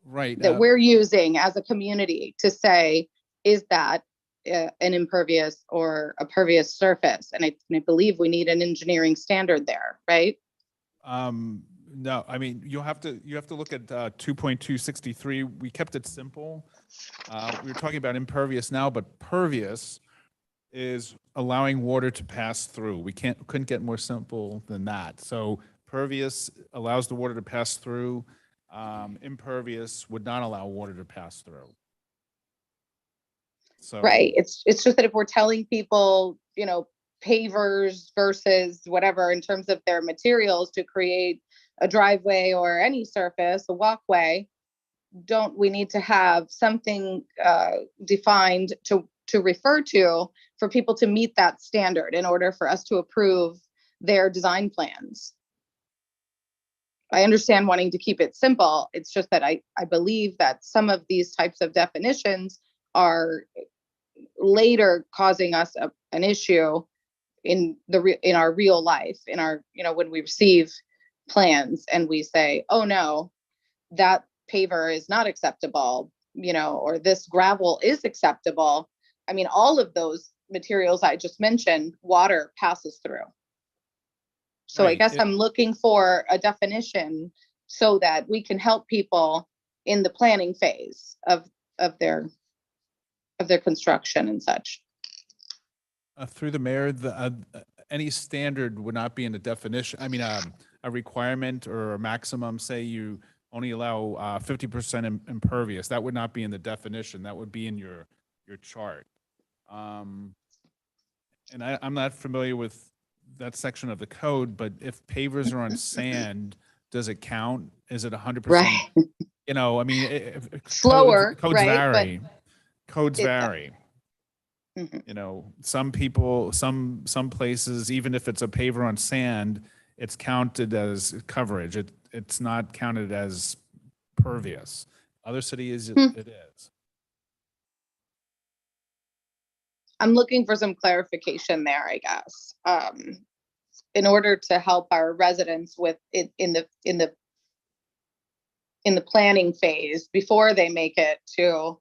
Right. that we're using as a community to say, is that an impervious or a pervious surface? And I believe we need an engineering standard there, right? No, I mean, you have to look at 2.263. We kept it simple. We were talking about impervious now, but pervious is allowing water to pass through. We couldn't get more simple than that. So pervious allows the water to pass through. Impervious would not allow water to pass through. So Right. It's just that if we're telling people, pavers versus whatever in terms of their materials to create a driveway or any surface, a walkway, don't we need to have something defined to to refer to for people to meet that standard in order for us to approve their design plans. I understand wanting to keep it simple. It's just that I believe that some of these types of definitions are later causing us an issue in our real life, in our, when we receive plans and we say, oh no, that paver is not acceptable, or this gravel is acceptable. I mean, all of those materials I just mentioned, water passes through. So I Right. guess I'm looking for a definition so that we can help people in the planning phase of their construction and such. Through the mayor, any standard would not be in the definition. I mean, a requirement or a maximum, say you only allow 50% impervious, that would not be in the definition. That would be in your chart. And I'm not familiar with that section of the code, but if pavers are on sand, does it count? Is it 100%? Right. I mean, Slower, codes right? vary. Codes it- vary. Some people, some places, even if it's a paver on sand, it's counted as coverage. It's not counted as pervious. Other cities, it is. I'm looking for some clarification there, I guess, in order to help our residents with it in the planning phase before they make it to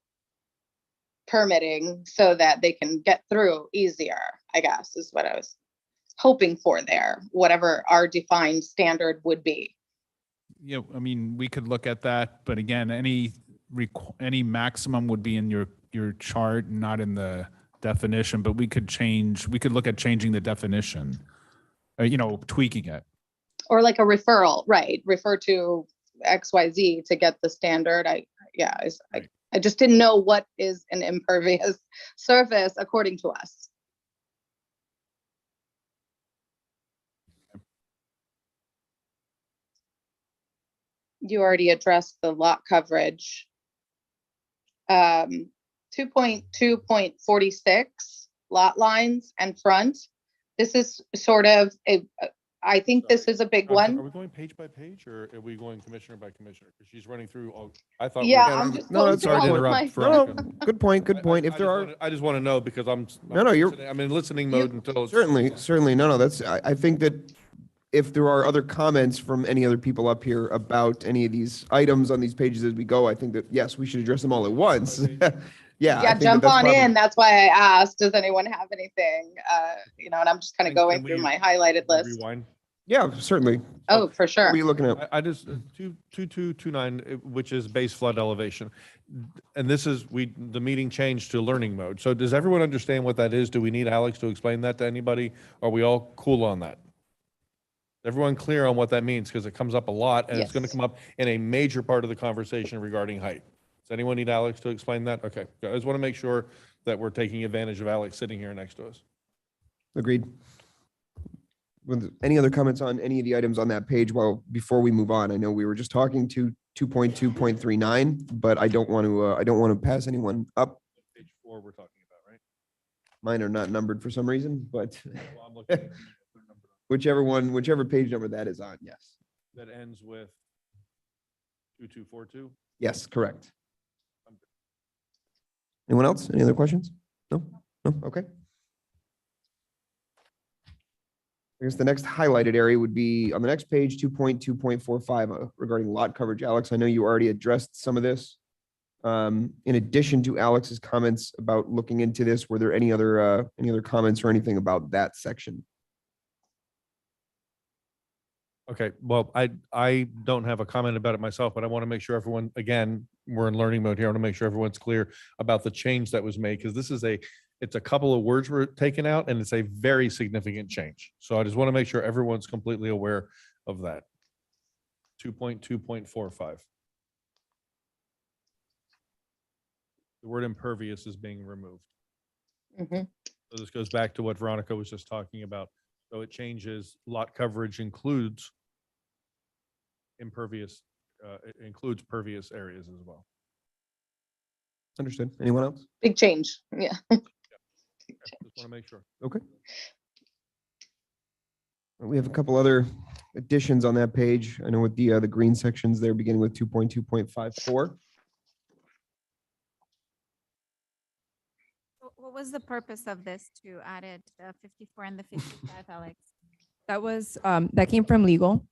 permitting, so that they can get through easier, I guess, is what I was hoping for there, whatever our defined standard would be. Yeah, I mean, we could look at that, but again, any maximum would be in your chart, not in the definition, but we could look at changing the definition, tweaking it. Or like a referral, right? Refer to XYZ to get the standard. I just didn't know what is an impervious surface according to us. You already addressed the lot coverage. 2.2.46 lot lines and front. This is sort of I think this is a big Are one. we going page by page or are we going commissioner by commissioner? Because she's running through all, I thought. Yeah, we- I'm just No, going that's through Sorry to all of interrupt. my. No, Veronica. good point, good point. If there are, I just want to know because I'm you're. I'm in listening mode until. Certainly. No, that's, I think that if there are other comments from any other people up here about any of these items on these pages as we go, I think that, yes, we should address them all at once. Yeah. I Yeah, think that jump that's on probably- in. That's why I asked, does anyone have anything? And I'm just kind of Can going we through my highlighted list. Rewind. Yeah, certainly. Oh, for sure. What are you looking at? I just, 2229, which is base flood elevation. And this is, the meeting changed to learning mode. So does everyone understand what that is? Do we need Alex to explain that to anybody? Are we all cool on that? Everyone clear on what that means? Because it comes up a lot and it's going to Yes. come up in a major part of the conversation regarding height. Does anyone need Alex to explain that? Okay, I just want to make sure that we're taking advantage of Alex sitting here next to us. Agreed. Any other comments on any of the items on that page? Well, before we move on, I know we were just talking to 2.2.39, but I don't want to pass anyone up. Page 4 we're talking about, right? Mine are not numbered for some reason, but Well, I'm looking at the number whichever page number that is on, yes. that ends with 2242. Yes, correct. Anyone else? Any other questions? No? No? Okay. I guess the next highlighted area would be on the next page, 2.2.45 regarding lot coverage. Alex, I know you already addressed some of this. In addition to Alex's comments about looking into this, were there any other comments or anything about that section? Okay, well, I don't have a comment about it myself, but I want to make sure everyone, again, we're in learning mode here. I want to make sure everyone's clear about the change that was made, because this is it's a couple of words were taken out and it's a very significant change. So I just want to make sure everyone's completely aware of that. 2.2.45. The word impervious is being removed. Mhm. So this goes back to what Veronica was just talking about. So it changes lot coverage includes impervious, it includes pervious areas as well. Understood. Anyone else? Big change. Yeah. Just want to make sure. Okay. We have a couple other additions on that page. I know with the green sections there, beginning with 2.2.54. What was the purpose of this to add it, the 54 and the 55, Alex? That was, that came from legal.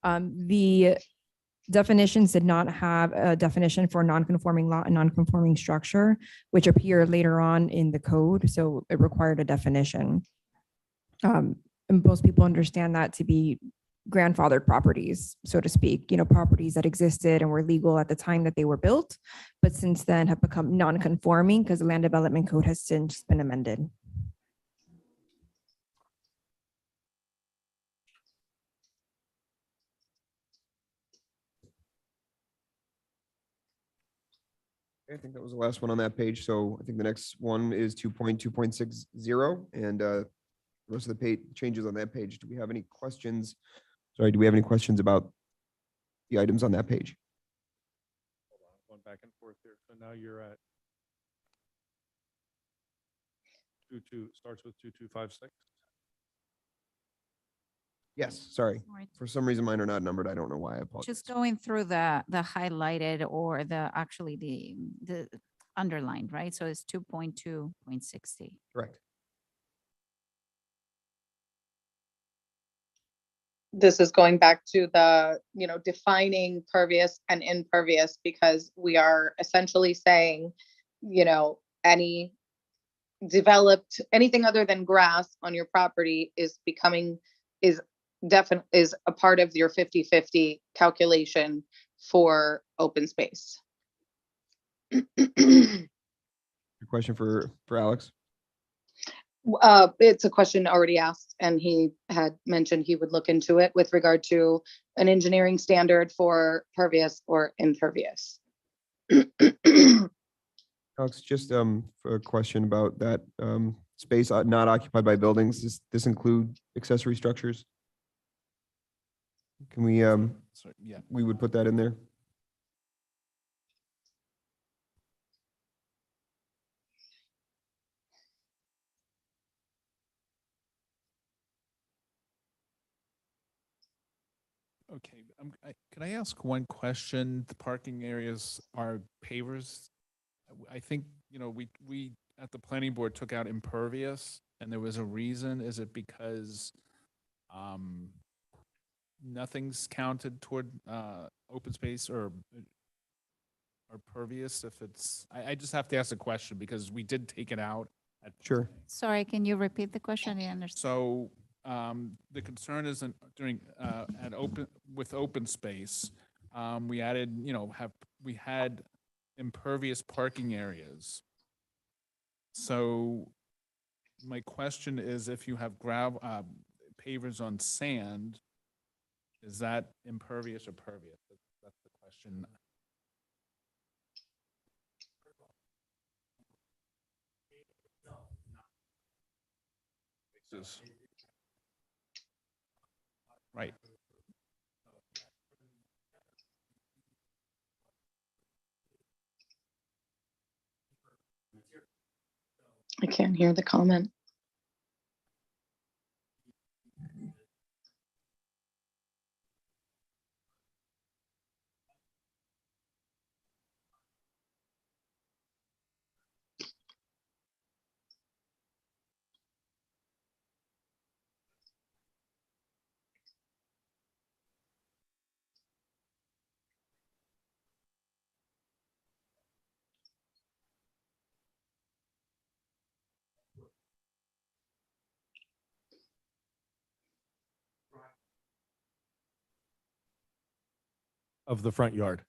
The definitions did not have a definition for non-conforming lot and non-conforming structure, which appear later on in the code, so it required a definition. And most people understand that to be grandfathered properties, so to speak, properties that existed and were legal at the time that they were built, but since then have become non-conforming because the land development code has since been amended. I think that was the last one on that page. So I think the next one is 2.2.60 and the rest of the page changes on that page. Do we have any questions? Sorry, do we have any questions about the items on that page? Going back and forth here. So now you're at 22, starts with 2256. Yes, sorry. Sorry. For some reason, mine are not numbered. I don't know why. I apologize. Just going through the highlighted or actually the underlined, right? So it's 2.2.60. Correct. This is going back to the, defining pervious and impervious, because we are essentially saying, any developed, anything other than grass on your property is a part of your 50-50 calculation for open space. Your question for Alex? It's a question already asked, and he had mentioned he would look into it with regard to an engineering standard for pervious or impervious. Alex, just for a question about that space not occupied by buildings. Does this include accessory structures? Can we, Sorry, yeah. we would put that in there? Okay, can I ask one question? The parking areas are pavers. I think, we at the planning board took out impervious and there was a reason. Is it because nothing's counted toward open space or pervious if it's, I just have to ask a question because we did take it out. Sure. Sorry, can you repeat the question? I understand. So the concern is with open space, we added, we had impervious parking areas. So my question is, if you have pavers on sand, is that impervious or pervious? That's the question. Right. I can't hear the comment. Of the front yard.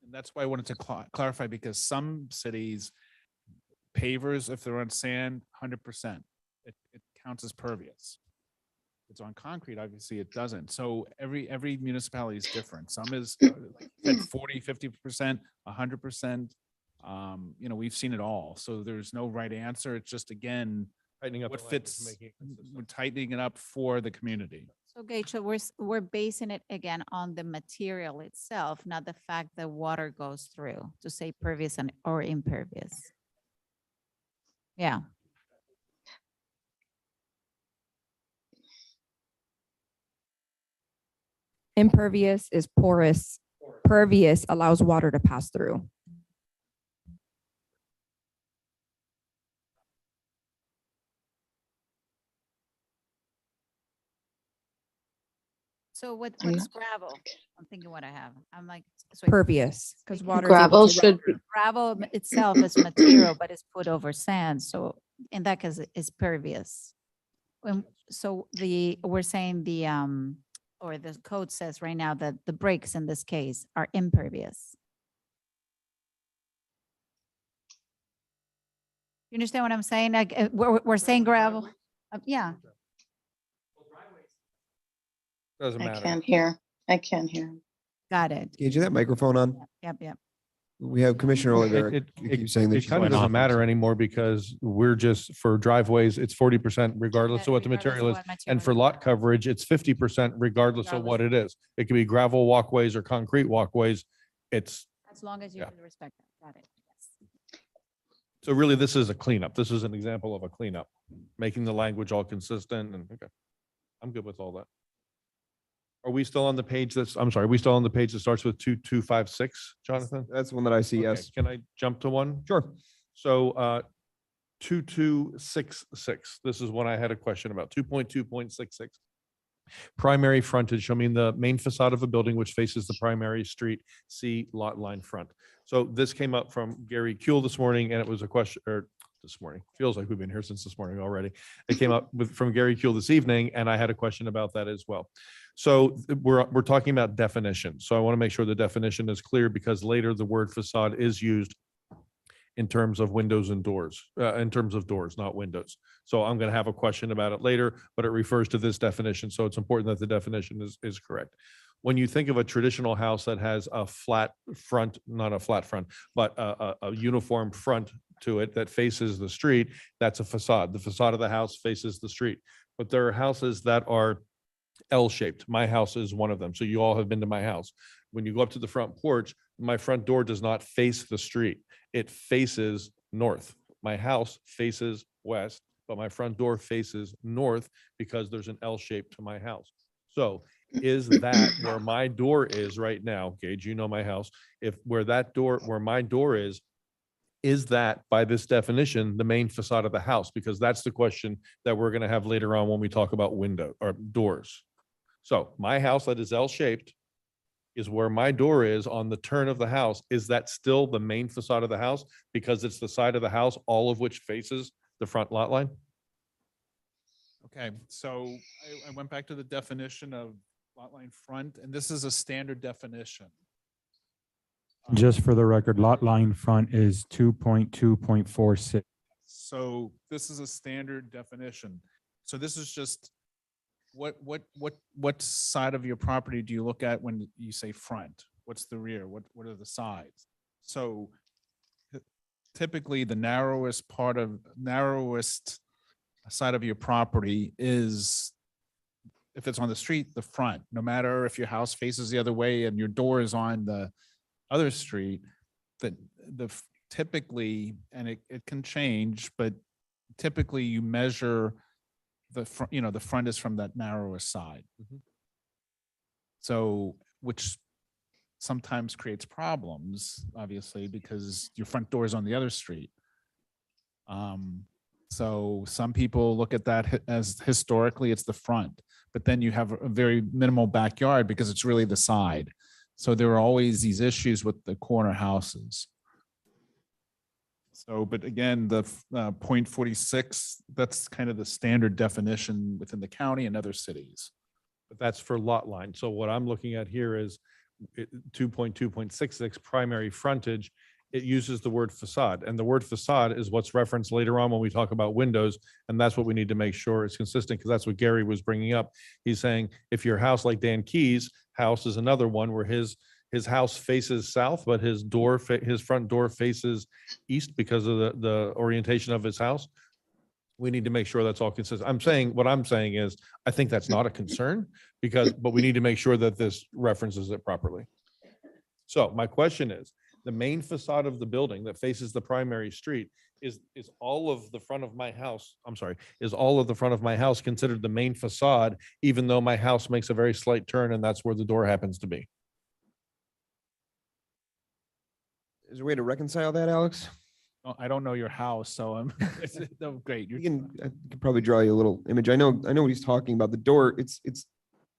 And that's why I wanted to clarify, because some cities pavers, if they're on sand, 100%. counts as pervious. If it's on concrete, obviously it doesn't. So every municipality is different. Some is like you said, 40, 50%, 100%. You know, we've seen it all. So there's no right answer. It's just, again, Tightening up what the language, fits, making it consistent. we're tightening it up for the community. So Gage, so we're basing it again on the material itself, not the fact that water goes through, to say pervious and or impervious. Yeah. Impervious is porous. Pervious allows water to pass through. So I'm what's not- gravel? I'm thinking what I have. I'm like. so Pervious, because water. Gravel should be, Gravel itself is material, but it's put over sand. So in that case, it's pervious. So we're saying or the code says right now that the bricks in this case are impervious. You understand what I'm saying? Like, we're saying gravel. Yeah. Doesn't I matter. can't hear. I can't hear. Got it. Gage, is that microphone on? Yep. We have Commissioner Olivera. It keeps saying that it she's kind of not doesn't off. matter anymore because we're just, for driveways, it's 40% regardless of what the material is. And for lot coverage, it's 50% regardless of what it is. It could be gravel walkways or concrete walkways. It's, As long as you Yeah. can respect that. Got it. Yes. so really, this is a cleanup. This is an example of a cleanup, making the language all consistent and, okay. I'm good with all that. Are we still on the page I'm sorry, are we still on the page that starts with 2256, Jonathan? That's the one that I see, Okay, yes. Can I jump to one? Sure. So 2266, this is one I had a question about, 2.2.66. Primary frontage, I mean the main facade of a building which faces the primary street, see lot line front. So this came up from Gary Kuehl this morning, and it was a question, or this morning, feels like we've been here since this morning already. It came up from Gary Kuehl this evening, and I had a question about that as well. So we're talking about definition. So I want to make sure the definition is clear because later the word facade is used in terms of windows and doors, in terms of doors, not windows. So I'm going to have a question about it later, but it refers to this definition. So it's important that the definition is correct. When you think of a traditional house that has a flat front, not a flat front, but a uniform front to it that faces the street, that's a facade. The facade of the house faces the street. But there are houses that are L-shaped. My house is one of them. So you all have been to my house. When you go up to the front porch, my front door does not face the street. It faces north. My house faces west, but my front door faces north because there's an L shape to my house. So is that where my door is right now? Gage, you know my house. If where my door is that by this definition, the main facade of the house? Because that's the question that we're going to have later on when we talk about window or doors. So my house that is L-shaped is where my door is on the turn of the house. Is that still the main facade of the house? Because it's the side of the house, all of which faces the front lot line? Okay, so I went back to the definition of lot line front, and this is a standard definition. Just for the record, lot line front is 2.2.46. So this is a standard definition. So this is just what side of your property do you look at when you say front? What's the rear? What are the sides? So typically the narrowest side of your property is, if it's on the street, the front. No matter if your house faces the other way and your door is on the other street, that typically, and it can change, but typically you measure the front, the front is from that narrowest side. So, which sometimes creates problems, obviously, because your front door is on the other street. So some people look at that as historically it's the front, but then you have a very minimal backyard because it's really the side. So there are always these issues with the corner houses. So, but again, the .46, that's kind of the standard definition within the county and other cities. But that's for lot line. So what I'm looking at here is 2.2.66 primary frontage. it uses the word facade, and the word facade is what's referenced later on when we talk about windows. And that's what we need to make sure is consistent, because that's what Gary was bringing up. He's saying if your house, like Dan Key's house is another one where his house faces south, but his front door faces east because of the orientation of his house. We need to make sure that's all consistent. What I'm saying is, I think that's not a concern but we need to make sure that this references it properly. So my question is, the main facade of the building that faces the primary street is all of the front of my house, is all of the front of my house considered the main facade, even though my house makes a very slight turn and that's where the door happens to be? Is there a way to reconcile that, Alex? Oh, I don't know your house, so I'm, no, great. I could probably draw you a little image. I know what he's talking about. The door,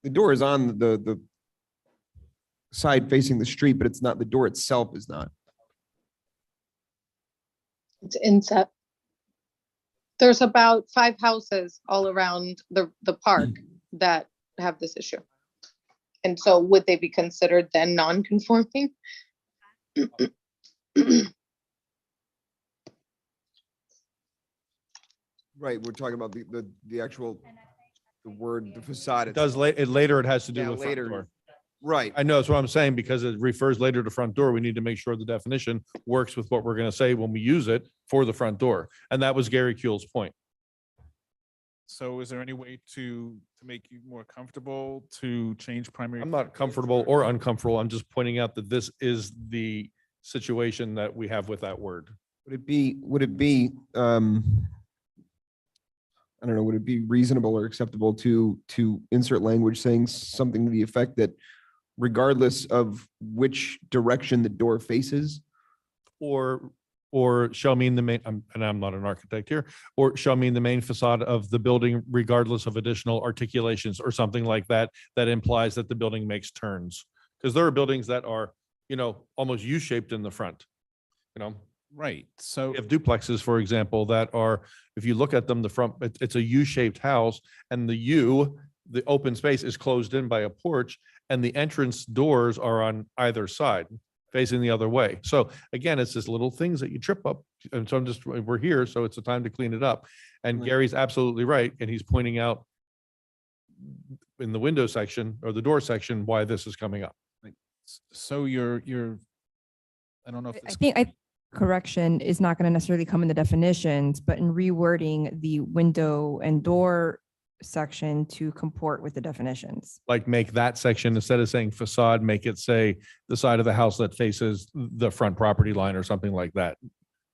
the door is on the side facing the street, but it's not, the door itself is not. It's inset. There's about 5 houses all around the park that have this issue. And so would they be considered then non-conforming? Right, we're talking about the actual, the word, the facade. It does later, it has to do Yeah, with front later. door. Right. I know, that's what I'm saying, because it refers later to front door. We need to make sure the definition works with what we're going to say when we use it for the front door. And that was Gary Kuehl's point. So is there any way to make you more comfortable to change primary? I'm not comfortable or uncomfortable. I'm just pointing out that this is the situation that we have with that word. Would it be, I don't know, would it be reasonable or acceptable to insert language saying something to the effect that regardless of which direction the door faces? Or shall mean the main, and I'm not an architect here, or shall mean the main facade of the building regardless of additional articulations or something like that, that implies that the building makes turns. Because there are buildings that are, almost U-shaped in the front, Right, so. We have duplexes, for example, that are, if you look at them, the front, it's a U-shaped house, and the open space is closed in by a porch, and the entrance doors are on either side, facing the other way. So again, it's just little things that you trip up. And so we're here, so it's a time to clean it up. And Right. Gary's absolutely right, and he's pointing out in the window section or the door section why this is coming up. So you're, I don't know if. I this- think correction is not going to necessarily come in the definitions, but in rewording the window and door section to comport with the definitions. Like make that section, instead of saying facade, make it say the side of the house that faces the front property line or something like that.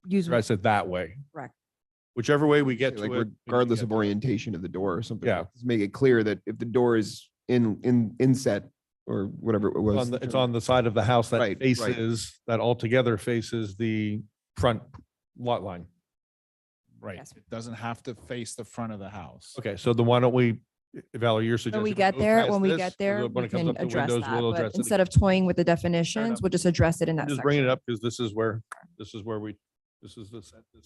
Use Address it that way. correct. Whichever way we get to Like it. regardless of orientation of the door or something. Yeah. Just make it clear that if the door is inset or whatever it was. It's on the side of the house that Right, right. faces, that altogether faces the front lot line. Right, Yes. it doesn't have to face the front of the house. Okay, so then why don't we, Valerie, you're suggesting. When we we get move there, past when we this, get there, when we it comes can up to address windows, that. we'll But address it instead of toying with the definitions, enough. we'll just address it in that Just bring it section. up because this is where this is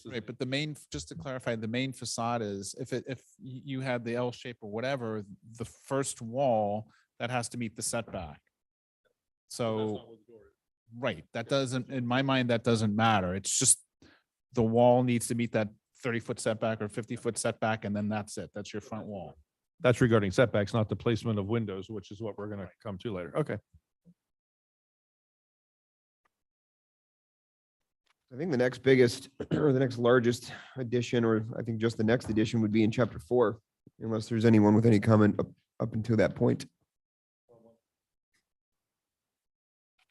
Right, but the main, just to clarify, the main facade is, if you had the L shape or whatever, the first wall, that has to meet the setback. So, right, that doesn't, in my mind, that doesn't matter. It's just the wall needs to meet that 30-foot setback or 50-foot setback, and then that's it. That's your front wall. That's regarding setbacks, not the placement of windows, which is what we're going to come to later. Okay. I think the next biggest or the next largest addition, or I think just the next addition would be in chapter 4, unless there's anyone with any comment up until that point.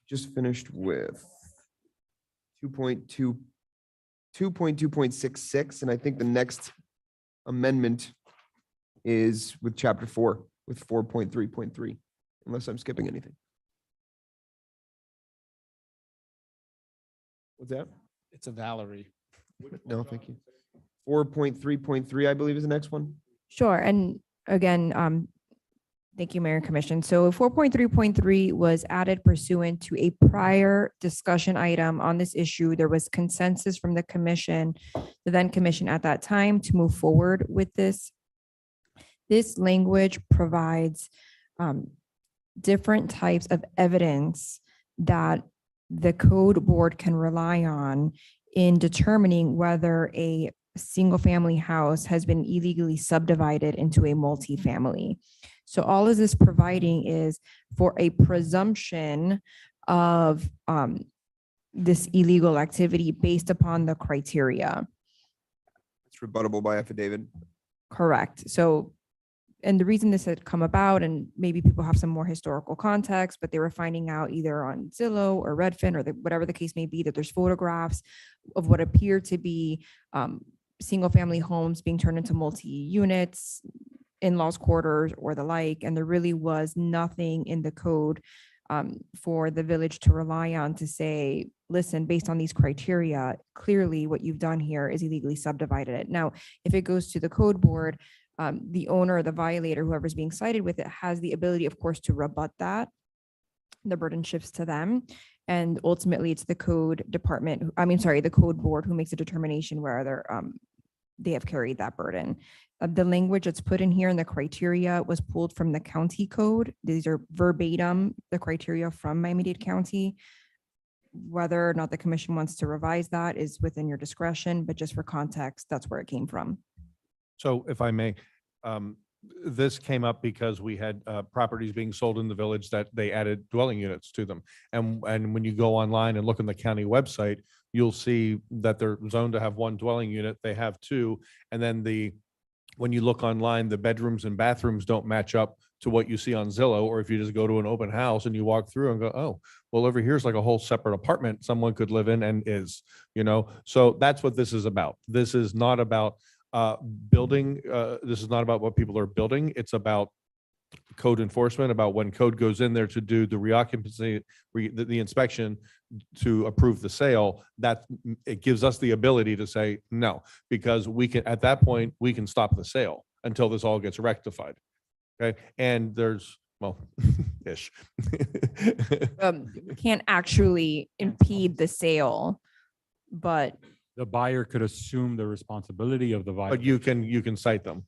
Just finished with 2.2.66, and I think the next amendment is with chapter 4 with 4.3.3, unless I'm skipping anything. What's that? It's a Valerie. No, thank you. 4.3.3, I believe, is the next one. Sure. And again, thank you, Mayor and Commission. So 4.3.3 was added pursuant to a prior discussion item on this issue. There was consensus from the commission, the then commission at that time, to move forward with this. This language provides different types of evidence that the code board can rely on in determining whether a single-family house has been illegally subdivided into a multifamily. So all of this providing is for a presumption of this illegal activity based upon the criteria. It's rebuttable by affidavit. Correct. So, and the reason this had come about, and maybe people have some more historical context, but they were finding out either on Zillow or Redfin or whatever the case may be, that there's photographs of what appear to be single-family homes being turned into multi-units, in-laws quarters or the like, and there really was nothing in the code for the village to rely on to say, listen, based on these criteria, clearly what you've done here is illegally subdivided it. Now, if it goes to the code board, the owner or the violator, whoever's being cited with it, has the ability, of course, to rebut that. The burden shifts to them. And ultimately, it's the code department, the code board who makes a determination whether they have carried that burden. The language that's put in here and the criteria was pulled from the county code. These are verbatim, the criteria from Miami-Dade County. Whether or not the commission wants to revise that is within your discretion, but just for context, that's where it came from. So if I may, this came up because we had properties being sold in the village that they added dwelling units to them. And when you go online and look on the county website, you'll see that they're zoned to have one dwelling unit. They have two. And then when you look online, the bedrooms and bathrooms don't match up to what you see on Zillow, or if you just go to an open house and you walk through and go, oh, well, over here's like a whole separate apartment someone could live in and is, so that's what this is about. This is not about building. This is not about what people are building. It's about code enforcement, about when code goes in there to do the reoccupancy, the inspection to approve the sale, that it gives us the ability to say no, because we can, at that point, we can stop the sale until this all gets rectified. Okay. And there's, well, ish. Can't actually impede the sale, but The buyer could assume the responsibility of the But violation, you can cite them.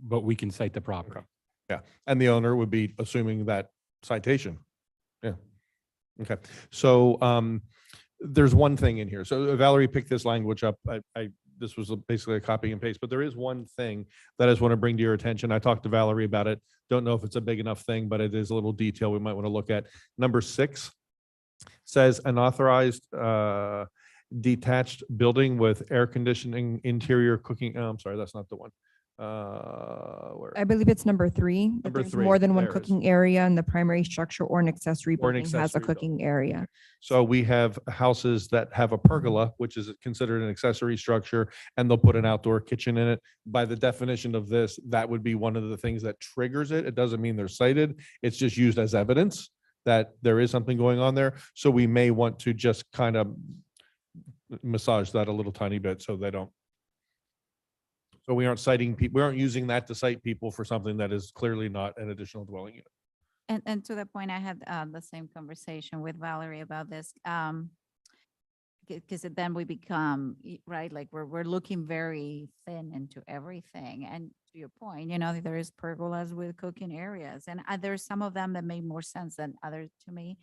but we can cite the property. Yeah. And the owner would be assuming that citation. Yeah. Okay. So there's one thing in here. So Valerie picked this language up. This was basically a copy and paste, but there is one thing that I just want to bring to your attention. I talked to Valerie about it. Don't know if it's a big enough thing, but it is a little detail we might want to look at. Number 6 says unauthorized detached building with air conditioning, interior cooking. Oh, I'm sorry, that's not the one. Where? I believe it's number 3. that Number there's 3, More than one there it is. cooking area in the primary structure or an accessory Or an building has a accessory building. cooking area. So we have houses that have a pergola, which is considered an accessory structure, and they'll put an outdoor kitchen in it. By the definition of this, that would be one of the things that triggers it. It doesn't mean they're cited. It's just used as evidence that there is something going on there. So we may want to just kind of massage that a little tiny bit so they don't. So we aren't citing people, we aren't using that to cite people for something that is clearly not an additional dwelling unit. And to the point, I had the same conversation with Valerie about this. Because then we become, right, like we're looking very thin into everything. And to your point, there is pergolas with cooking areas. And there's some of them that make more sense than others to me.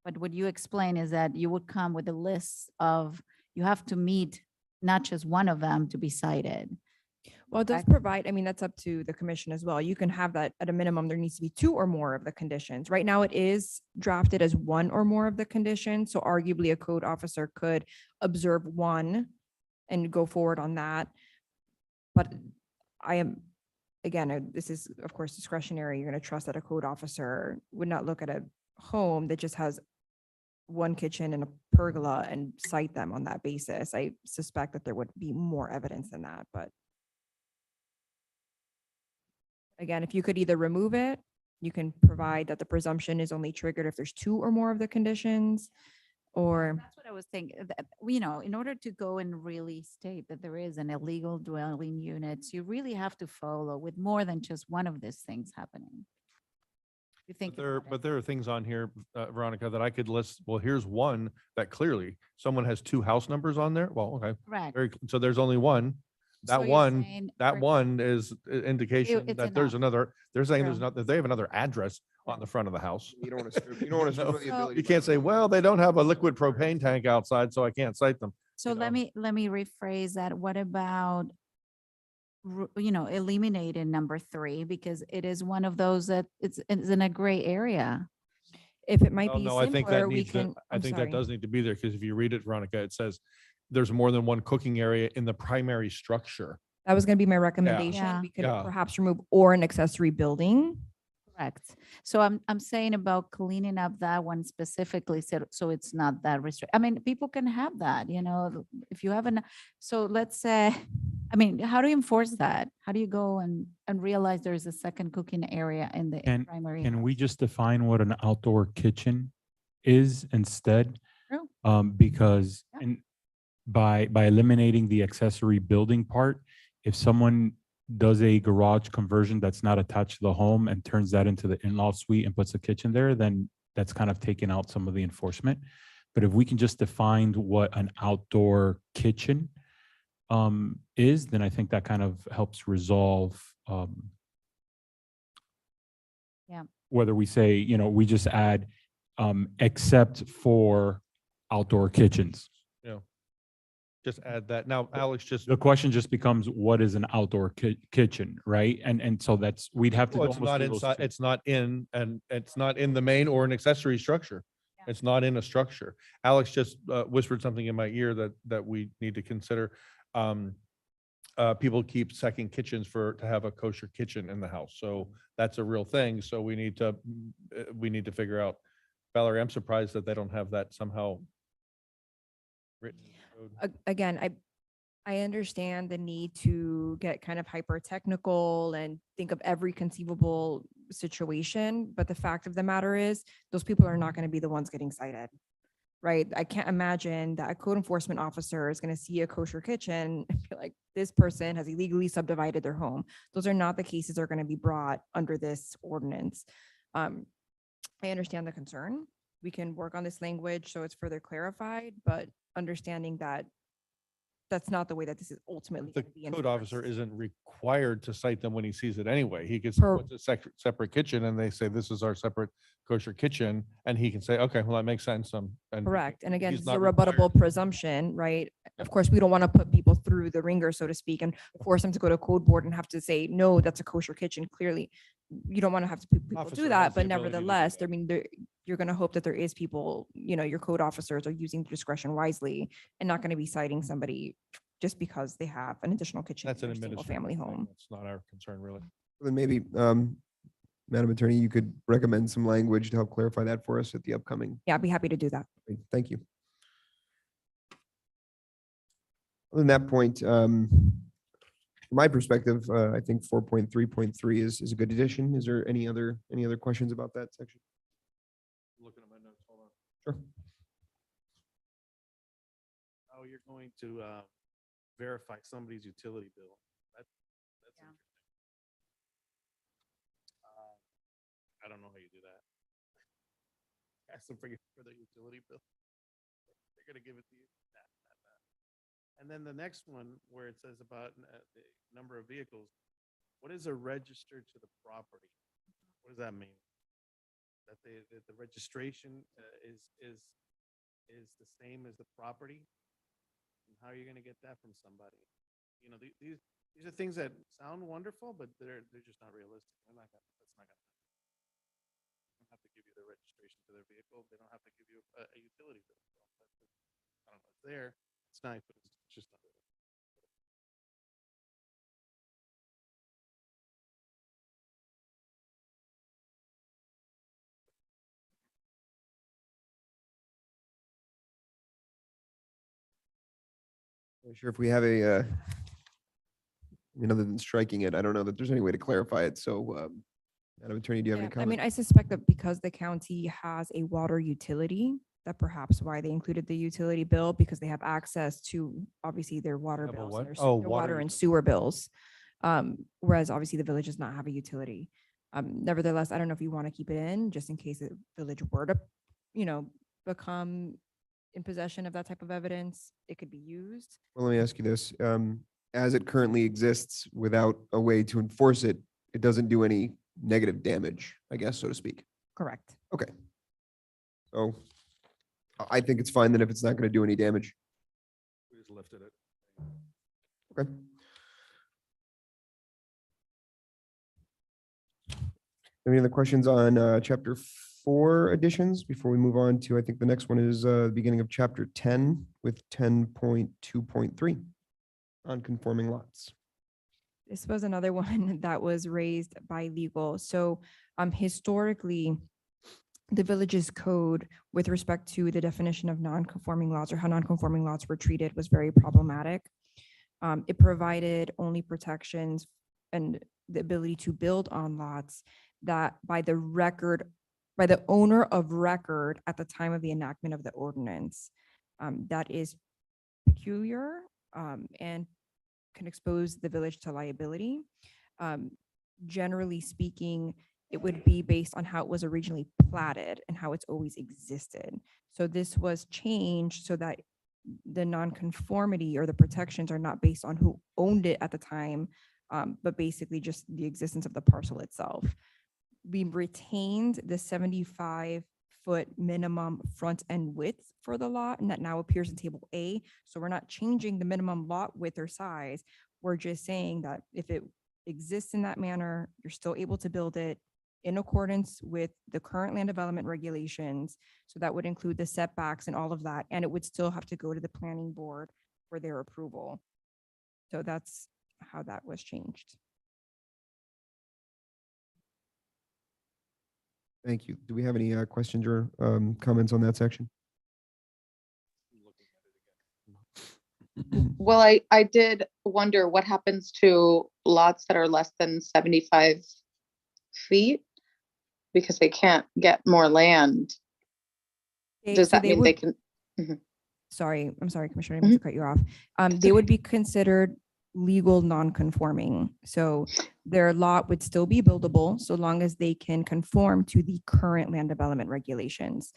But what you explain is that you would come with a list of, you have to meet not just one of them to be cited. Well, it does provide, that's up to the commission as well. You can have that at a minimum, there needs to be 2 or more of the conditions. Right now, it is drafted as 1 or more of the conditions. So arguably a code officer could observe 1 and go forward on that. But this is of course discretionary. You're going to trust that a code officer would not look at a home that just has 1 kitchen and a pergola and cite them on that basis. I suspect that there would be more evidence than that, but again, if you could either remove it, you can provide that the presumption is only triggered if there's 2 or more of the conditions, or That's what I was thinking. In order to go and really state that there is an illegal dwelling units, you really have to follow with more than just one of these things happening. You think? But there are things on here, Veronica, that I could list. Well, here's one that clearly someone has 2 house numbers on there. Well, okay. Correct. So there's only one. So That you're one, saying that for- one is indication it's that there's enough. another, they're saying there's True. not, that they have another address on the front of the house. You don't want to, you don't want to. No, You can't say, well, they don't have a liquid propane tank outside, so I can't cite them. So you know. let me rephrase that. What about, eliminating number 3, because it is one of those that it's in a gray area. If it might Oh, be no, I think that simpler, we needs to, can. I I'm think that sorry. does need to be there, because if you read it, Veronica, it says there's more than one cooking area in the primary structure. That was going to be my recommendation. Yeah. We could Yeah. perhaps remove or an accessory building. Correct. So I'm saying about cleaning up that one specifically, so it's not that restrict. I mean, people can have that, if you have so let's say, how do you enforce that? How do you go and realize there's a second cooking area in the primary? Can we just define what an outdoor kitchen is instead? True. Because by eliminating the accessory building part, if someone does a garage conversion that's not attached to the home and turns that into the in-law suite and puts a kitchen there, then that's kind of taking out some of the enforcement. But if we can just define what an outdoor kitchen is, then I think that kind of helps resolve whether we say, we just add except for outdoor kitchens. Just add that. Now, Alex, just. The question just becomes, what is an outdoor kitchen, right? And so we'd have to. Well, it's almost not do those inside, two. it's not in, and it's not in the main or an accessory structure. It's not in a structure. Alex just whispered something in my ear that we need to consider. People keep second kitchens to have a kosher kitchen in the house. So that's a real thing. So we need to figure out. Valerie, I'm surprised that they don't have that somehow written. in code. Again, I understand the need to get kind of hyper technical and think of every conceivable situation, but the fact of the matter is, those people are not going to be the ones getting cited, right? I can't imagine that a code enforcement officer is going to see a kosher kitchen and be like, this person has illegally subdivided their home. Those are not the cases that are going to be brought under this ordinance. I understand the concern. We can work on this language so it's further clarified, but understanding that that's not the way that this is ultimately The going to be code enforced. officer isn't required to cite them when he sees it anyway. He gets Per- a separate kitchen and they say, this is our separate kosher kitchen. And he can say, okay, well, that makes sense. And Correct. And again, he's it's a not required rebuttable presumption, right? Of course, we don't want to put people through the ringer, so to speak, and force them to go to code board and have to say, no, that's a kosher kitchen. Clearly, you don't want to have to put people Officer do has that, the but ability to do nevertheless, that. I mean, you're going to hope that there is people, your code officers are using discretion wisely and not going to be citing somebody just because they have an additional kitchen That's in an their single administrative family thing. home. It's not our concern, really. Then maybe, Madam Attorney, you could recommend some language to help clarify that for us at the upcoming. Yeah, I'd be happy to do that. Thank you. On that point, from my perspective, I think 4.3.3 is a good addition. Is there any other questions about that section? Looking at my notes, hold on. Sure. Oh, you're going to verify somebody's utility bill. That's interesting. I don't know how you do that. Ask them for their utility bill. They're gonna give it to you. Nah. And then the next one where it says about the number of vehicles, what is a register to the property? What does that mean? That the registration is the same as the property? And how are you gonna get that from somebody? These are things that sound wonderful, but they're just not realistic. That's not gonna happen. They don't have to give you the registration to their vehicle. They don't have to give you a utility bill. I don't know, it's there. It's nice, but it's just not realistic. Not sure if we have a, other than striking it, I don't know that there's any way to clarify it. So, Madam Attorney, do you have any Yeah, I mean, comments? I suspect that because the county has a water utility, that perhaps why they included the utility bill, because they have access to obviously their water Have a bills, what? and their Oh, their water water and utility. sewer bills. Whereas obviously the village does not have a utility. Nevertheless, I don't know if you want to keep it in just in case the village were to, become in possession of that type of evidence, it could be used. Well, let me ask you this. As it currently exists without a way to enforce it, it doesn't do any negative damage, I guess, so to speak. Correct. Okay. So I think it's fine then if it's not going to do any damage. We just lifted it. Okay. Any other questions on chapter 4 additions before we move on to, I think the next one is the beginning of chapter 10 with 10.2.3 on conforming lots. This was another one that was raised by legal. So historically, the village's code with respect to the definition of non-conforming lots or how non-conforming lots were treated was very problematic. It provided only protections and the ability to build on lots that by the owner of record at the time of the enactment of the ordinance. That is peculiar and can expose the village to liability. Generally speaking, it would be based on how it was originally platted and how it's always existed. So this was changed so that the nonconformity or the protections are not based on who owned it at the time, but basically just the existence of the parcel itself. We retained the 75-foot minimum front end width for the lot, and that now appears in table A. So we're not changing the minimum lot width or size. We're just saying that if it exists in that manner, you're still able to build it in accordance with the current land development regulations. So that would include the setbacks and all of that, and it would still have to go to the planning board for their approval. So that's how that was changed. Thank you. Do we have any questions or comments on that section? Well, I did wonder what happens to lots that are less than 75 feet because they can't get more land. Does So that mean they would- can? Sorry, I'm sorry, Commissioner, I didn't mean to cut you off. They would be considered legal non-conforming. So their lot would still be buildable so long as they can conform to the current land development regulations.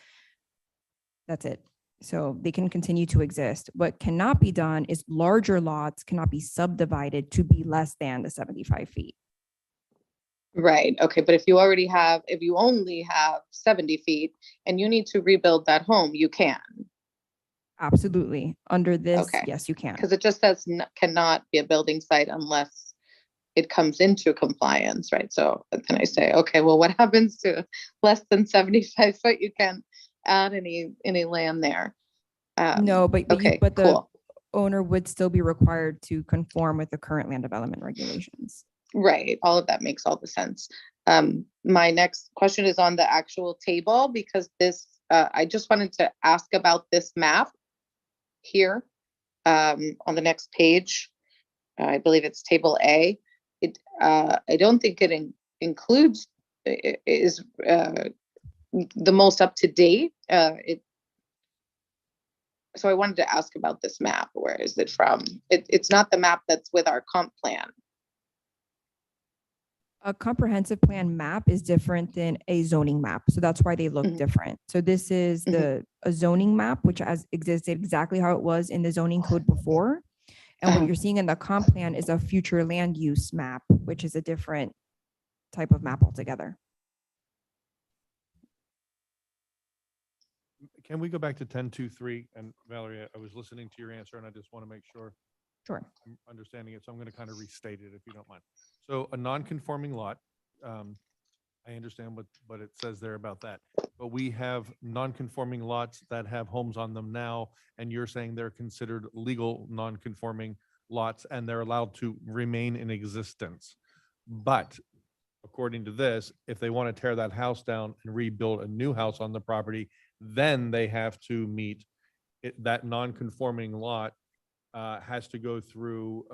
That's it. So they can continue to exist. What cannot be done is larger lots cannot be subdivided to be less than the 75 feet. Right, okay, but if you only have 70 feet and you need to rebuild that home, you can. Absolutely. Under this, Okay. yes, you can. Because it just says cannot be a building site unless it comes into compliance, right? So then I say, okay, well, what happens to less than 75 foot? You can't add any land there. No, but okay, but the cool. owner would still be required to conform with the current land development regulations. Right, all of that makes all the sense. My next question is on the actual table because this, I just wanted to ask about this map here on the next page. I believe it's table A. I don't think it includes, is the most up to date. So I wanted to ask about this map. Where is it from? It's not the map that's with our comp plan. A comprehensive plan map is different than a zoning map. So that's why they look different. So this is a zoning map, which has existed exactly how it was in the zoning code before. And what you're seeing in the comp plan is a future land use map, which is a different type of map altogether. Can we go back to 10.2.3? And Valerie, I was listening to your answer and I just want to make sure Sure. I'm understanding it. So I'm going to kind of restate it if you don't mind. So a non-conforming lot, I understand what it says there about that. But we have non-conforming lots that have homes on them now, and you're saying they're considered legal non-conforming lots and they're allowed to remain in existence. But according to this, if they want to tear that house down and rebuild a new house on the property, then they have to meet that non-conforming lot has to go through,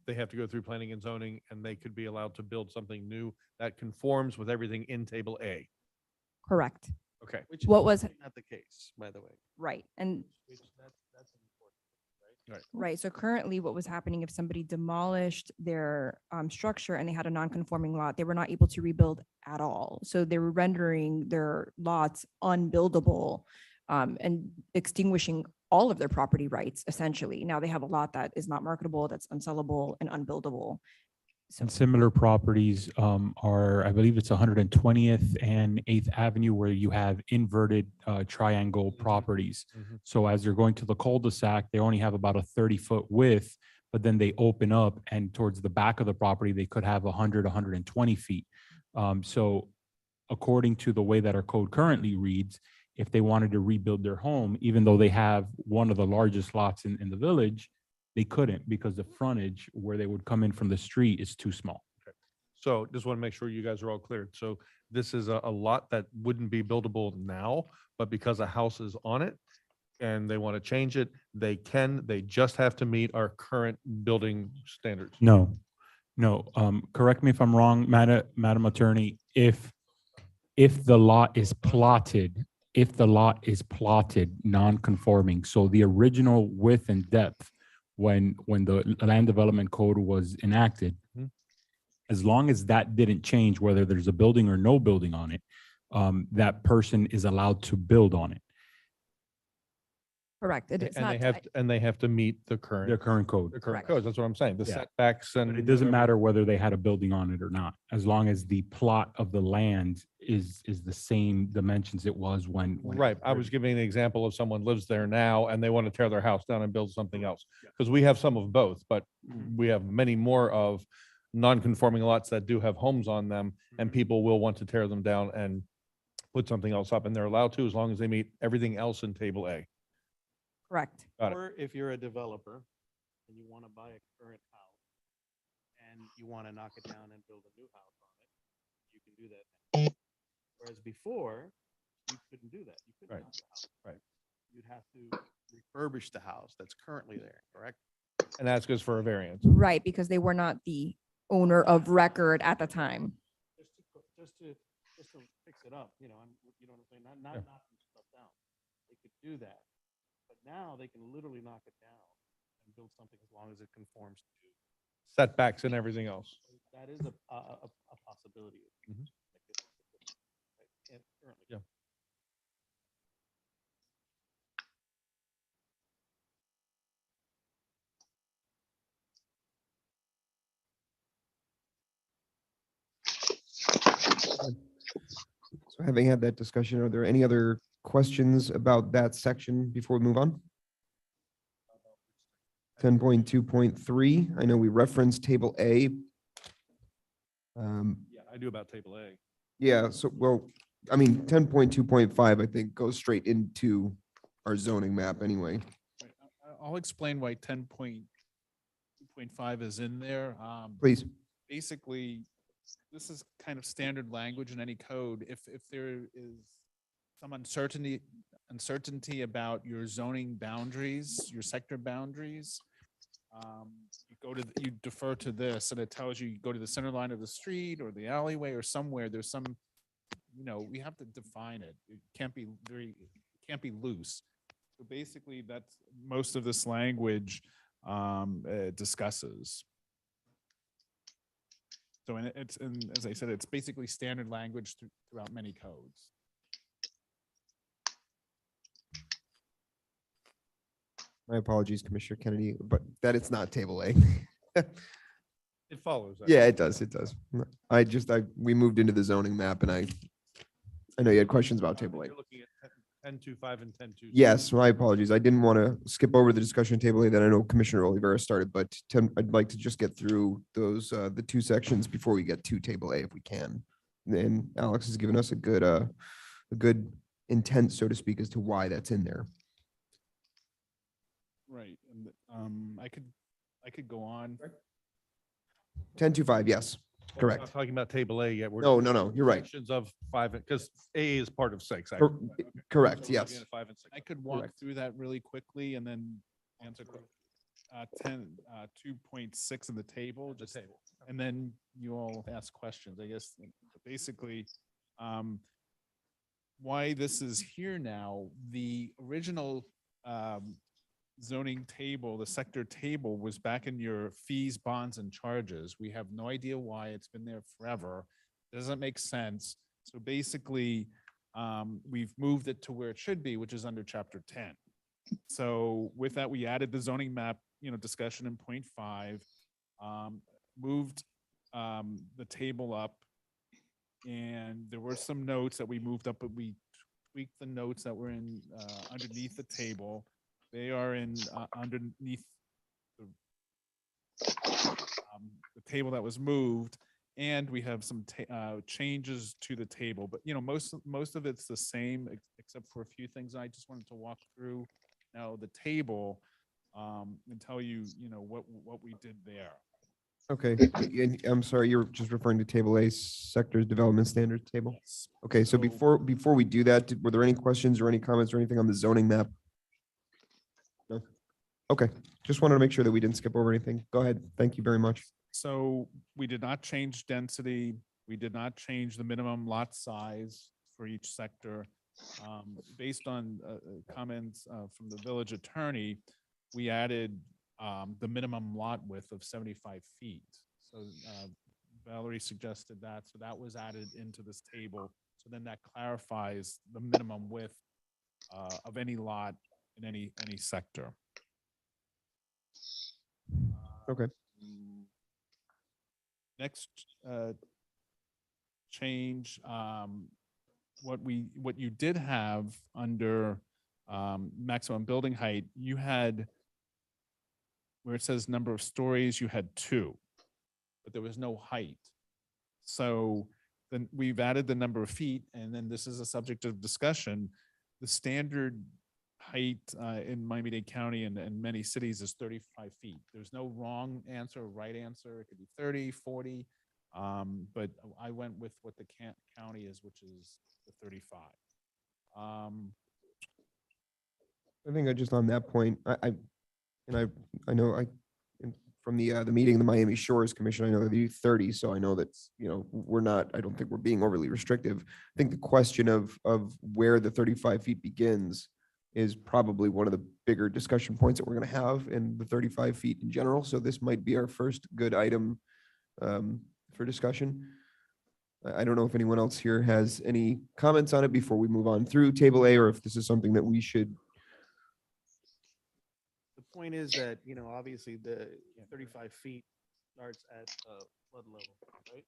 they have to go through planning and zoning, and they could be allowed to build something new that conforms with everything in table A. Correct. Okay. Which What is was- not the case, by the way. Right. And That's important, Right. right. So currently what was happening if somebody demolished their structure and they had a non-conforming lot, they were not able to rebuild at all. So they were rendering their lots unbuildable and extinguishing all of their property rights, essentially. Now they have a lot that is not marketable, that's unsellable and unbuildable. And similar properties are, I believe it's 120th and 8th Avenue where you have inverted triangle properties. So as you're going to the cul-de-sac, they only have about a 30-foot width, but then they open up and towards the back of the property, they could have 100, 120 feet. So according to the way that our code currently reads, if they wanted to rebuild their home, even though they have one of the largest lots in the village, they couldn't because the frontage where they would come in from the street is too small. So just want to make sure you guys are all cleared. So this is a lot that wouldn't be buildable now, but because a house is on it and they want to change it, they can. They just have to meet our current building standards. No, correct me if I'm wrong, Madam Attorney, if the lot is plotted, non-conforming, so the original width and depth when the land development code was enacted, as long as that didn't change, whether there's a building or no building on it, that person is allowed to build on it. Correct. It's And not. they have to meet the current. Their current code. The current Correct. codes. That's what I'm saying. The Yeah. setbacks and. But it doesn't matter whether they had a building on it or not, as long as the plot of the land is the same dimensions it was when. it Right. I was giving an example of someone lives there now and they want to tear their house down and build something else. Because we have some of both, but we have many more of non-conforming lots that do have homes on them and people will want to tear them down and put something else up, and they're allowed to as long as they meet everything else in table A. Correct. Got it. Or if you're a developer and you want to buy a current house and you want to knock it down and build a new house on it, you can do that now. Whereas before, you couldn't do that. You couldn't Right. knock the house. Right. You'd have to refurbish the house that's currently there, correct? And that's good for a variance. Right, because they were not the owner of record at the time. Just to fix it up, you know, you know what I'm saying? Not knocking stuff down. They could do that. But now they can literally knock it down and build something as long as it conforms to. Setbacks and everything else. That is a possibility. Mhm. And currently. Yeah. So having had that discussion, are there any other questions about that section before we move on? 10.2.3, I know we referenced table A. Yeah, I do about table A. Yeah, so, well, I mean, 10.2.5, I think, goes straight into our zoning map anyway. I'll explain why 10.2.5 is in there. Please. Basically, this is kind of standard language in any code. If there is some uncertainty about your zoning boundaries, your sector boundaries, you defer to this, and it tells you go to the center line of the street or the alleyway or somewhere. There's some, we have to define it. It can't be loose. So basically, that's most of this language discusses. So and as I said, it's basically standard language throughout many codes. My apologies, Commissioner Kennedy, but that it's not table A. It follows. that. Yeah, it does. It does. We moved into the zoning map and I know you had questions about table A. You're looking at 10.2.5 and 10.2. Yes, my apologies. I didn't want to skip over the discussion table A that I know Commissioner Oliveira started, but I'd like to just get through those, the two sections before we get to table A if we can. And Alex has given us a good intent, so to speak, as to why that's in there. Right. And I could go on. 10.2.5, yes, We're correct. not talking about table A yet. We're No, doing no, you're right. sections of 5, because A is part of 6. Cor- actually. Correct, So we're looking yes. at 5 and 6. I could walk Correct. through that really quickly and then answer 2.6 in the table, just and then you all ask questions. I guess basically why this is here now. The original zoning table, the sector table, was back in your fees, bonds, and charges. We have no idea why. It's been there forever. Doesn't make sense. So basically, we've moved it to where it should be, which is under chapter 10. So with that, we added the zoning map, discussion in 0.5, moved the table up, and there were some notes that we moved up, but we tweaked the notes that were in underneath the table. They are in underneath the table that was moved, and we have some changes to the table. But most of it's the same except for a few things. I just wanted to walk through now the table and tell you what we did there. Okay, and I'm sorry, you're just referring to table A, sectors development standards table? Okay, so before we do that, were there any questions or any comments or anything on the zoning map? No? Okay, just wanted to make sure that we didn't skip over anything. Go ahead. Thank you very much. So we did not change density. We did not change the minimum lot size for each sector. Based on comments from the village attorney, we added the minimum lot width of 75 feet. So Valerie suggested that. So that was added into this table. So then that clarifies the minimum width of any lot in any sector. Okay. Next change, what you did have under maximum building height, you had where it says number of stories, you had 2, but there was no height. So then we've added the number of feet, and then this is a subject of discussion. The standard height in Miami-Dade County and many cities is 35 feet. There's no wrong answer or right answer. It could be 30, 40, but I went with what the county is, which is the 35. I think I just on that point, I know from the meeting, the Miami Shores Commission, I know they do 30, so I know that, we're not, I don't think we're being overly restrictive. I think the question of where the 35 feet begins is probably one of the bigger discussion points that we're going to have in the 35 feet in general. So this might be our first good item for discussion. I don't know if anyone else here has any comments on it before we move on through table A, or if this is something that we should. The point is that, obviously the 35 feet starts at flood level, right?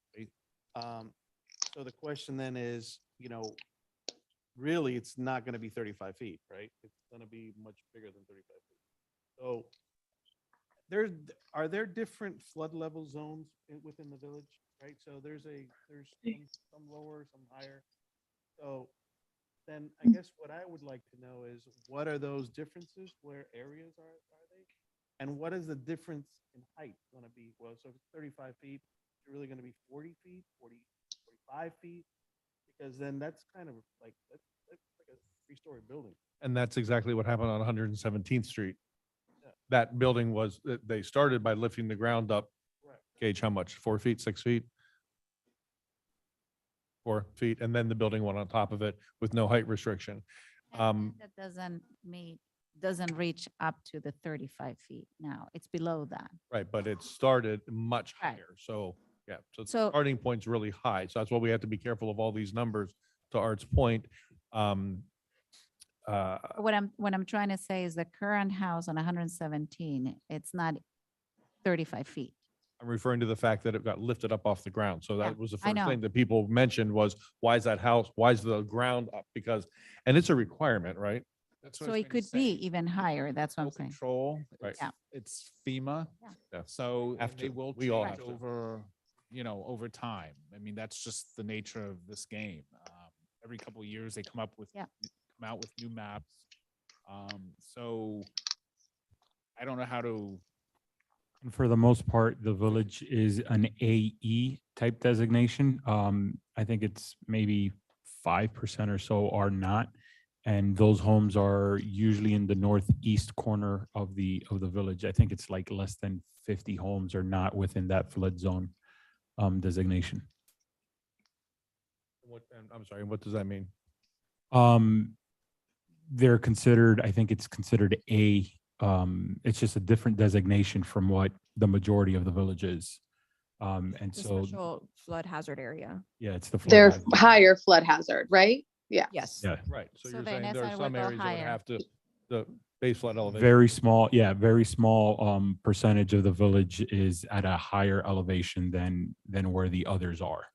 So the question then is, really, it's not going to be 35 feet, right? It's going to be much bigger than 35 feet. So are there different flood level zones within the village, right? So there's some lower, some higher. So then I guess what I would like to know is, what are those differences? Where areas are they? And what is the difference in height going to be? Well, so if it's 35 feet, it's really going to be 40 feet, 45 feet? Because then that's kind of like, that's like a 3-story building. And that's exactly what happened on 117th Street. Yeah. That building was, they started by lifting the ground up. Right. Gauge how much, 4 feet, 6 feet? 4 feet, and then the building went on top of it with no height restriction. That doesn't reach up to the 35 feet now. It's below that. Right, but it started much Right. higher, so, yeah, so the So- starting point's really high, so that's why we have to be careful of all these numbers, to Art's point. What I'm trying to say is the current house on 117, it's not 35 feet. I'm referring to the fact that it got lifted up off the ground, so Yeah, that was the I first know. thing that people mentioned was, why is that house, why is the ground up? Because, and it's a requirement, right? That's what I So was it gonna could say. be even higher. That's what I'm saying. Control, Right. it's- Yeah. it's FEMA. Yeah. So Have they to. will We all change have to. over time. I mean, that's just the nature of this game. Every couple of years, they come out with new maps. So I don't know how to. And for the most part, the village is an AE type designation. I think it's maybe 5% or so are not. And those homes are usually in the northeast corner of the village. I think it's like less than 50 homes are not within that flood zone designation. And I'm sorry, what does that mean? They're considered, I think it's considered A. It's just a different designation from what the majority of the village is. And The so, special flood hazard area. yeah, it's the. flood They're hazard. higher flood hazard, right? Yeah. Yes. Yeah. Right, so So you're saying Vanessa there are would some go areas that would higher. have to, Base flood elevation. Very small, yeah, very small percentage of the village is at a higher elevation than where the others are.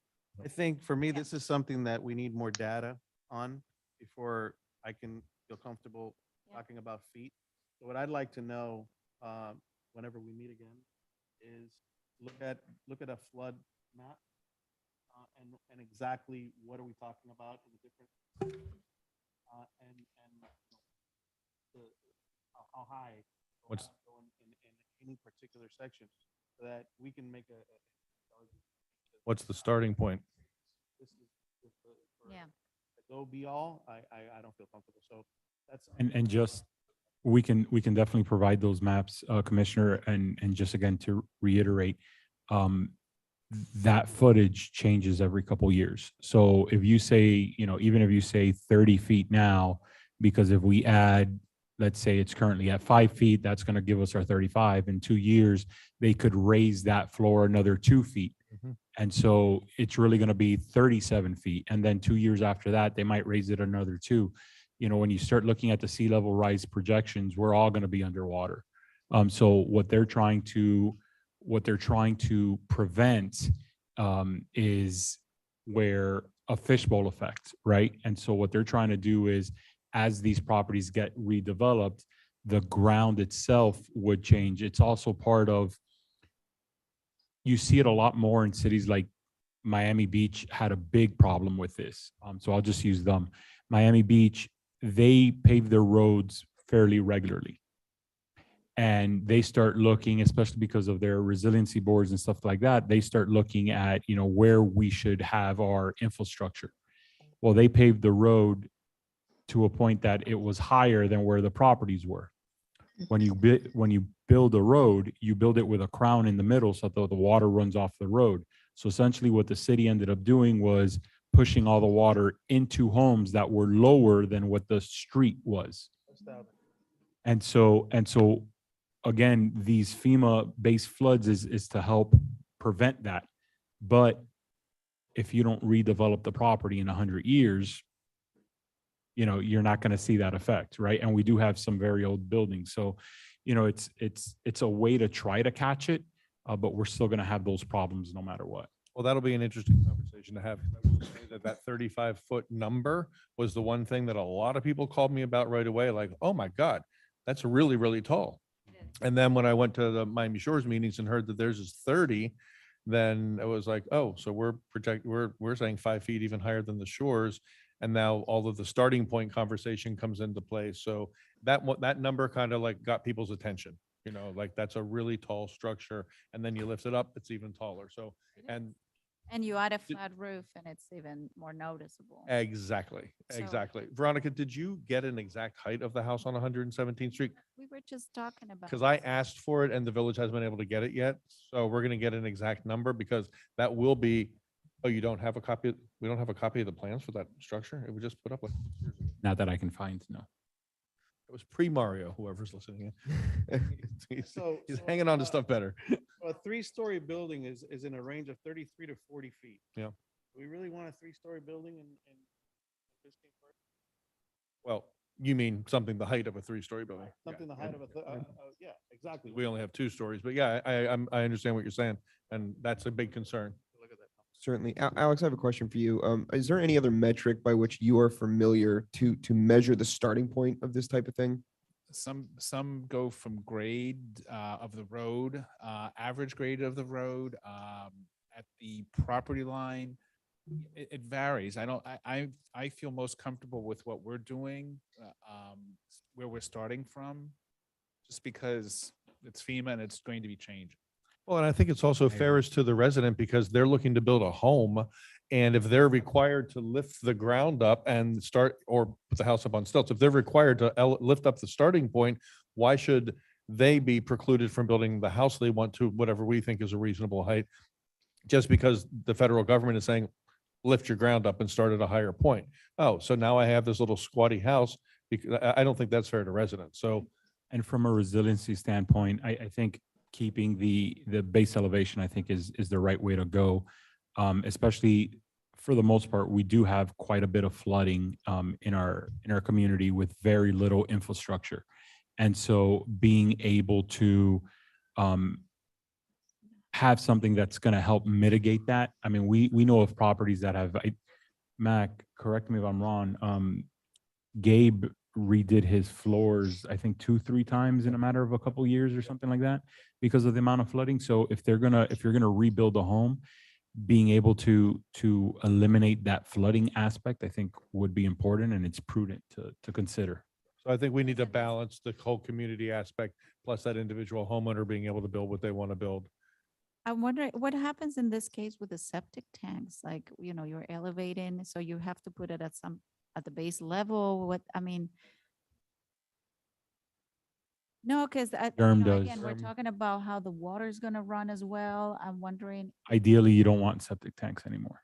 I think for me, this is something that we need more data on before I can feel comfortable talking about feet. So what I'd like to know, whenever we meet again, is look at a flood map and exactly what are we talking about in the different, and how high or What's- how in any particular section, so that we can make a What's the starting point? this is for Yeah. the go be all. I don't feel comfortable. So that's And just, we can definitely provide those maps, Commissioner, and just again, to reiterate, that footage changes every couple years. So if you say, even if you say 30 feet now, because if we add, let's say it's currently at 5 feet, that's going to give us our 35. In 2 years, they could raise that floor another 2 feet. Mhm. And so it's really going to be 37 feet. And then 2 years after that, they might raise it another 2. When you start looking at the sea level rise projections, we're all going to be underwater. So what they're trying to prevent is where a fishbowl effect, right? And so what they're trying to do is, as these properties get redeveloped, the ground itself would change. It's also part of, you see it a lot more in cities like Miami Beach had a big problem with this. So I'll just use them. Miami Beach, they pave their roads fairly regularly. And they start looking, especially because of their resiliency boards and stuff like that, they start looking at, where we should have our infrastructure. Well, they paved the road to a point that it was higher than where the properties were. When you build a road, you build it with a crown in the middle so that the water runs off the road. So essentially what the city ended up doing was pushing all the water into homes that were lower than what the street was. And so again, these FEMA-based floods is to help prevent that. But if you don't redevelop the property in 100 years, you're not going to see that effect, right? And we do have some very old buildings. So, it's a way to try to catch it, but we're still going to have those problems no matter what. Well, that'll be an interesting conversation to have. I will say that 35-foot number was the one thing that a lot of people called me about right away, like, oh my God, that's really, really tall. And then when I went to the Miami Shores meetings and heard that theirs is 30, then it was like, oh, so we're saying 5 feet even higher than the shores. And now all of the starting point conversation comes into play. So that number kind of like got people's attention, like that's a really tall structure. And then you lift it up, it's even taller. So, And you add a flat roof and it's even more noticeable. Exactly. So- Veronica, did you get an exact height of the house on 117th Street? We were just talking about. Because I asked for it and the village hasn't been able to get it yet. So we're going to get an exact number because that will be, oh, you don't have a copy? We don't have a copy of the plans for that structure? It was just put up like 6 years ago. Not that I can find, no. It was pre-Mario, whoever's listening in. He's So hanging on to stuff better. a 3-story building is in a range of 33 to 40 feet. Yeah. Do we really want a 3-story building in Biscayne Park? Well, you mean something the height of a 3-story building? Something the height of yeah, exactly. We only have 2 stories, but yeah, I understand what you're saying. And that's a big concern. Certainly. Alex, I have a question for you. Is there any other metric by which you are familiar to measure the starting point of this type of thing? Some go from grade of the road, average grade of the road, at the property line. It varies. I feel most comfortable with what we're doing, where we're starting from, just because it's FEMA and it's going to be changing. Well, and I think it's also fairest to the resident because they're looking to build a home. And if they're required to lift the ground up and start or put the house up on stilts, if they're required to lift up the starting point, why should they be precluded from building the house they want to whatever we think is a reasonable height? Just because the federal government is saying, lift your ground up and start at a higher point. Oh, so now I have this little squatty house. I don't think that's fair to residents. So, And from a resiliency standpoint, I think keeping the base elevation, I think is the right way to go. Especially for the most part, we do have quite a bit of flooding in our community with very little infrastructure. And so being able to have something that's going to help mitigate that. I mean, we know of properties that have, Mac, correct me if I'm wrong, Gabe redid his floors, I think 2-3 times in a matter of a couple years or something like that because of the amount of flooding. So if you're gonna rebuild a home, being able to eliminate that flooding aspect, I think would be important, and it's prudent to consider. So I think we need to balance the whole community aspect plus that individual homeowner being able to build what they want to build. I'm wondering what happens in this case with the septic tanks, like, you know, you're elevating, so you have to put it at the base level. What, I mean, no, because Derm again, does. we're talking about how the water is going to run as well. I'm wondering. Ideally, you don't want septic tanks anymore.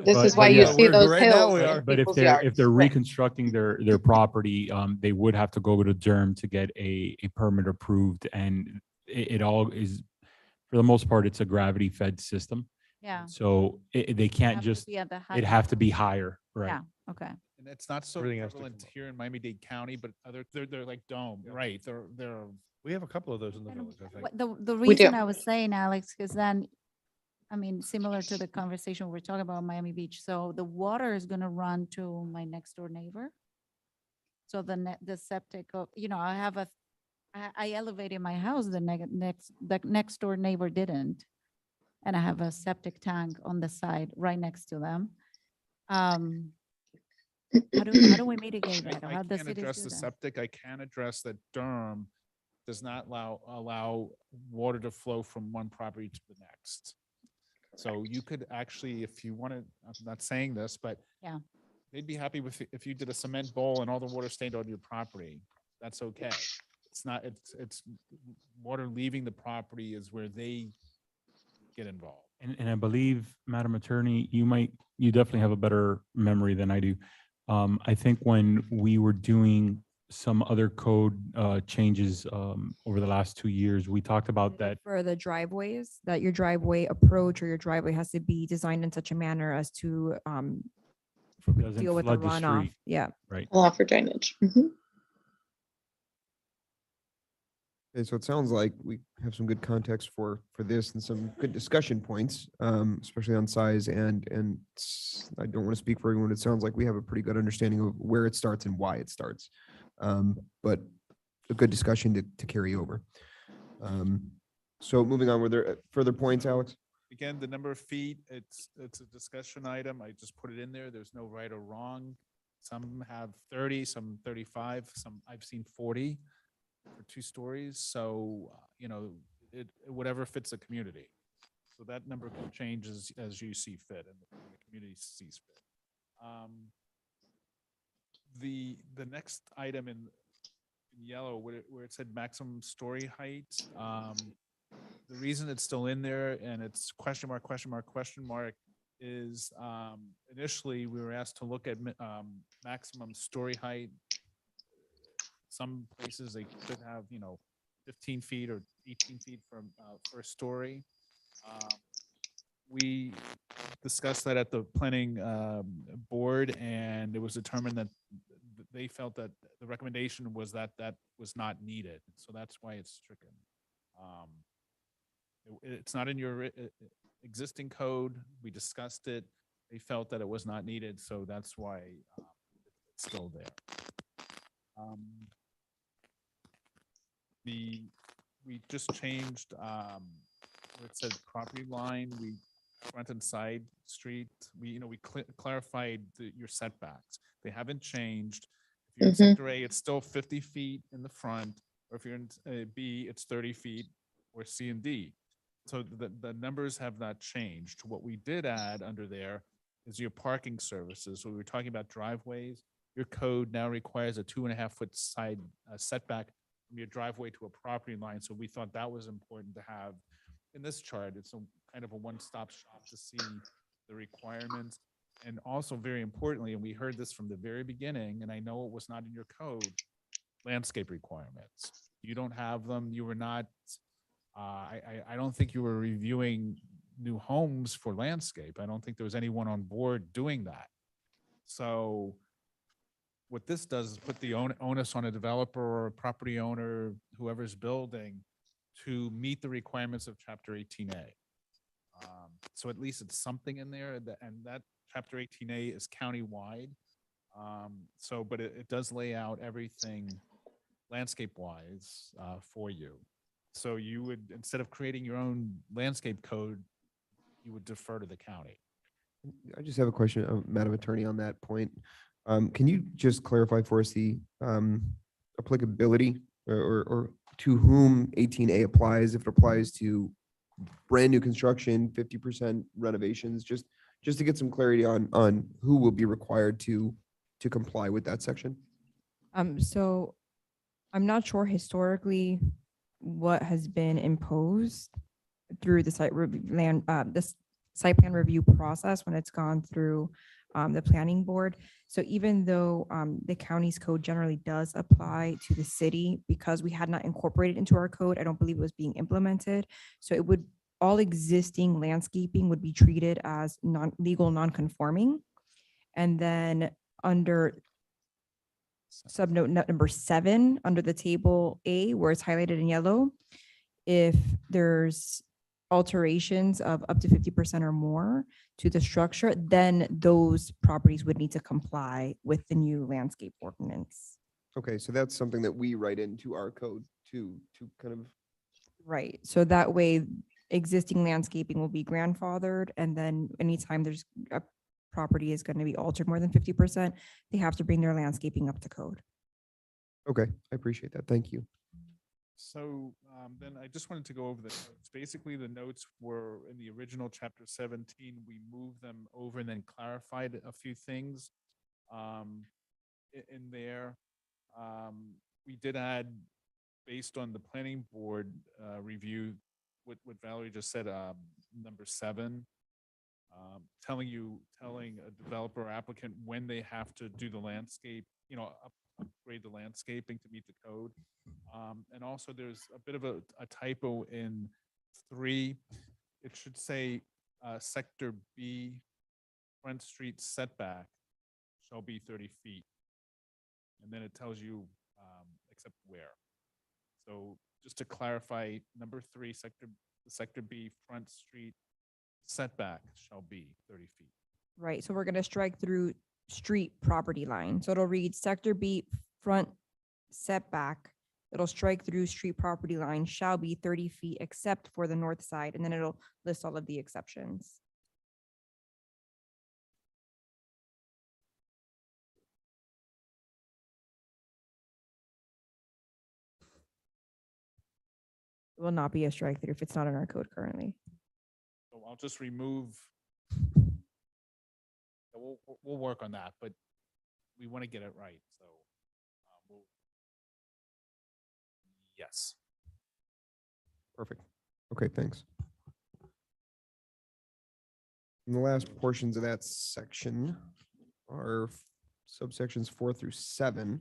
This is why you see those hills in But if people's they're yards. reconstructing their property, they would have to go to DERM to get a permit approved, and it all is, for the most part, it's a gravity fed system. Yeah. So they can't Have to just, be at the it'd height. have to be higher, right? Yeah, okay. And it's not so Everything has to prevalent come up. here in Miami-Dade County, but they're like dome, right? They're. We have a couple of those in the village, I think. The We do. reason I was saying, Alex, because then, I mean, similar to the conversation we're talking about Miami Beach. So the water is going to run to my next door neighbor. So the septic, you know, I elevated my house, the next door neighbor didn't. And I have a septic tank on the side right next to them. How do we mitigate that? Or I how the can't cities address do the that? septic. I can address that Durham does not allow water to flow from one property to the next. So you could actually, if you wanted, I'm not saying this, but Yeah. they'd be happy with if you did a cement bowl and all the water stayed on your property. That's okay. It's not, it's water leaving the property is where they get involved. And I believe, Madam Attorney, you definitely have a better memory than I do. I think when we were doing some other code changes over the last 2 years, we talked about that. For the driveways, that your driveway approach or your driveway has to be designed in such a manner as to Doesn't deal with the flood the runoff. street. Yeah. Right. Allow for drainage. Mhm. Okay, so it sounds like we have some good context for this and some good discussion points, especially on size and I don't want to speak for everyone. It sounds like we have a pretty good understanding of where it starts and why it starts. But a good discussion to carry over. So moving on, were there further points, Alex? Again, the number of feet, it's a discussion item. I just put it in there. There's no right or wrong. Some have 30, some 35, some I've seen 40 for 2 stories. So, you know, whatever fits the community. So that number can change as you see fit and the community sees fit. The next item in yellow where it said maximum story height, the reason it's still in there and it's question mark is initially we were asked to look at maximum story height. Some places they could have, you know, 15 feet or 18 feet for a story. We discussed that at the planning board, and it was determined that they felt that the recommendation was that was not needed. So that's why it's stricken. It's not in your existing code. We discussed it. They felt that it was not needed, so that's why it's still there. We just changed where it said property line, we front and side street, we clarified your setbacks. They haven't changed. If you're in sector A, it's still 50 feet in the front, or if you're in B, it's 30 feet, or C and D. So the numbers have not changed. What we did add under there is your parking services. So we were talking about driveways. Your code now requires a 2.5-foot side setback from your driveway to a property line. So we thought that was important to have in this chart. It's a kind of a one-stop shop to see the requirements. And also very importantly, and we heard this from the very beginning, and I know it was not in your code, landscape requirements. You don't have them. You were not, I don't think you were reviewing new homes for landscape. I don't think there was anyone on board doing that. So what this does is put the onus on a developer or a property owner, whoever's building, to meet the requirements of Chapter 18A. So at least it's something in there, and that Chapter 18A is countywide. So, but it does lay out everything landscape-wise for you. So you would, instead of creating your own landscape code, you would defer to the county. I just have a question, Madam Attorney, on that point. Can you just clarify for us the applicability or to whom 18A applies, if it applies to brand new construction, 50% renovations, just to get some clarity on who will be required to comply with that section? So I'm not sure historically what has been imposed through the site plan review process when it's gone through the planning board. So even though the county's code generally does apply to the city, because we had not incorporated into our code, I don't believe it was being implemented. So it would, all existing landscaping would be treated as legal non-conforming. And then under subnote number 7, under the table A, where it's highlighted in yellow, if there's alterations of up to 50% or more to the structure, then those properties would need to comply with the new landscape ordinance. Okay, so that's something that we write into our code to kind of. Right. So that way, existing landscaping will be grandfathered, and then anytime there's a property is going to be altered more than 50%, they have to bring their landscaping up to code. Okay, I appreciate that. Thank you. So then I just wanted to go over the notes. Basically, the notes were in the original Chapter 17. We moved them over and then clarified a few things in there. We did add, based on the planning board review, what Valerie just said, number 7, telling a developer or applicant when they have to do the landscape, upgrade the landscaping to meet the code. And also there's a bit of a typo in 3. It should say Sector B, Front Street setback shall be 30 feet. And then it tells you except where. So just to clarify, number 3, Sector B, Front Street setback shall be 30 feet. Right. So we're going to strike through street property line. So it'll read Sector B, front setback. It'll strike through street property line shall be 30 feet except for the north side, and then it'll list all of the exceptions. It will not be a strike through if it's not in our code currently. So I'll just remove. We'll work on that, but we want to get it right. So yes. Perfect. Okay, thanks. And the last portions of that section are subsections 4 through 7.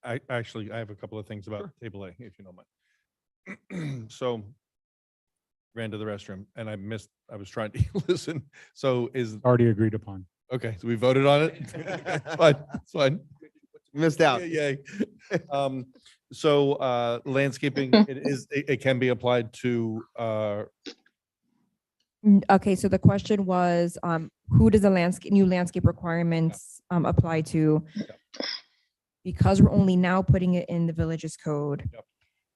I have a couple of things about table A, if you don't mind. So ran to the restroom and I was trying to listen. So is Already agreed upon. okay. So we voted on it. It's fine. It's fine. Missed out. Yay. So landscaping, it can be applied to Okay, so the question was, who does the new landscape requirements apply to? Because we're only now putting it in the village's code. Yep.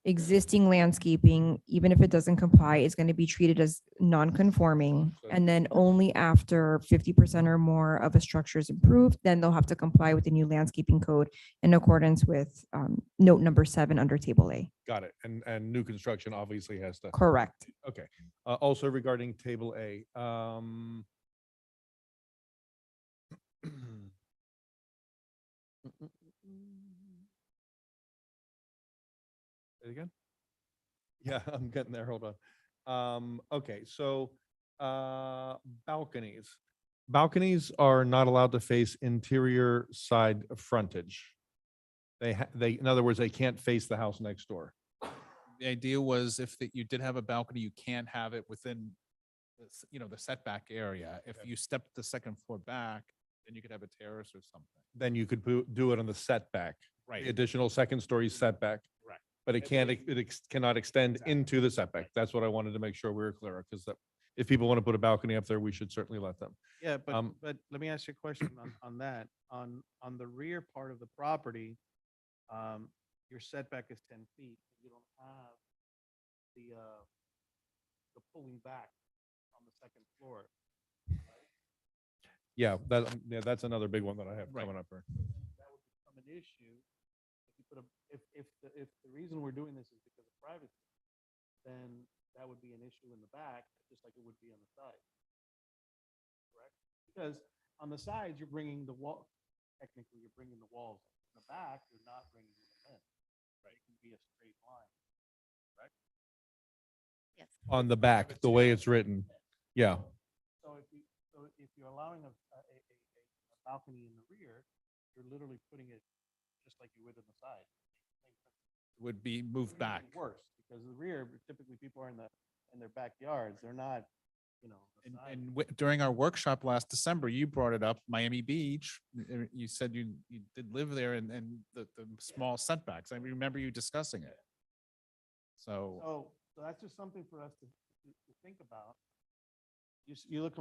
Existing landscaping, even if it doesn't comply, is going to be treated as non-conforming. And then only after 50% or more of a structure is improved, then they'll have to comply with the new landscaping code in accordance with note number 7 under table A. got it. And new construction obviously has to. Correct. Okay. Also regarding table A, say it again? Yeah, I'm getting there. Hold on. Okay, so balconies. Balconies are not allowed to face interior side frontage. In other words, they can't face the house next door. The idea was if you did have a balcony, you can't have it within, the setback area. If you step the second floor back, then you could have a terrace or something. Then you could do it on the setback. Right. The additional second story setback. Right. But it can't, cannot extend into the setback. That's what I wanted to make sure we were clear on, because if people want to put a balcony up there, we should certainly let them. Yeah, Um, but let me ask you a question on that. On the rear part of the property, your setback is 10 feet. You don't have the pulling back on the second floor. Yeah, that's another big one that I have coming up here. That would become an issue if you put a, if the reason we're doing this is because of privacy, then that would be an issue in the back, just like it would be on the side. Correct? Because on the sides, you're bringing the wall, technically, you're bringing the walls. In the back, you're not bringing them in. Right? It can be a straight line. Correct? Yes. On the back, the way it's written. Yeah. So if you're allowing a balcony in the rear, you're literally putting it just like you would on the side. Would be moved back. Worse, because the rear, typically people are in their backyards. They're not, you know. the side. And during our workshop last December, you brought it up, Miami Beach. You said you did live there and the small setbacks. I remember you discussing it. So So that's just something for us to think about. You look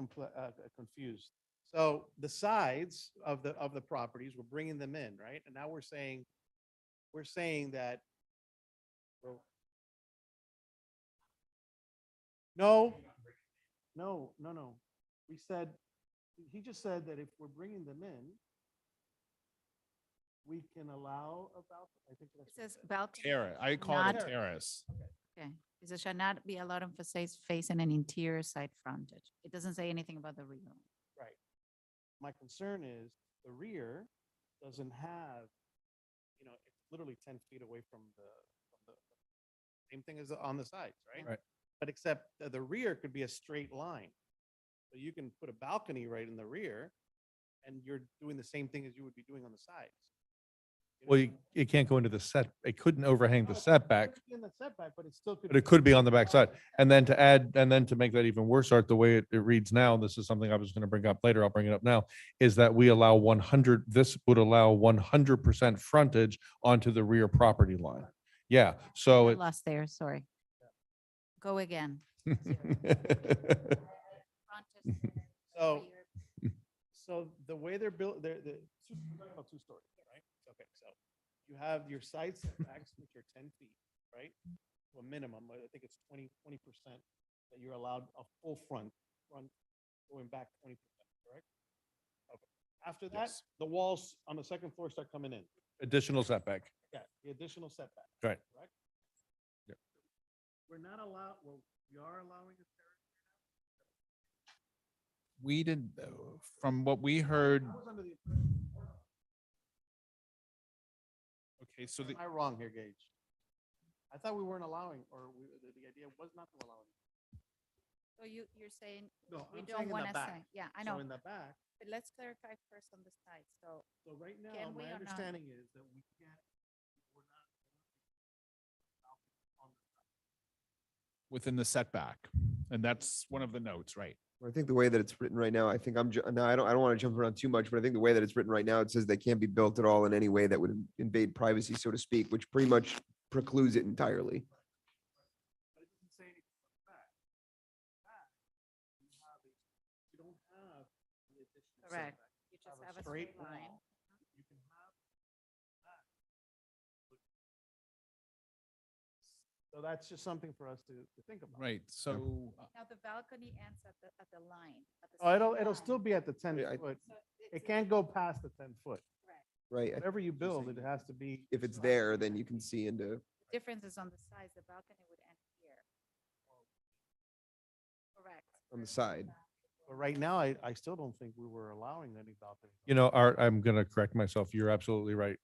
confused. So the sides of the properties, we're bringing them in, right? And now we're saying that. Well, no. He just said that if we're bringing them in, we can allow a balcony. I think It that's. says balcony. terrace, I call it Not- a terrace. Okay, it says shall not be allowed on facades facing an interior side frontage. It doesn't say anything about the rear. Right. My concern is the rear doesn't have, it's literally 10 feet away from the same thing as on the sides, right? Right. But except the rear could be a straight line. So you can put a balcony right in the rear and you're doing the same thing as you would be doing on the sides. Well, it can't go into the set, it couldn't overhang the setback, It could be in the setback, but it still could. but it could be on the backside. And then to make that even worse, Art, the way it reads now, and this is something I was going to bring up later, I'll bring it up now, is that we allow 100, this would allow 100% frontage onto the rear property line. Yeah, so I it. lost there, sorry. Go again. So the way they're built, we're talking about 2 stories, right? Okay, so you have your side setbacks, which are 10 feet, right? To a minimum, I think it's 20% that you're allowed a full front going back 20%, correct? Okay. After that, Yes. the walls on the second floor start coming in. Additional setback. Yeah, the additional setback. Right. Correct? Yep. We're not allowed, well, we are allowing a terrace. We did, from what we heard. I was under the impression. Okay, so the, Am I wrong here, Gage? I thought we weren't allowing, or the idea was not to allow it. So you're saying No, we I'm don't saying in want the to back. say, yeah, I So know. in the back, But let's clarify first on the side. So so right now, Can we my or not? understanding is that we can't, we're not. On the side. within the setback, and that's one of the notes, right? I think the way that it's written right now, I think no, I don't want to jump around too much, but I think the way that it's written right now, it says they can't be built at all in any way that would invade privacy, so to speak, which pretty much precludes it entirely. But it doesn't say anything about the back. Back, you don't have the additional correct. setback. You just Have have a straight straight line. wall. You can have that. So that's just something for us to think about. Right, so Now the balcony ends at the line. at the Oh, it'll center line. still be at the 10 Yeah, foot. So It can't go past the 10 foot. Right. Whatever you build, it has to be. If it's there, then you can see into, The difference is on the sides. The balcony would end here. Correct. on the side. But right now, I still don't think we were allowing any balcony. You know, Art, I'm going to correct myself. You're absolutely right.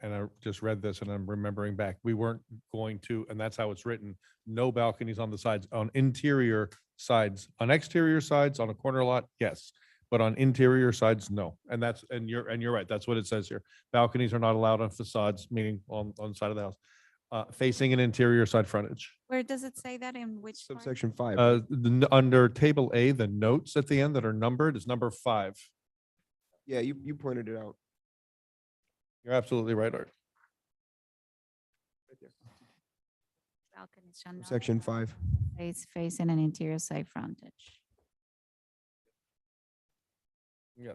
And I just read this and I'm remembering back. We weren't going to, and that's how it's written, no balconies on the sides, on interior sides, on exterior sides, on a corner lot, yes. But on interior sides, no. And you're right. That's what it says here. Balconies are not allowed on facades, meaning on the side of the house, facing an interior side frontage. Where does it say that in which? part? Subsection 5. Under table A, the notes at the end that are numbered is number 5. Yeah, you pointed it out. You're absolutely right, Art. Balconies shall not Section allow 5. Space facing an interior side frontage. Yeah.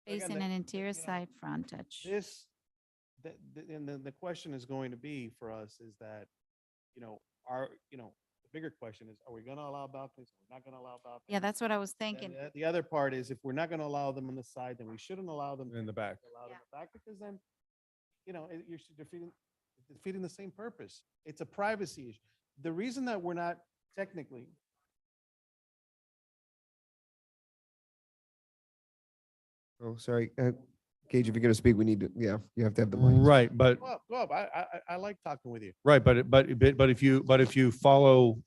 Facing an interior side frontage. This, and the question is going to be for us is that, the bigger question is, are we going to allow balconies? Are we not going to allow balconies? Yeah, that's what I was Then thinking. The other part is if we're not going to allow them on the side, then we shouldn't allow them In the back. Allow them in the back because then, you're defeating the same purpose. It's a privacy issue. The reason that we're not technically, Oh, sorry. Gage, if you're going to speak, we need to, yeah, you have to have the mic. Right, but go up. I like talking with you. right, but if you follow,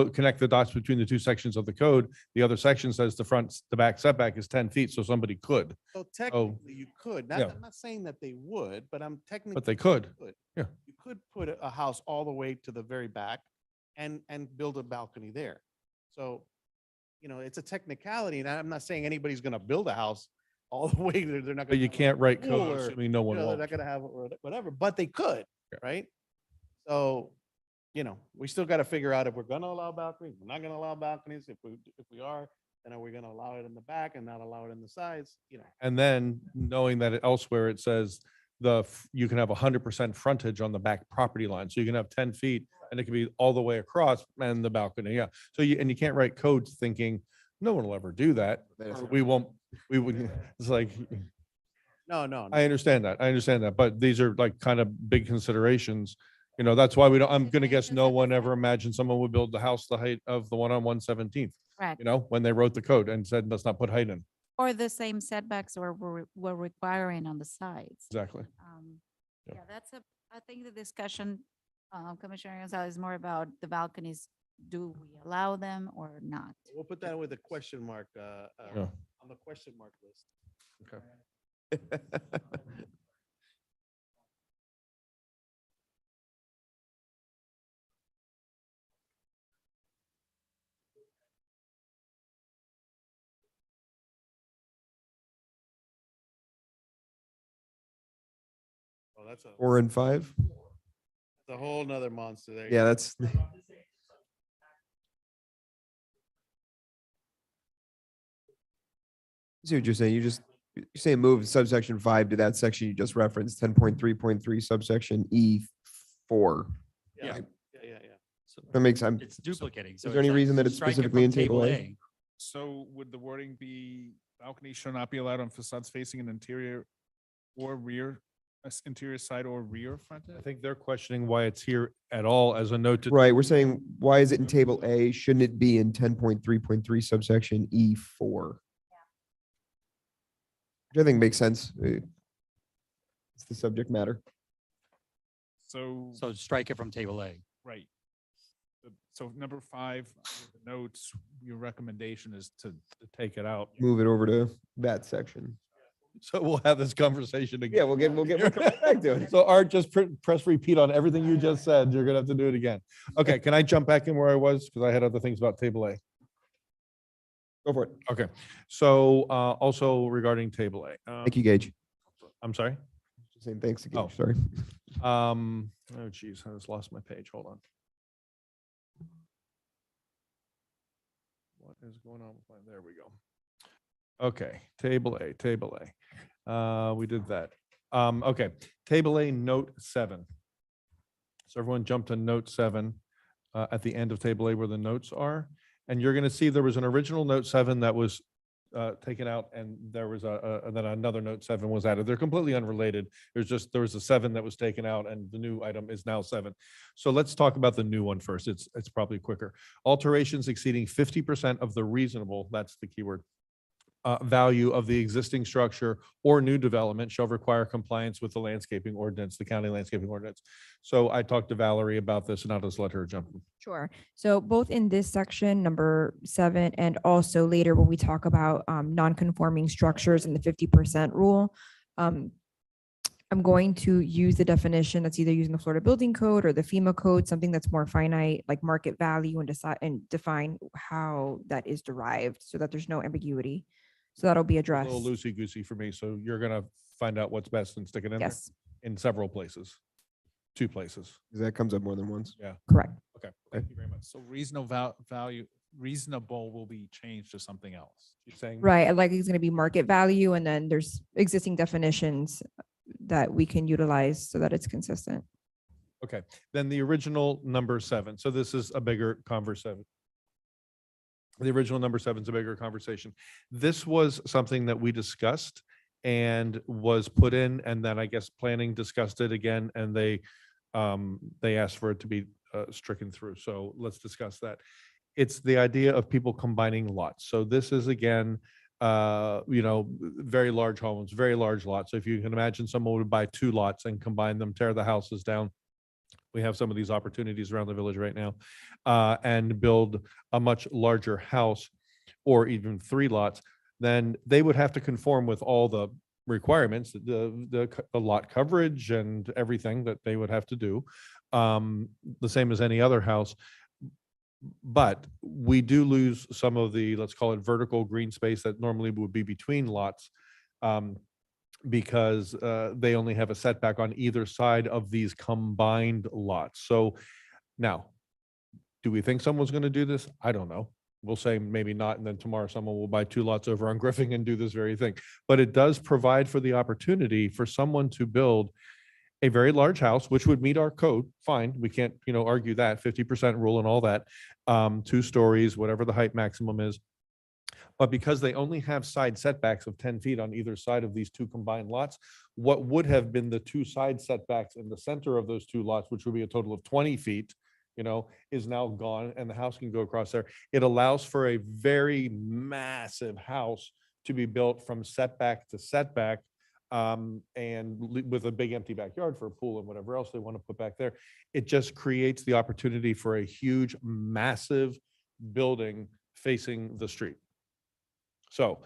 connect the dots between the two sections of the code, the other section says the back setback is 10 feet, so somebody could, So technically you could, yeah. I'm not saying that they would, but I'm technically. but they could. Yeah. You could put a house all the way to the very back and build a balcony there. So, it's a technicality and I'm not saying anybody's going to build a house all the way there. They're not. But gonna you have a can't write pool code or, assuming no one they're won't. not going to have whatever, but they could, right? So, we still got to figure out if we're going to allow balconies, we're not going to allow balconies. If we are, then are we going to allow it in the back and not allow it in the sides? And then knowing that elsewhere it says you can have 100% frontage on the back property line. So you can have 10 feet and it can be all the way across and the balcony. Yeah. So you can't write code thinking no one will ever do that. Or we won't, we would, it's like, No. I understand that. I understand that. But these are like kind of big considerations. That's why I'm going to guess no one ever imagined someone would build the house the height of the one on 117th, Correct. when they wrote the code and said, let's not put height in. Or the same setbacks we're requiring on the sides. Exactly. Yeah, I think the discussion, Commissioner Gonzalez, is more about the balconies. Do we allow them or not? We'll put that with a question mark, Yeah. on the question mark list. Okay. Oh, that's 4 and 5. a whole nother monster there. Yeah, that's. See what you're saying. You're saying move subsection 5 to that section you just referenced, 10.3.3 subsection E4. Yeah. That makes sense. It's duplicating. Is there any reason that it's strike it specifically from in table A? So would the wording be balcony shall not be allowed on facades facing an interior or rear, interior side or rear frontage? I think they're questioning why it's here at all as a note to. Right, we're saying, why is it in table A? Shouldn't it be in 10.3.3 subsection E4? Which I think makes sense. It's the subject matter. So, So strike it from table A. right. So number 5, the notes, your recommendation is to Take it out. Move it over to that section. So we'll have this conversation again. Yeah, we'll come back to it. So Art, just press repeat on everything you just said. You're gonna have to do it again. Okay, can I jump back in where I was? Because I had other things about table A. Go for it. Okay, so also regarding table A. Thank you, Gage. I'm sorry? Saying thanks to Oh. Gage, sorry. Oh geez, I just lost my page. Hold on. What is going on with my, there we go. Okay, table A. We did that. Okay, table A, note 7. So everyone jump to note 7 at the end of table A where the notes are. And you're gonna see there was an original note 7 that was taken out and there was and then another note 7 was added. They're completely unrelated. There was a 7 that was taken out and the new item is now 7. So let's talk about the new one first. It's probably quicker. Alterations exceeding 50% of the reasonable, that's the keyword, value of the existing structure or new development shall require compliance with the landscaping ordinance, the county landscaping ordinance. So I talked to Valerie about this and I'll just let her jump in. Sure. So both in this section, number 7, and also later when we talk about non-conforming structures and the 50% rule, I'm going to use the definition that's either using the Florida Building Code or the FEMA code, something that's more finite, like market value, and decide and define how that is derived so that there's no ambiguity. So that'll be A addressed. little loosey-goosey for me, so you're gonna find out what's best and stick it in there? Yes, In several places, 2 places. That comes up more than once. Yeah. correct. Okay, thank you very much. So reasonable will be changed to something else. You're saying? Right. Like it's going to be market value, and then there's existing definitions that we can utilize so that it's consistent. Okay, then the original number 7. So this is a bigger conversation. The original number 7 is a bigger conversation. This was something that we discussed and was put in, and then I guess planning discussed it again, and they asked for it to be stricken through. So let's discuss that. It's the idea of people combining lots. So this is again, very large homes, very large lots. So if you can imagine someone would buy 2 lots and combine them, tear the houses down. We have some of these opportunities around the village right now, and build a much larger house or even 3 lots, then they would have to conform with all the requirements, the lot coverage and everything that they would have to do, the same as any other house. But we do lose some of the, let's call it vertical green space that normally would be between lots, because they only have a setback on either side of these combined lots. So now, do we think someone's going to do this? I don't know. We'll say maybe not, and then tomorrow someone will buy 2 lots over on Griffin and do this very thing. But it does provide for the opportunity for someone to build a very large house, which would meet our code. Fine, we can't, argue that 50% rule and all that. 2 stories, whatever the height maximum is. But because they only have side setbacks of 10 feet on either side of these 2 combined lots, what would have been the 2 side setbacks in the center of those 2 lots, which would be a total of 20 feet, is now gone, and the house can go across there. It allows for a very massive house to be built from setback to setback, with a big empty backyard for a pool and whatever else they want to put back there. It just creates the opportunity for a huge, massive building facing the street. So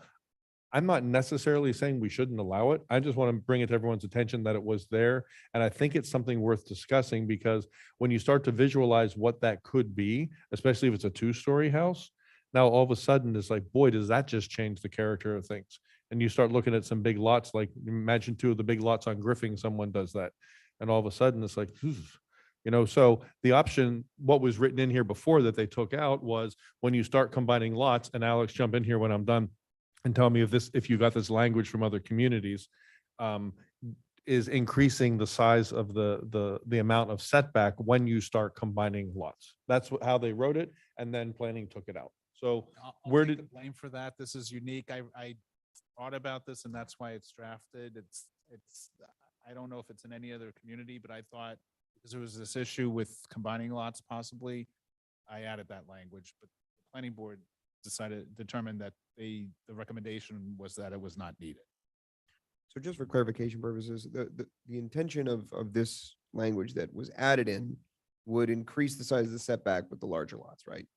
I'm not necessarily saying we shouldn't allow it. I just want to bring it to everyone's attention that it was there. And I think it's something worth discussing, because when you start to visualize what that could be, especially if it's a 2-story house, now all of a sudden it's like, boy, does that just change the character of things. And you start looking at some big lots, like imagine 2 of the big lots on Griffin, someone does that. And all of a sudden it's like, so the option, what was written in here before that they took out was when you start combining lots, and Alex, jump in here when I'm done and tell me if you got this language from other communities, is increasing the size of the amount of setback when you start combining lots. That's how they wrote it, and then planning took it out. So I'll where take did the blame for that? This is unique. I thought about this, and that's why it's drafted. It's I don't know if it's in any other community, but I thought because there was this issue with combining lots, possibly, I added that language. But the planning board determined that the recommendation was that it was not needed. So just for clarification purposes, the intention of this language that was added in would increase the size of the setback with the larger lots, right?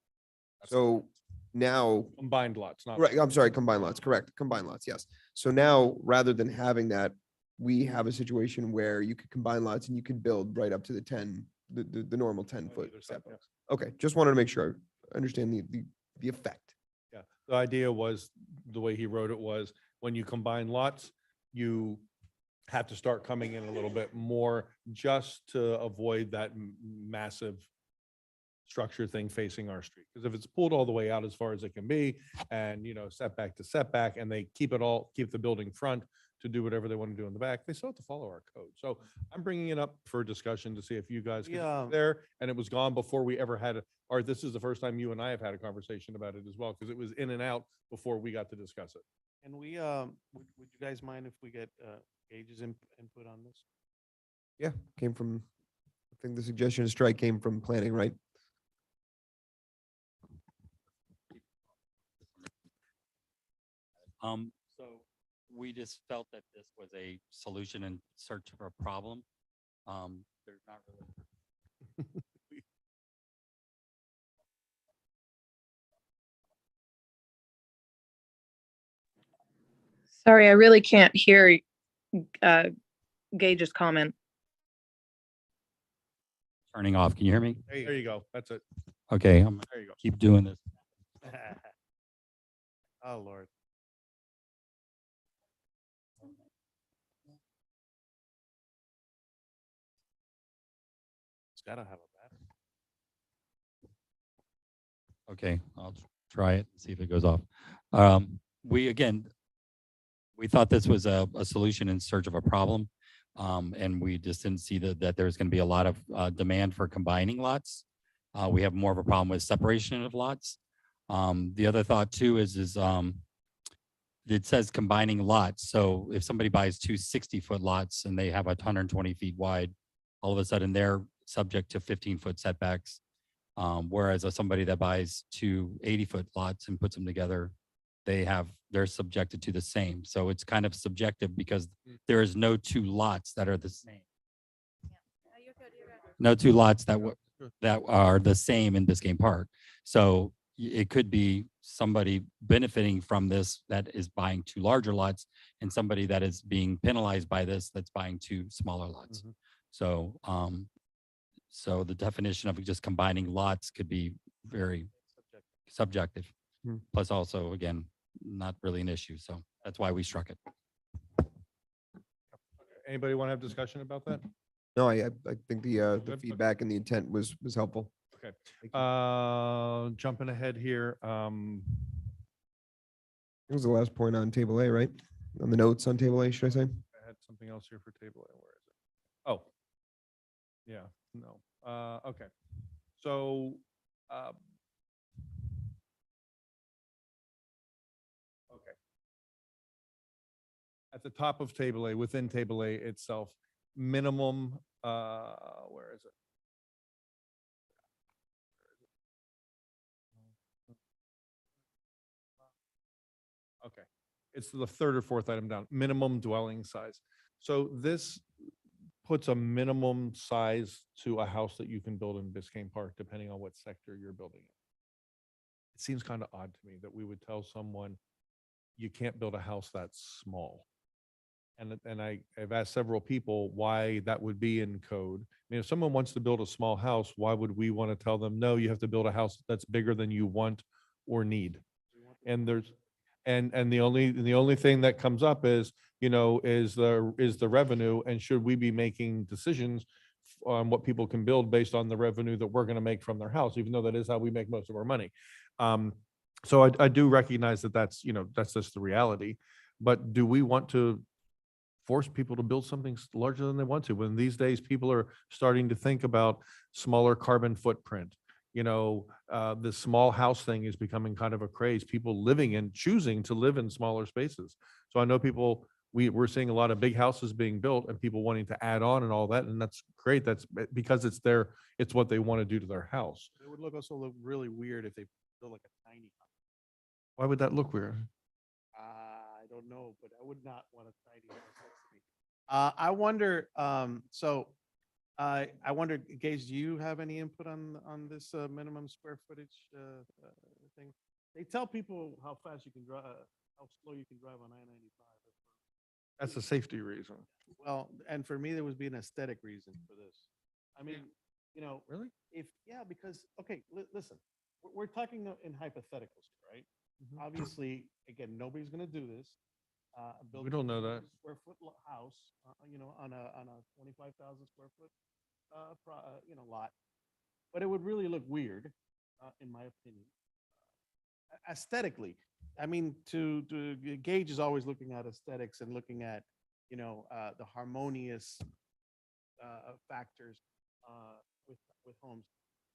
So now, combined lots, not right, I'm sorry, combined lots, correct, combined lots, yes. So now, rather than having that, we have a situation where you could combine lots and you could build right up to the normal 10-foot setbacks. Okay, just wanted to make sure I understand the effect. Yeah, the idea was, the way he wrote it was, when you combine lots, you have to start coming in a little bit more just to avoid that massive structure thing facing our street. Because if it's pulled all the way out as far as it can be, and setback to setback, and they keep the building front to do whatever they want to do in the back, they still have to follow our code. So I'm bringing it up for discussion to see if you guys can there, and it was gone before we ever had or this is the first time you and I have had a conversation about it as well, because it was in and out before we got to discuss it. And we, would you guys mind if we get Gage's input on this? Yeah, came from, I think the suggestion to strike came from planning, right? So we just felt that this was a solution in search of a problem. There's not really. Sorry, I really can't hear Gage's comment. Turning off. Can you hear me? There you go. That's it. Okay, I'm There you go. keep doing this. Oh, Lord. It's gotta have a battery. Okay, I'll try it, see if it goes off. We thought this was a solution in search of a problem. And we just didn't see that there's going to be a lot of demand for combining lots. We have more of a problem with separation of lots. The other thought too is it says combining lots. So if somebody buys two 60-foot lots and they have 120 feet wide, all of a sudden they're subject to 15-foot setbacks. Whereas somebody that buys two 80-foot lots and puts them together, they're subjected to the same. So it's kind of subjective because there is no two lots that are the same. No two lots that are the same in Biscayne Park. So it could be somebody benefiting from this that is buying two larger lots and somebody that is being penalized by this that's buying two smaller lots. So so the definition of just combining lots could be very subjective. Plus also, again, not really an issue. So that's why we struck it. Anybody want to have discussion about that? No, I think the Good. feedback and the intent was helpful. Okay. Jumping ahead here. It was the last point on table A, right? On the notes on table A, should I say? I had something else here for table A. Where is it? Oh. Yeah, no. Okay. So, okay. At the top of table A, within table A itself, minimum, where is it? Okay, it's the third or fourth item down, minimum dwelling size. So this puts a minimum size to a house that you can build in Biscayne Park, depending on what sector you're building in. It seems kind of odd to me that we would tell someone you can't build a house that's small. And I've asked several people why that would be in code. I mean, if someone wants to build a small house, why would we want to tell them, no, you have to build a house that's bigger than you want or need? And there's, and the only thing that comes up is, you know, is the revenue, and should we be making decisions on what people can build based on the revenue that we're going to make from their house, even though that is how we make most of our money. So I do recognize that that's, you know, that's just the reality. But do we want to force people to build something larger than they want to, when these days people are starting to think about smaller carbon footprint? You know, the small house thing is becoming kind of a craze, people living and choosing to live in smaller spaces. So I know people, we're seeing a lot of big houses being built and people wanting to add on and all that. And that's great. That's because it's what they want to do to their house. It would also look really weird if they built like a tiny house. Why would that look weird? I don't know, but I would not want a tiny house next to me. I wonder, I wonder, Gage, do you have any input on this minimum square footage thing? They tell people how fast you can drive, how slow you can drive on I-95. That's a safety reason. Well, and for me, there would be an aesthetic reason for this. I mean, you know, really? Because, okay, listen, we're talking in hypotheticals, right? Obviously, again, nobody's going to do this. We don't know that. Square foot house, you know, on a 25,000 square foot, you know, lot, but it would really look weird, in my opinion. Aesthetically, I mean, to Gage is always looking at aesthetics and looking at, you know, the harmonious factors with homes.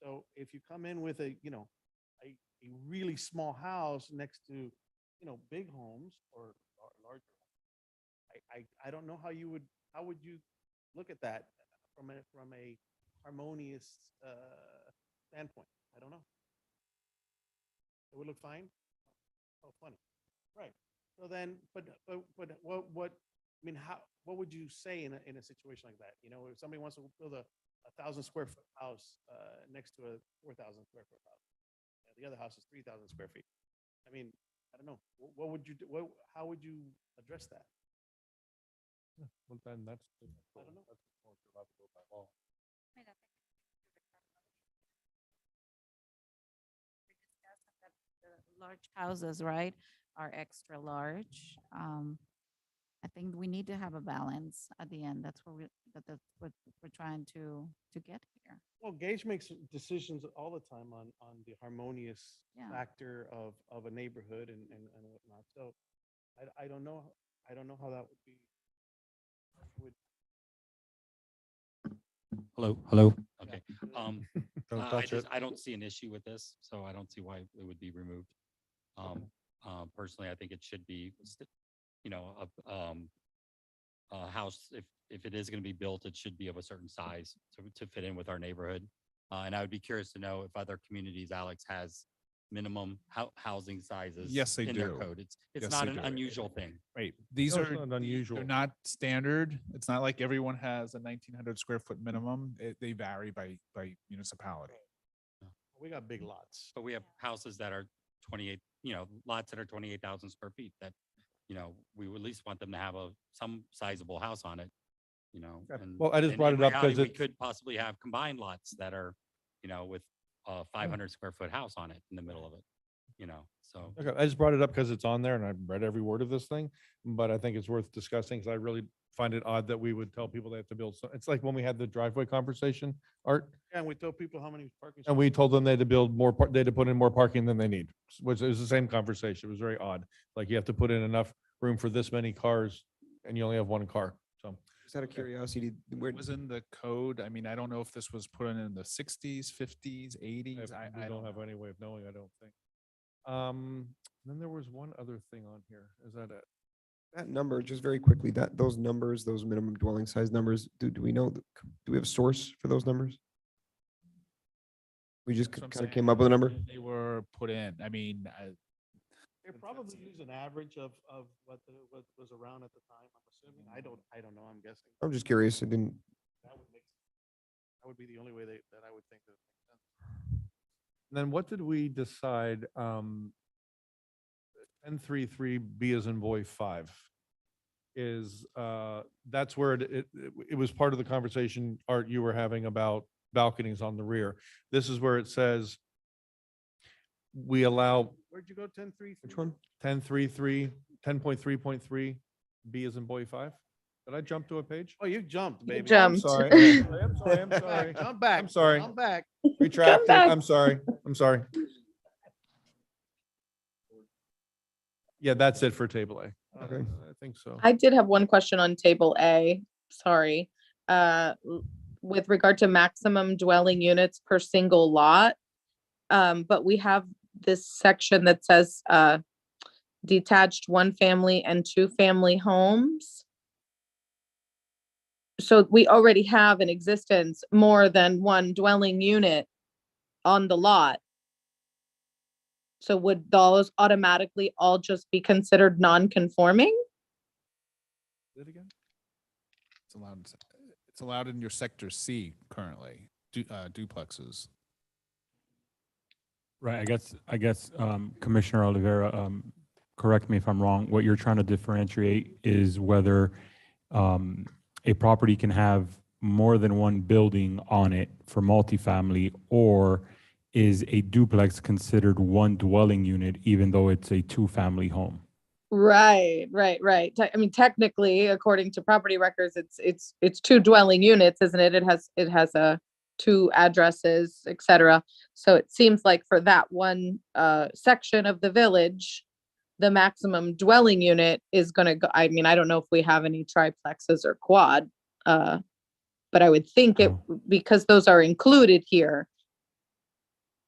So if you come in with a, you know, a really small house next to, you know, big homes or larger homes, I don't know how would you look at that from a harmonious standpoint? I don't know. It would look fine. Oh, funny. Right. So then, but what, I mean, what would you say in a situation like that? You know, if somebody wants to build a 1,000 square foot house next to a 4,000 square foot house, the other house is 3,000 square feet. I mean, I don't know. What would you do? How would you address that? Well, then that's more allowable by law. The large houses, right, are extra large. I think we need to have a balance at the end. That's that's what we're trying to get here. Well, Gage makes decisions all the time on the harmonious Yeah. factor of a neighborhood and whatnot. So I don't know how that would be. Hello. Okay. Don't I touch just, it. I don't see an issue with this, so I don't see why it would be removed. Personally, I think it should be, you know, a house, if it is going to be built, it should be of a certain size to fit in with our neighborhood. And I would be curious to know if other communities, Alex, has minimum housing sizes. Yes, they in their do. code. It's Yes, not they an do. unusual thing. Right. These No, are it's not unusual. They're not standard. It's not like everyone has a 1,900 square foot minimum. They vary by municipality. We got big lots. But we have houses that are 28, lots that are 28,000 square feet that, we would at least want them to have some sizable house on it, Yeah, and well, I just in- brought in it up reality, 'cause we it's- could possibly have combined lots that are, with a 500 square foot house on it in the middle of it, so. Okay, I just brought it up because it's on there and I've read every word of this thing, but I think it's worth discussing because I really find it odd that we would tell people they have to build. So it's like when we had the driveway conversation, Art, Yeah, and we tell people how many parking. and we told them they had to build more, they had to put in more parking than they need, which is the same conversation. It was very odd. Like you have to put in enough room for this many cars and you only have one car. So Just out of curiosity, where It was in the code. I mean, I don't know if this was put in the 60s, 50s, 80s. we I don't have any way of knowing, I don't think. Then there was one other thing on here. Is that it? that number, just very quickly, those numbers, those minimum dwelling size numbers, do we know, do we have a source for those numbers? We just That's what I'm kind of saying. came up with a number? They were put in. I mean, They probably use an average of what was around at the time, I'm assuming. I don't know, I'm guessing. I'm just curious. I didn't, That would be the only way that I would think that makes sense. Then what did we decide? 1033 B as in boy 5 is, that's where it was part of the conversation, Art, you were having about balconies on the rear. This is where it says we allow Where'd you go, 10-3? which one? 1033, 10.3.3 B as in boy 5. Did I jump to a page? Oh, you jumped, baby. jumped. I'm sorry. I'm sorry. I'm sorry. Come back. I'm sorry. Come back. Retract it. back. I'm sorry. I'm sorry. Yeah, that's it for table A. Okay. I think so. I did have one question on table A, sorry. With regard to maximum dwelling units per single lot. But we have this section that says, detached 1-family and 2-family homes. So we already have in existence more than one dwelling unit on the lot. So would those automatically all just be considered non-conforming? Say it again? It's allowed in your sector C currently, duplexes. Right, I guess, Commissioner Oliveira, correct me if I'm wrong, what you're trying to differentiate is whether a property can have more than one building on it for multifamily, or is a duplex considered one dwelling unit, even though it's a 2-family home? Right. I mean, technically, according to property records, it's 2 dwelling units, isn't it? It has a 2 addresses, etc. So it seems like for that one section of the village, the maximum dwelling unit is going to go. I mean, I don't know if we have any triplexes or quad, but I would think it, because those are included here.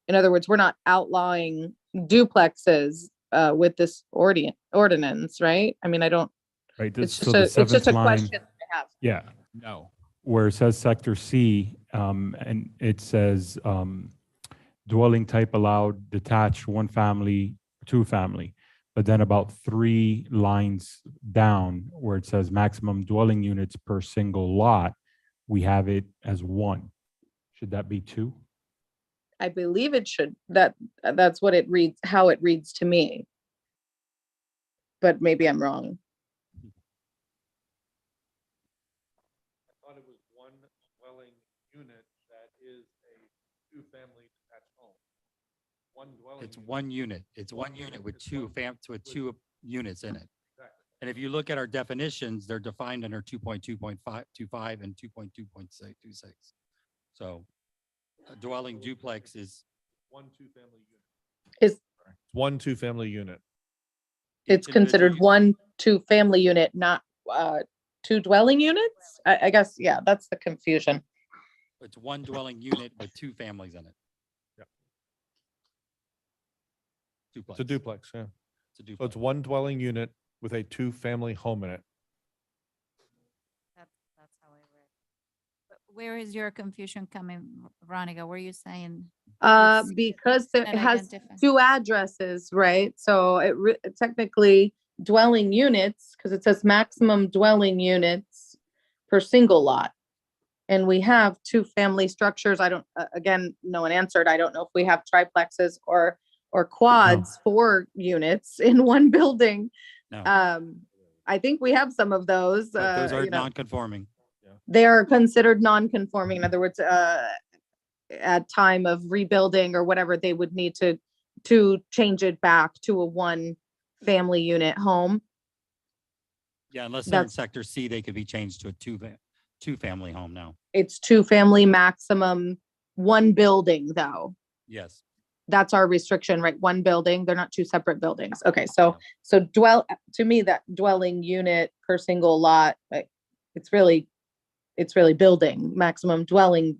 In other words, we're not outlawing duplexes with this ordinance, right? I mean, I don't. Right, It's so just the it's just seventh a line, question that I have. yeah, No. where it says sector C, and it says dwelling type allowed detached 1-family, 2-family. But then about 3 lines down where it says maximum dwelling units per single lot, we have it as 1. Should that be 2? I believe it should, that's what it reads, how it reads to me. But maybe I'm wrong. It's one unit. It's one unit with with two units in it. And if you look at our definitions, they're defined under 2.2.525 and 2.2.26. So a dwelling duplex is One two-family unit. Is One two-family unit. it's considered individual one, two-family unit, not two dwelling units? I guess, yeah, that's the confusion. It's one dwelling unit with two families in it. Yeah. Duplex. It's a duplex, yeah. It's a So duplex. it's one dwelling unit with a two-family home in it. That's how I read. But where is your confusion coming, Veronica? Were you saying? it's Because it not has identified? two addresses, right? So technically dwelling units, because it says maximum dwelling units per single lot. And we have two family structures. I don't, again, no one answered. I don't know if we have triplexes or quads, 4 units in one building. No, I think we have some of those, but those are you know, non-conforming. they are considered non-conforming. In other words, at time of rebuilding or whatever, they would need to change it back to a one family unit home. Yeah, unless they're in That's, sector C, they could be changed to a two-family home now. it's 2 family maximum, one building though. Yes. That's our restriction, right? One building, they're not 2 separate buildings. Okay, so to me, that dwelling unit per single lot, like, it's really building, maximum dwelling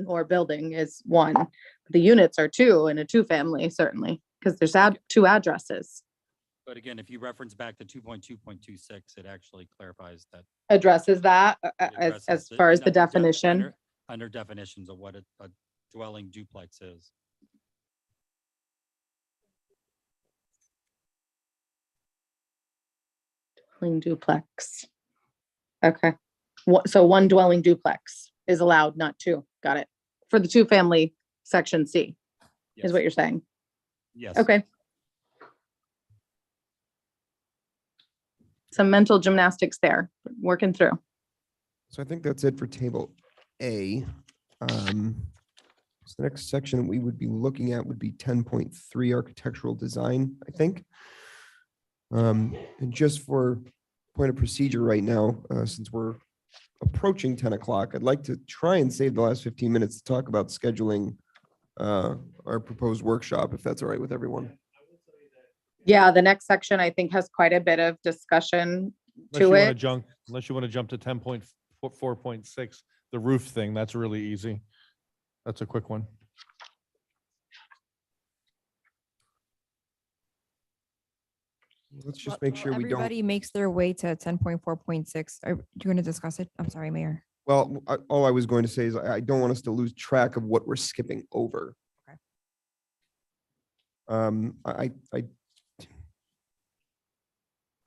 or building is 1. The units are 2 in a 2-family, certainly, because there's 2 addresses. But again, if you reference back to 2.2.26, it actually clarifies that. Addresses that it as addresses far as the no, definition. Under definitions of what a dwelling duplex is. Dwelling duplex. Okay. So one dwelling duplex is allowed, not 2. Got it. For the 2-family section C, is Yes. what you're saying. Yes. Okay. Some mental gymnastics there, working through. So I think that's it for table A. So the next section we would be looking at would be 10.3 architectural design, I think. And just for point of procedure right now, since we're approaching 10 o'clock, I'd like to try and save the last 15 minutes to talk about scheduling our proposed workshop, if that's all right with everyone. Yeah, the next section I think has quite a bit of discussion to it. Unless you want to jump to 10.4.6, the roof thing, that's really easy. That's a quick one. Let's just make sure we don't. Everybody makes their way to 10.4.6. Are you going to discuss it? I'm sorry, Mayor. Well, all I was going to say is I don't want us to lose track of what we're skipping over. Okay.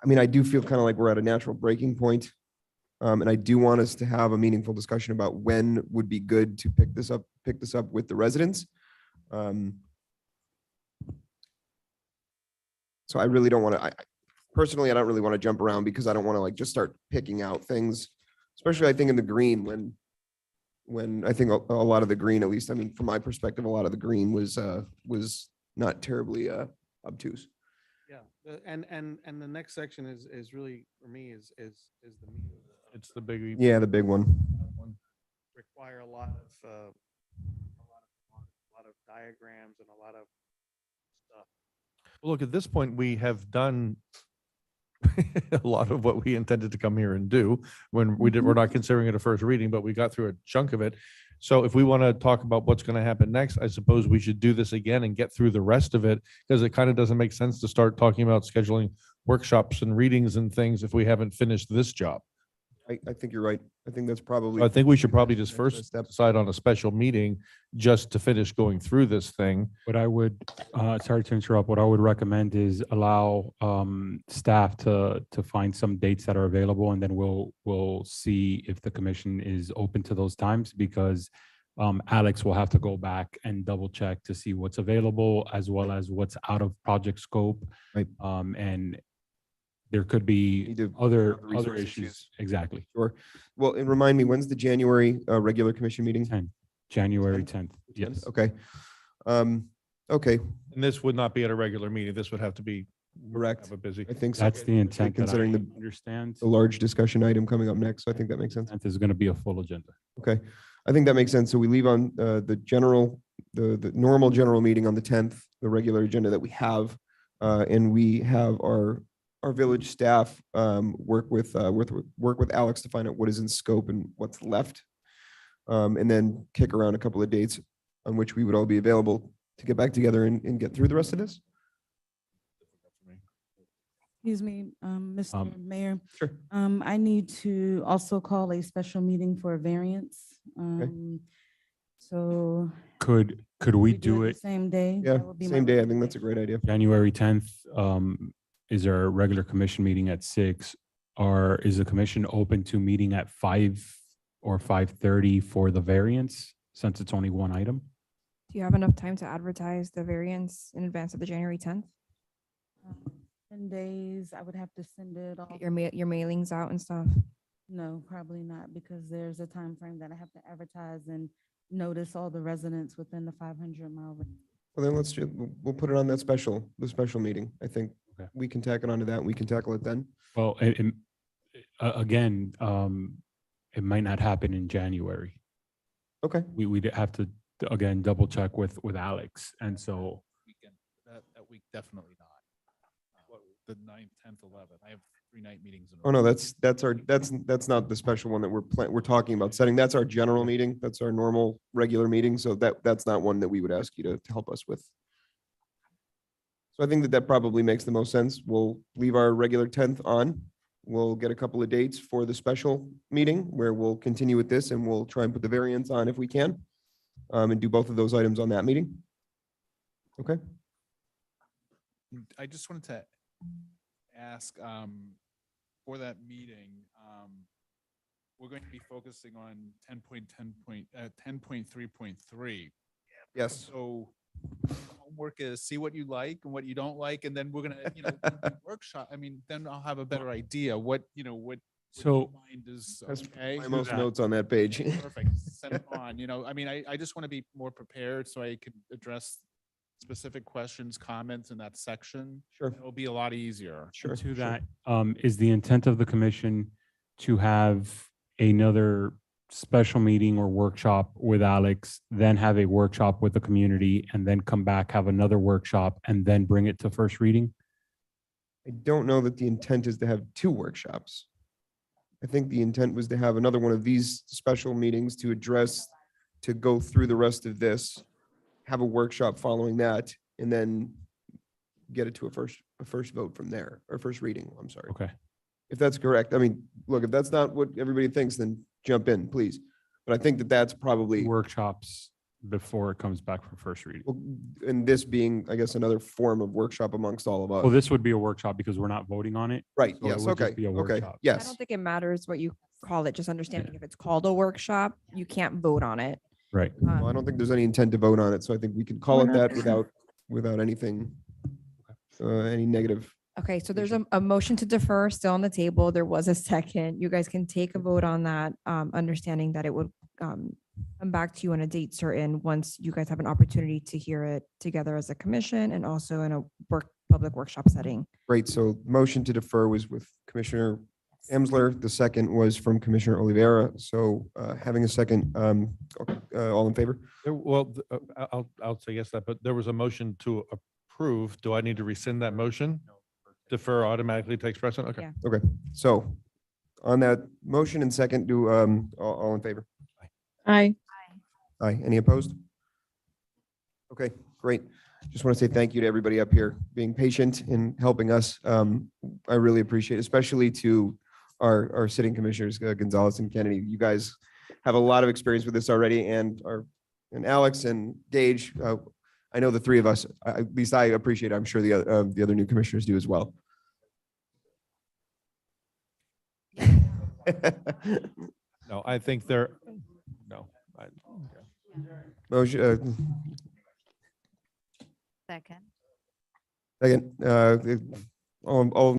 I mean, I do feel kind of like we're at a natural breaking point. And I do want us to have a meaningful discussion about when would be good to pick this up with the residents. So I really don't want to, personally, I don't really want to jump around because I don't want to like just start picking out things, especially I think in the green when I think a lot of the green, at least, I mean, from my perspective, a lot of the green was not terribly obtuse. Yeah, and the next section is really, for me, is the meat of the. It's the big. Yeah, the big one. Require a lot of diagrams and a lot of stuff. Well, look, at this point, we have done a lot of what we intended to come here and do when we're not considering it a first reading, but we got through a chunk of it. So if we want to talk about what's going to happen next, I suppose we should do this again and get through the rest of it, because it kind of doesn't make sense to start talking about scheduling workshops and readings and things if we haven't finished this job. I think you're right. I think that's probably. I think we should probably just first decide on a special meeting just to finish going through this thing. What I would, sorry to interrupt, what I would recommend is allow staff to find some dates that are available, and then we'll see if the commission is open to those times, because Alex will have to go back and double check to see what's available as well as what's out of project scope. Right. And there could be other resource issues. Exactly. Sure. Well, and remind me, when's the January regular commission meeting? January 10th. Yes. Okay. Okay, And this would not be at a regular meeting. This would have to be. correct. Have a busy. I think so. That's the intent that I Considering the understand. large discussion item coming up next, so I think that makes sense. Intent is going to be a full agenda. Okay, I think that makes sense. So we leave on the normal general meeting on the 10th, the regular agenda that we have. And we have our village staff work with Alex to find out what is in scope and what's left. And then kick around a couple of dates on which we would all be available to get back together and get through the rest of this. Excuse me, Mr. Mayor. Sure. I need to also call a special meeting for a variance. So. Could we do the it Same day? Yeah, That would be my same day. I think that's a great idea. January 10th? Is our regular commission meeting at 6? Or is the commission open to meeting at 5 or 5:30 for the variance, since it's only one item? Do you have enough time to advertise the variance in advance of the January 10th? 10 days, I would have to send it off. Get your mailings out and stuff? No, probably not, because there's a time frame that I have to advertise and notice all the residents within the 500-mile range. Well, then we'll put it on the special meeting. I think Okay. we can tack it onto that. We can tackle it then. Well, again, it might not happen in January. Okay. We'd have to, again, double check with Alex. And so, Weekend, that week, definitely not. The 9th, 10th, 11th. I have 3 night meetings. In a Oh, no, row. that's not the special one that we're talking about setting. That's our general meeting. That's our normal, regular meeting. So that's not one that we would ask you to help us with. So I think that probably makes the most sense. We'll leave our regular 10th on. We'll get a couple of dates for the special meeting where we'll continue with this and we'll try and put the variance on if we can. And do both of those items on that meeting. Okay. I just wanted to ask, for that meeting, we're going to be focusing on 10.3.3. Yes. So homework is see what you like and what you don't like, and then we're gonna, workshop. I mean, then I'll have a better idea what so mind is That's okay. my most notes on that page. Perfect. Send it on, I mean, I just want to be more prepared so I could address specific questions, comments in that section. Sure. It'll be a lot easier. Sure. to that, is the intent of the commission to have another special meeting or workshop with Alex, then have a workshop with the community, and then come back, have another workshop, and then bring it to first reading? I don't know that the intent is to have 2 workshops. I think the intent was to have another one of these special meetings to go through the rest of this, have a workshop following that, and then get it to a first vote from there, or first reading, I'm sorry. Okay. If that's correct. I mean, look, if that's not what everybody thinks, then jump in, please. But I think that that's probably, Workshops before it comes back for first reading. and this being, I guess, another form of workshop amongst all of us. Well, this would be a workshop because we're not voting on it. Right, so it yes, would just okay, be a okay, workshop. I yes. don't think it matters what you call it, just understanding if it's called a workshop, you can't vote on it. Right. Well, I don't think there's any intent to vote on it, so I think we can call it that without anything, any negative. Okay, so there's a motion to defer still on the table. There was a second. You guys can take a vote on that, understanding that it would come back to you on a date certain once you guys have an opportunity to hear it together as a commission and also in a public workshop setting. Great, so motion to defer was with Commissioner Amsler. The second was from Commissioner Oliveira. So having a second, all in favor? Well, I'll say yes, that, but there was a motion to approve. Do I need to rescind that motion? Defer automatically takes precedent? Okay. Yeah. Okay, so on that motion and second, all in favor? Aye. Aye. Any opposed? Okay, great. Just want to say thank you to everybody up here being patient and helping us. I really appreciate it, especially to our sitting commissioners, Gonzalez and Kennedy. You guys have a lot of experience with this already, and Alex and Gage. I know the 3 of us, at least I appreciate it. I'm sure the other new commissioners do as well. No, I think they're, no. Motion, Second. second, all